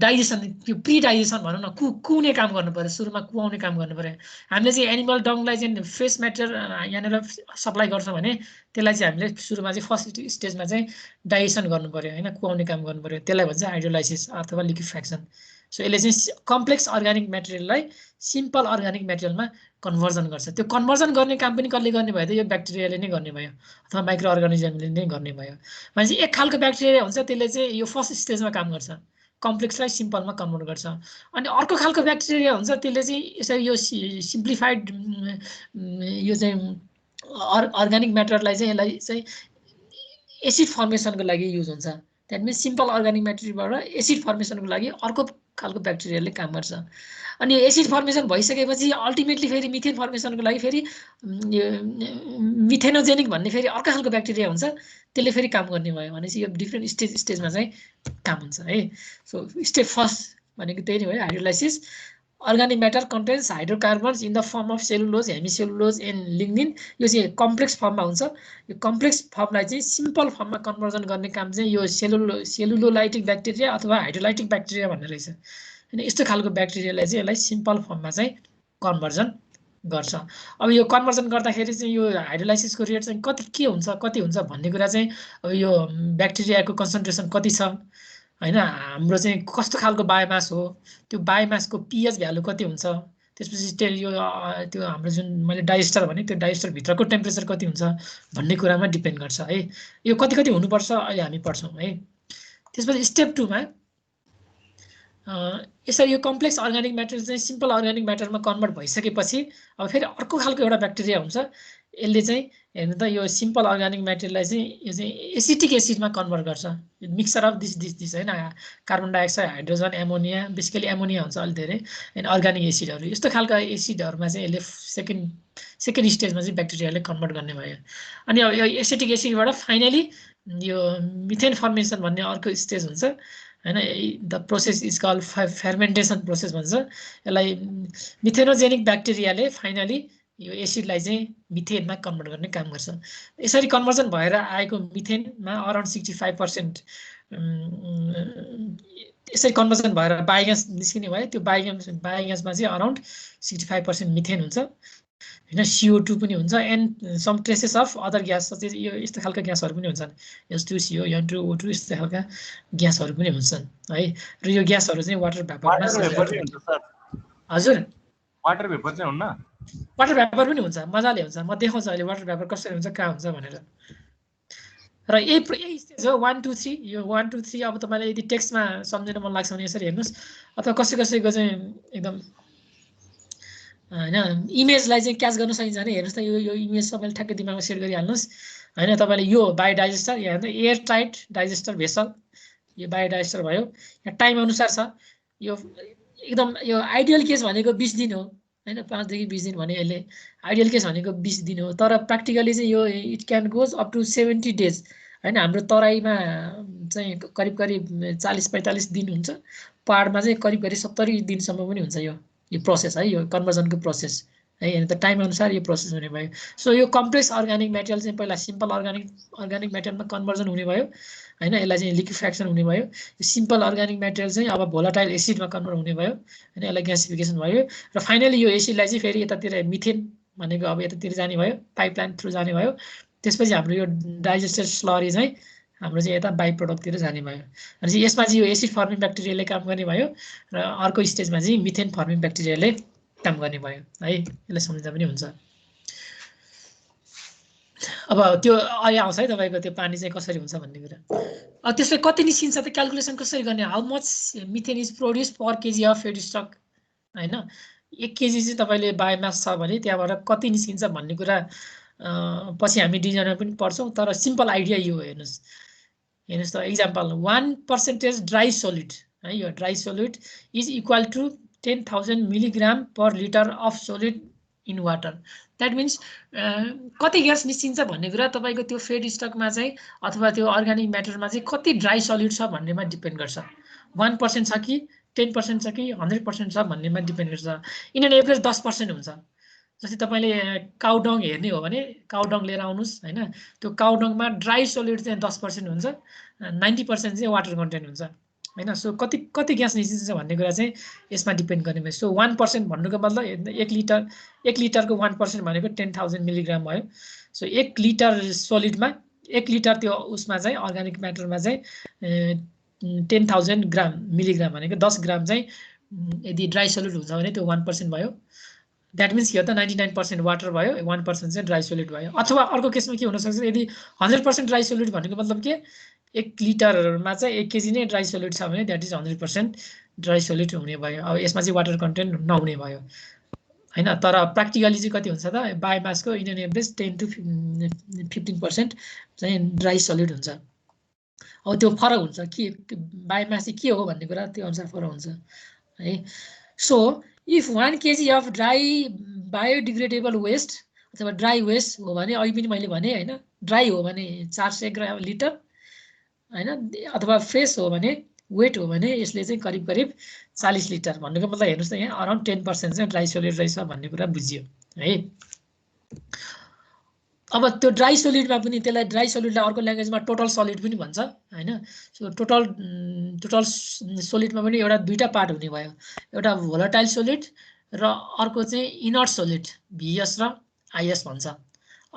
डाइजेसन, त्यो प्रि डाइजेसन भनौँ न, कुने काम गर्नु पर्यो, सुरुमा कुहाउने काम गर्नु पर्यो। हामीले चाहिँ एनिमल डङलाई चाहिँ फ्रेस मेटेरियल यहाँनिर सप्लाई गर्छौँ भने त्यसलाई चाहिँ हामीले सुरुमा चाहिँ फर्स्ट स्टेजमा चाहिँ डाइजेसन गर्नु पर्यो होइन, कुहाउने काम गर्नु पर्यो, त्यसलाई भन्छ हाइड्रोलाइसिस अथवा लिक्विफ्याक्सन। सो यसले चाहिँ कम्प्लेक्स अर्गानिक मेटेरियललाई सिम्पल अर्गानिक मेटेरियलमा कन्भर्जन गर्छ। त्यो कन्भर्जन गर्ने काम पनि कसले गर्ने भयो त, यो ब्याक्टेरियाले नै गर्ने भयो अथवा माइक्रो अर्गानिजमले नै गर्ने भयो। भनेपछि एक खालको ब्याक्टेरिया हुन्छ, त्यसले चाहिँ यो फर्स्ट स्टेजमा काम गर्छ, कम्प्लेक्सलाई सिम्पलमा कन्भर्ट गर्छ। अनि अर्को खालको ब्याक्टेरिया हुन्छ, त्यसले चाहिँ यसरी यो सिम्प्लिफाइड यो चाहिँ अर्गानिक म्याटरलाई चाहिँ यसलाई चाहिँ एसिड फर्मेसनको लागि युज हुन्छ। द्याट मिन्स सिम्पल अर्गानिक म्याटेरियलबाट एसिड फर्मेसनको लागि अर्को खालको ब्याक्टेरियाले काम गर्छ। अनि एसिड फर्मेसन भइसकेपछि अल्टिमेटली फेरि मिथेन फर्मेसनको लागि फेरि मिथेनोजेनिक भन्ने फेरि अर्को खालको ब्याक्टेरिया हुन्छ, त्यसले फेरि काम गर्ने भयो। भनेपछि यो डिफ्रेन्ट स्टेजमा चाहिँ काम हुन्छ है। सो स्टेप फर्स्ट भनेको त्यही नै हो, hydrolysis. Organic matter contents hydrocarbons in the form of cellulose, hemicellulose and lignin. यो चाहिँ कम्प्लेक्स फर्ममा हुन्छ। यो कम्प्लेक्स फर्मलाई चाहिँ सिम्पल फर्ममा कन्भर्जन गर्ने काम चाहिँ यो सेलुलोलाइटिक ब्याक्टेरिया अथवा हाइड्रोलाइटिक ब्याक्टेरिया भन्ने रहेछ। अनि यस्तो खालको ब्याक्टेरियालाई चाहिँ यसलाई सिम्पल फर्ममा चाहिँ कन्भर्जन गर्छ। अब यो कन्भर्जन गर्दाखेरि चाहिँ यो हाइड्रोलाइसिसको रेट चाहिँ कति हुन्छ भन्ने कुरा चाहिँ अब यो ब्याक्टेरियाको कन्सन्ट्रेसन कति छ होइन, हाम्रो चाहिँ कस्तो खालको बायोमास हो, त्यो बायोमासको पिएच भ्यालु कति हुन्छ, त्यसपछि त्यो हाम्रो जुन मैले डाइजेस्टर भने त्यो डाइजेस्टरभित्रको टेम्परेचर कति हुन्छ भन्ने कुरामा डिपेन्ड गर्छ है। यो कति हुनुपर्छ अहिले हामी पढ्छौँ है। त्यसपछि स्टेप 2मा यसरी यो कम्प्लेक्स अर्गानिक म्याटेरियल चाहिँ सिम्पल अर्गानिक म्याटरमा कन्भर्ट भइसकेपछि अब फेरि अर्को खालको एउटा ब्याक्टेरिया हुन्छ, यसले चाहिँ हेर्नु त यो सिम्पल अर्गानिक म्याटेरियललाई चाहिँ यो चाहिँ एसिटिक एसिडमा कन्भर्ट गर्छ। मिक्सचर अफ दिस होइन, carbon dioxide, hydrogen, ammonia, basically ammonia हुन्छ अलि धेरै, अनि अर्गानिक एसिडहरू, यस्तो खालका एसिडहरूमा चाहिँ यसले सेकेन्ड स्टेजमा चाहिँ ब्याक्टेरियाले कन्भर्ट गर्ने भयो। अनि अब यो एसिटिक एसिडबाट फाइनली यो मिथेन फर्मेसन भन्ने अर्को स्टेज हुन्छ होइन। The process is called fermentation process भन्छ यसलाई। मिथेनोजेनिक ब्याक्टेरियाले फाइनली यो एसिडलाई चाहिँ मिथेनमा कन्भर्ट गर्ने काम गर्छ। यसरी कन्भर्जन भएर आएको मिथेनमा अराउन्ड 65% यसरी कन्भर्जन भएर बायोग्यास निस्किने भयो। त्यो बायोग्यासमा चाहिँ अराउन्ड 65% मिथेन हुन्छ। हैन CO2 पनि हुन्छ and some traces of other gas यो यस्तो खालका ग्यासहरू पनि हुन्छन् H2CO N2O2 यस्तो खालका ग्यासहरू पनि हुन्छन् है र यो ग्यासहरू चाहिँ वाटर भ्यापरमा हजुर वाटर भेपर चाहिँ हुन्न वाटर भ्यापर पनि हुन्छ मजाले हुन्छ म देखाउँछु अहिले वाटर भ्यापर कसरी हुन्छ कहाँ हुन्छ भनेर र यही स्टेज हो 1 2 3 यो 1 2 3 अब तपाईलाई यदि टेक्स्टमा सम्झिन मन लाग्छ भने यसरी हेर्नुस् अथवा कसैको चाहिँ एकदम हैन इमेजलाई चाहिँ क्याच गर्न सकिन्छ भने हेर्नुस् त यो इमेज तपाईले ठ्याक्कै दिमागमा सेट गरिहाल्नुस् हैन तपाईले यो बायोडाइजेस्टर यहाँ हेर्नु एयर टाइट डाइजेस्टर भेसल यो बायोडाइजेस्टर भयो यहाँ टाइम अनुसार छ यो एकदम यो आइडियल केस भनेको 20 दिन हो हैन 5 देखि 20 दिन भने यसले आइडियल केस भनेको 20 दिन हो तर प्र्याक्टिकली चाहिँ यो it can goes up to 70 days हैन हाम्रो तराईमा चाहिँ करिब 40-45 दिन हुन्छ पहाडमा चाहिँ करिब 70 दिनसम्म पनि हुन्छ यो प्रोसेस है यो कन्भर्जनको प्रोसेस है अनि त टाइम अनुसार यो प्रोसेस हुने भयो सो यो कम्प्लेक्स अर्गानिक मटेरियल चाहिँ पहिला सिम्पल अर्गानिक मटेरियलमा कन्भर्जन हुने भयो हैन यसलाई चाहिँ लिक्विफेक्सन हुने भयो यो सिम्पल अर्गानिक मटेरियल चाहिँ अब भोलाटाइल एसिडमा कन्भर्ट हुने भयो हैन यसलाई ग्यासिफिकेसन भयो र फाइनली यो एसिडलाई चाहिँ फेरि यतातिर मिथेन भनेको अब यतातिर जाने भयो पाइपलाइन थ्रु जाने भयो त्यसपछि हाम्रो यो डाइजेस्टेड स्लरी चाहिँ हाम्रो चाहिँ यता बाइ प्रोडक्टतिर जाने भयो अनि चाहिँ यसमा चाहिँ यो एसिड फर्मिङ ब्याक्टेरियाले काम गर्ने भयो र अर्को स्टेजमा चाहिँ मिथेन फर्मिङ ब्याक्टेरियाले काम गर्ने भयो है यसलाई सम्झिँदा पनि हुन्छ अब त्यो अहिले आउँछ है तपाईको त्यो पानी चाहिँ कसरी हुन्छ भन्ने कुरा अब त्यसले कति निस्किन्छ त क्याल्कुलेसन कसरी गर्ने how much methane is produce per KG of feed stock हैन 1 केजी चाहिँ तपाईले बायोमास छ भने त्यहाँबाट कति निस्किन्छ भन्ने कुरा पछि हामी डिजाइनमा पनि पढ्छौं तर सिम्पल आइडिया यो हेर्नुस् त एक्जाम्पल 1% ड्राई सोलिड है यो dry solid is equal to 10,000 milligram per litre of solid in water that means कति ग्यास निस्किन्छ भन्ने कुरा तपाईको त्यो फेड स्टकमा चाहिँ अथवा त्यो अर्गानिक म्याटरमा चाहिँ कति ड्राई सोलिड छ भन्नेमा डिपेन्ड गर्छ 1% छ कि 10% छ कि 100% छ भन्नेमा डिपेन्ड गर्छ इन एन एभरेज 10% हुन्छ जस्तै तपाईले काउडङ हेर्ने हो भने काउडङ लिएर आउनुस् हैन त्यो काउडङमा ड्राई सोलिड चाहिँ 10% हुन्छ 90% चाहिँ वाटर कन्टेन्ट हुन्छ हैन सो कति ग्यास निस्किन्छ भन्ने कुरा चाहिँ यसमा डिपेन्ड गर्ने भयो सो 1% भन्नुको मतलब 1 लिटरको 1% भनेको 10,000 मिलिग्राम भयो सो 1 लिटर सोलिडमा 1 लिटर त्यो उसमा चाहिँ अर्गानिक म्याटरमा चाहिँ 10,000 ग्राम मिलिग्राम भनेको 10 ग्राम चाहिँ यदि ड्राई सोलिड हुन्छ भने त्यो 1% भयो द्याट मिन्स यो त 99% वाटर भयो 1% चाहिँ ड्राई सोलिड भयो अथवा अर्को केसमा के हुन सक्छ यदि 100% ड्राई सोलिड भनेको मतलब के 1 लिटरमा चाहिँ 1 केजी नै ड्राई सोलिड छ भने द्याट इज 100% ड्राई सोलिड हुने भयो अब यसमा चाहिँ वाटर कन्टेन्ट नहुने भयो हैन तर प्र्याक्टिकली चाहिँ कति हुन्छ त बायोमासको इन एन एभरेज 10 to 15% चाहिँ ड्राई सोलिड हुन्छ अब त्यो फरक हुन्छ के बायोमास चाहिँ के हो भन्ने कुरा त्यो अनुसार फरक हुन्छ है so if 1 kg of dry biodegradable waste अथवा ड्राई वेस्ट हो भने अहिले पनि मैले भने हैन ड्राई हो भने 400 ग्राम लिटर हैन अथवा फ्रेश हो भने वेट हो भने यसले चाहिँ करिब 40 लिटर भन्नुको मतलब हेर्नुस् त यहाँ अराउन्ड 10% चाहिँ ड्राई सोलिड रहेछ भन्ने कुरा बुझियो है अब त्यो ड्राई सोलिडमा पनि त्यसलाई ड्राई सोलिडलाई अर्को ल्याङ्ग्वेजमा टोटल सोलिड पनि भन्छ हैन सो टोटल सोलिडमा पनि एउटा दुईटा पार्ट हुने भयो एउटा भोलाटाइल सोलिड र अर्को चाहिँ इनर्ट सोलिड VS र IS भन्छ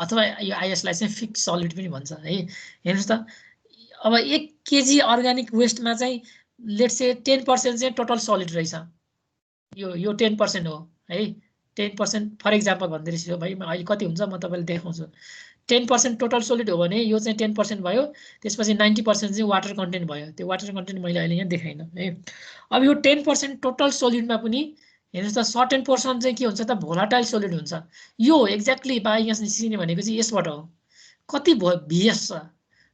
अथवा यो IS लाई चाहिँ फिक्स सोलिड पनि भन्छ है हेर्नुस् त अब 1 केजी अर्गानिक वेस्टमा चाहिँ लेट्स से 10% चाहिँ टोटल सोलिड रहेछ यो 10% हो है 10% फर एक्जाम्पल भन्दैछु भाइ अहिले कति हुन्छ म तपाईलाई देखाउँछु 10% टोटल सोलिड हो भने यो चाहिँ 10% भयो त्यसपछि 90% चाहिँ वाटर कन्टेन्ट भयो त्यो वाटर कन्टेन्ट मैले अहिले यहाँ देखाइन है अब यो 10% टोटल सोलिडमा पनि हेर्नुस् त सर्टेन पोर्सन चाहिँ के हुन्छ त भोलाटाइल सोलिड हुन्छ यो एक्ज्याक्टली बायोग्यास निस्किने भनेको चाहिँ यसबाट हो कति VS छ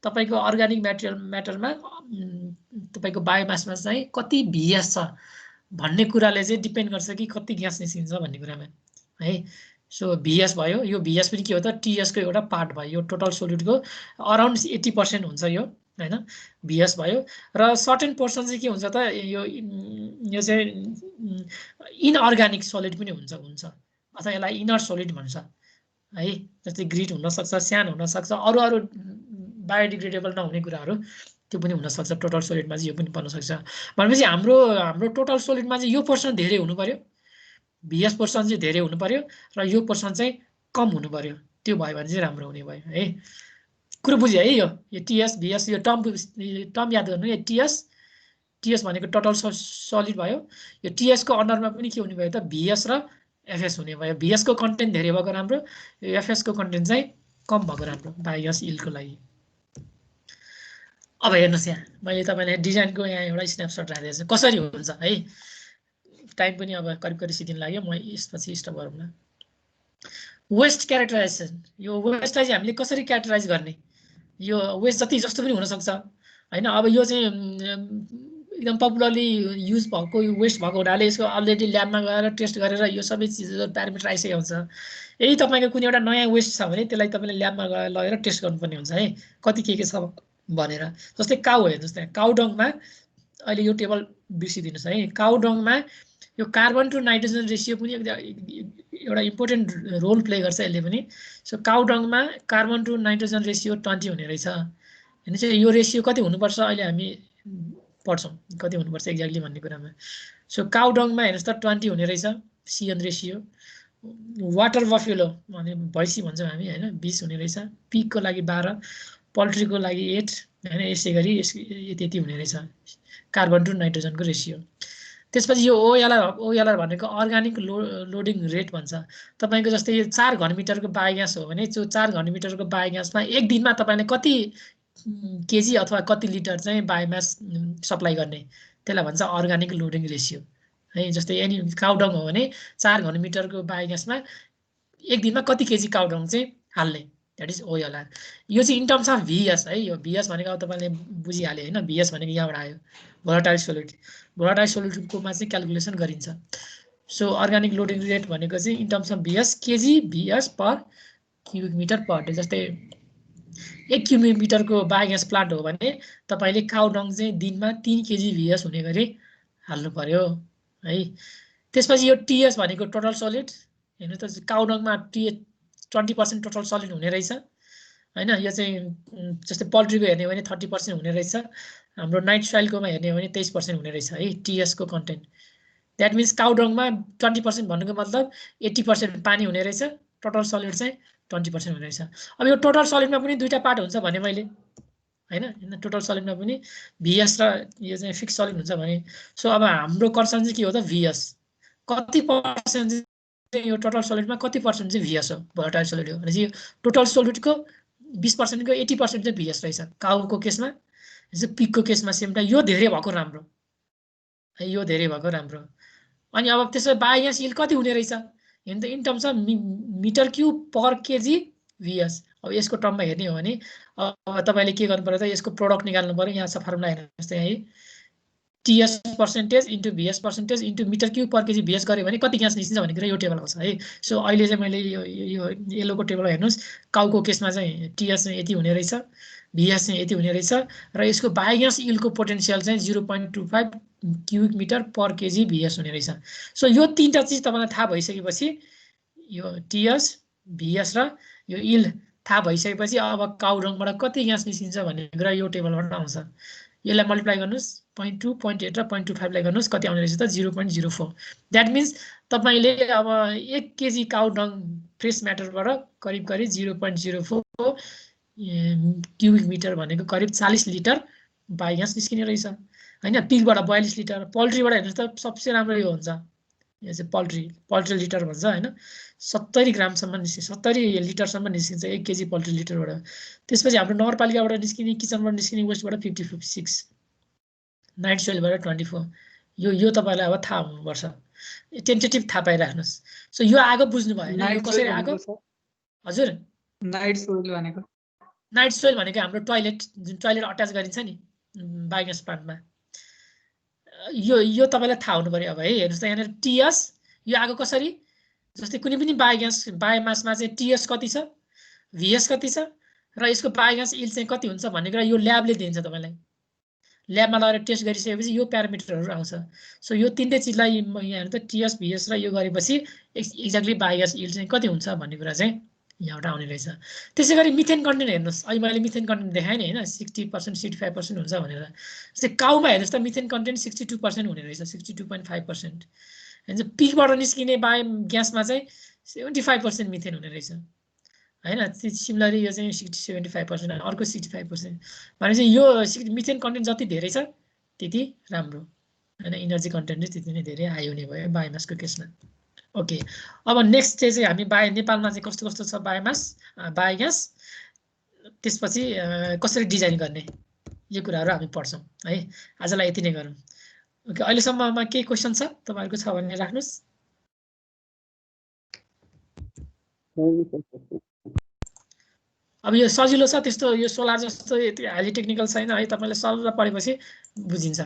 तपाईको अर्गानिक म्याटरमा तपाईको बायोमासमा चाहिँ कति VS छ भन्ने कुराले चाहिँ डिपेन्ड गर्छ कि कति ग्यास निस्किन्छ भन्ने कुरामा है सो VS भयो यो VS पनि के हो त TS को एउटा पार्ट भयो यो टोटल सोलिडको अराउन्ड 80% हुन्छ यो हैन VS भयो र सर्टेन पोर्सन चाहिँ के हुन्छ त यो चाहिँ इनअर्गानिक सोलिड पनि हुन्छ अथवा यसलाई इनर सोलिड भन्छ है जस्तै ग्रिड हुन सक्छ स्यान हुन सक्छ अरु बायोडिग्रेडेबल नहुने कुराहरू त्यो पनि हुन सक्छ टोटल सोलिडमा चाहिँ यो पनि पर्न सक्छ भनेपछि हाम्रो टोटल सोलिडमा चाहिँ यो पोर्सन धेरै हुनु पर्यो VS पोर्सन चाहिँ धेरै हुनु पर्यो र यो पोर्सन चाहिँ कम हुनु पर्यो, त्यो भयो भने चाहिँ राम्रो हुने भयो है। कुरो बुझ्यो है। यो टिएस भिएस यो टर्म याद गर्नु। यो टिएस भनेको टोटल सलिड भयो। यो टिएस को अन्डरमा पनि के हुने भयो त भिएस र एफएस हुने भयो। भिएस को कन्टेन्ट धेरै भएको राम्रो, यो एफएस को कन्टेन्ट चाहिँ कम भएको राम्रो बायोग्यास इल्डको लागि। अब हेर्नुहोस् यहाँ मैले तपाईँलाई डिजाइनको यहाँ एउटा स्न्यापसट राखेको छु कसरी हुन्छ है। टाइम पनि अब करिब 7 दिन लाग्यो, म यसपछि स्टप गरौँला। वेस्ट क्यारेक्टराइजेसन, यो वेस्टलाई चाहिँ हामीले कसरी क्यारेक्टराइज गर्ने, यो वेस्ट जति जस्तो पनि हुनसक्छ होइन। अब यो चाहिँ एकदम पपुलरली युज भएको वेस्ट भएको हुनाले यसको अलरेडी ल्याबमा गएर टेस्ट गरेर यो सबै चिजहरू प्यारामिटर आइसकेको हुन्छ। यदि तपाईँको कुनै एउटा नयाँ वेस्ट छ भने त्यसलाई तपाईँले ल्याबमा लगेर टेस्ट गर्नुपर्ने हुन्छ है कति के छ भनेर। जस्तै काउ हेर्नुहोस् त्यहाँ काउडङमा अहिले यो टेबल बिर्सिदिनुहोस् है। काउडङमा यो कार्बन टु नाइट्रोजन रेसियो पनि एउटा इम्पोर्टेन्ट रोल प्ले गर्छ यसले पनि। सो काउडङमा कार्बन टु नाइट्रोजन रेसियो 20 हुने रहेछ। हेर्नुहोस् यो रेसियो कति हुनुपर्छ अहिले हामी पढ्छौँ कति हुनुपर्छ एक्ज्याक्टली भन्ने कुरामा। सो काउडङमा हेर्नुहोस् त 20 हुने रहेछ सिएन रेसियो। वाटर बफेलो भने भैँसी भन्छौँ हामी होइन 20 हुने रहेछ। पिगको लागि 12, पोल्ट्रीको लागि 8 होइन। यसै गरी यति हुने रहेछ कार्बन टु नाइट्रोजनको रेसियो। त्यसपछि यो ओएलआर भनेको अर्ग्यानिक लोडिङ रेट भन्छ। तपाईँको जस्तै यो 4 घनमिटरको बायोग्यास हो भने त्यो 4 घनमिटरको बायोग्यासमा एक दिनमा तपाईँले कति केजी अथवा कति लिटर चाहिँ बायोमास सप्लाई गर्ने त्यसलाई भन्छ अर्ग्यानिक लोडिङ रेसियो है। जस्तै एनी काउडङ हो भने 4 घनमिटरको बायोग्यासमा एक दिनमा कति केजी काउडङ चाहिँ हाल्ने, द्याट इज ओएलआर। यो चाहिँ इन टर्म्स अफ भिएस है। यो भिएस भनेको अब तपाईँले बुझिहाल्यो होइन। भिएस भनेको यहाँबाट आयो भोलाटाइल सोलिड। भोलाटाइल सोलिडकोमा चाहिँ क्यालकुलेसन गरिन्छ। सो अर्ग्यानिक लोडिङ रेट भनेको चाहिँ in terms of VS KG VS per cubic metre per day. जस्तै 1 क्युबिक मिटरको बायोग्यास प्लान्ट हो भने तपाईँले काउडङ चाहिँ दिनमा 3 केजी भिएस हुने गरी हाल्नु पर्यो है। त्यसपछि यो टिएस भनेको टोटल सोलिड हेर्नु त काउडङमा 20% टोटल सलिड हुने रहेछ होइन। यो चाहिँ जस्तै पोल्ट्रीको हेर्ने हो भने 30% हुने रहेछ। हाम्रो नाइट सोइलकोमा हेर्ने हो भने 23% हुने रहेछ है टिएसको कन्टेन्ट। द्याट मिन्स काउडङमा 20% भन्नुको मतलब 80% पानी हुने रहेछ, टोटल सलिड चाहिँ 20% हुने रहेछ। अब यो टोटल सलिडमा पनि दुईटा पार्ट हुन्छ भने मैले होइन। टोटल सलिडमा पनि भिएस र यो चाहिँ फिक्स सलिड हुन्छ भने। सो अब हाम्रो कन्सर्न चाहिँ के हो त भिएस कति पर्सेन्ट यो टोटल सोलिडमा कति पर्सेन्ट चाहिँ भिएस हो भोलाटाइल सोलिड हो भने चाहिँ टोटल सोलिडको 20% को 80% चाहिँ भिएस रहेछ काउको केसमा। पिगको केसमा सेम टाइम यो धेरै भएको राम्रो है, यो धेरै भएको राम्रो। अनि अब त्यसो बायोग्यास यिल्ड कति हुने रहेछ हेर्नु त in terms of metre cube per KG VS. अब यसको टर्ममा हेर्ने हो भने अब तपाईँले के गर्नु पर्यो त यसको प्रोडक्ट निकाल्नु पर्यो। यहाँ छ फर्मुला हेर्नुहोस् त है TS percentage into VS percentage into metre cube per KG VS गऱ्यो भने कति ग्यास निस्किन्छ भन्ने कुरा यो टेबल आउँछ है। सो अहिले चाहिँ मैले यो येलोको टेबल हेर्नुहोस् काउको केसमा चाहिँ टिएस चाहिँ यति हुने रहेछ, भिएस चाहिँ यति हुने रहेछ र यसको बायोग्यास यिल्डको पोटेन्सियल चाहिँ 0.25 cubic metre per KG VS हुने रहेछ। सो यो तीनटा चिज तपाईँलाई थाहा भइसकेपछि यो टिएस भिएस र यो यिल्ड थाहा भइसकेपछि अब काउडङबाट कति ग्यास निस्किन्छ भन्ने कुरा यो टेबलबाट आउँछ। यसलाई मल्टिप्लाई गर्नुहोस् 0.2, 0.8 र 0.25 लाई गर्नुहोस् कति आउने रहेछ त 0.04। द्याट मिन्स तपाईँले अब 1 केजी काउडङ फ्रेस म्याटरबाट करिब 0.04 क्युबिक मिटर भनेको करिब 40 लिटर बायोग्यास निस्किने रहेछ होइन। पिगबाट 42 लिटर, पोल्ट्रीबाट हेर्नुहोस् त सबसे राम्रो यो हुन्छ यो चाहिँ पोल्ट्री लिटर भन्छ होइन। 70 ग्रामसम्म निस्किन्छ, 70 लिटरसम्म निस्किन्छ 1 केजी पोल्ट्री लिटरबाट। त्यसपछि हाम्रो नगरपालिकाबाट निस्किने किचनबाट निस्किने वेस्टबाट 56, नाइट सोइलबाट 24। यो तपाईँलाई अब थाहा हुनुपर्छ, टेन्टेटिभ थाहा पाइराख्नुहोस्। सो यो आगो बुझ्नु भयो होइन कसरी आगो हजुर। नाइट सोइल भनेको हाम्रो टोयलेट जुन टोयलेट अट्याच गरिन्छ नि बायोग्यास प्लान्टमा यो तपाईँलाई थाहा हुनु पर्यो। अब है हेर्नुहोस् त यहाँनिर टिएस यो आगो कसरी जस्तै कुनै पनि बायोमासमा चाहिँ टिएस कति छ भिएस कति छ र यसको बायोग्यास यिल्ड चाहिँ कति हुन्छ भन्ने कुरा यो ल्याबले दिन्छ तपाईँलाई। ल्याबमा लगेर टेस्ट गरिसकेपछि यो प्यारामिटरहरू आउँछ। सो यो तीनटै चिजलाई यहाँ हेर्नु त टिएस भिएस र यो गरेपछि एक्ज्याक्टली बायोग्यास यिल्ड चाहिँ कति हुन्छ भन्ने कुरा चाहिँ यहाँबाट आउने रहेछ। त्यसै गरी मिथेन कन्टेन्ट हेर्नुहोस्, अहिले मैले मिथेन कन्टेन्ट देखाएँ नि होइन 60% 65% हुन्छ भनेर। जस्तै काउमा हेर्नुहोस् त मिथेन कन्टेन्ट 62% हुने रहेछ 62.5%। होइन पिगबाट निस्किने बायो ग्यासमा चाहिँ 75% मिथेन हुने रहेछ हैन। सिमिलरली यो चाहिँ 75% अर्को 65%। भनेपछि यो मिथेन कन्टेन्ट जति धेरै छ त्यति राम्रो हैन। इनर्जी कन्टेन्ट चाहिँ त्यति नै धेरै हाई हुने भयो बायोमासको केसमा। ओके, अब नेक्स्ट चाहिँ हामी नेपालमा चाहिँ कस्तो कस्तो छ बायोग्यास, त्यसपछि कसरी डिजाइन गर्ने यो कुराहरू हामी पढ्छौँ है। आजलाई यति नै गरौँ। ओके, अहिलेसम्ममा केही क्वेसन छ तपाईँहरूको छ भने राख्नुहोस्। अब यो सजिलो छ, त्यस्तो यो सोलर जस्तो यति हाइली टेक्निकल छैन है। तपाईँले सरल पढेपछि बुझिन्छ।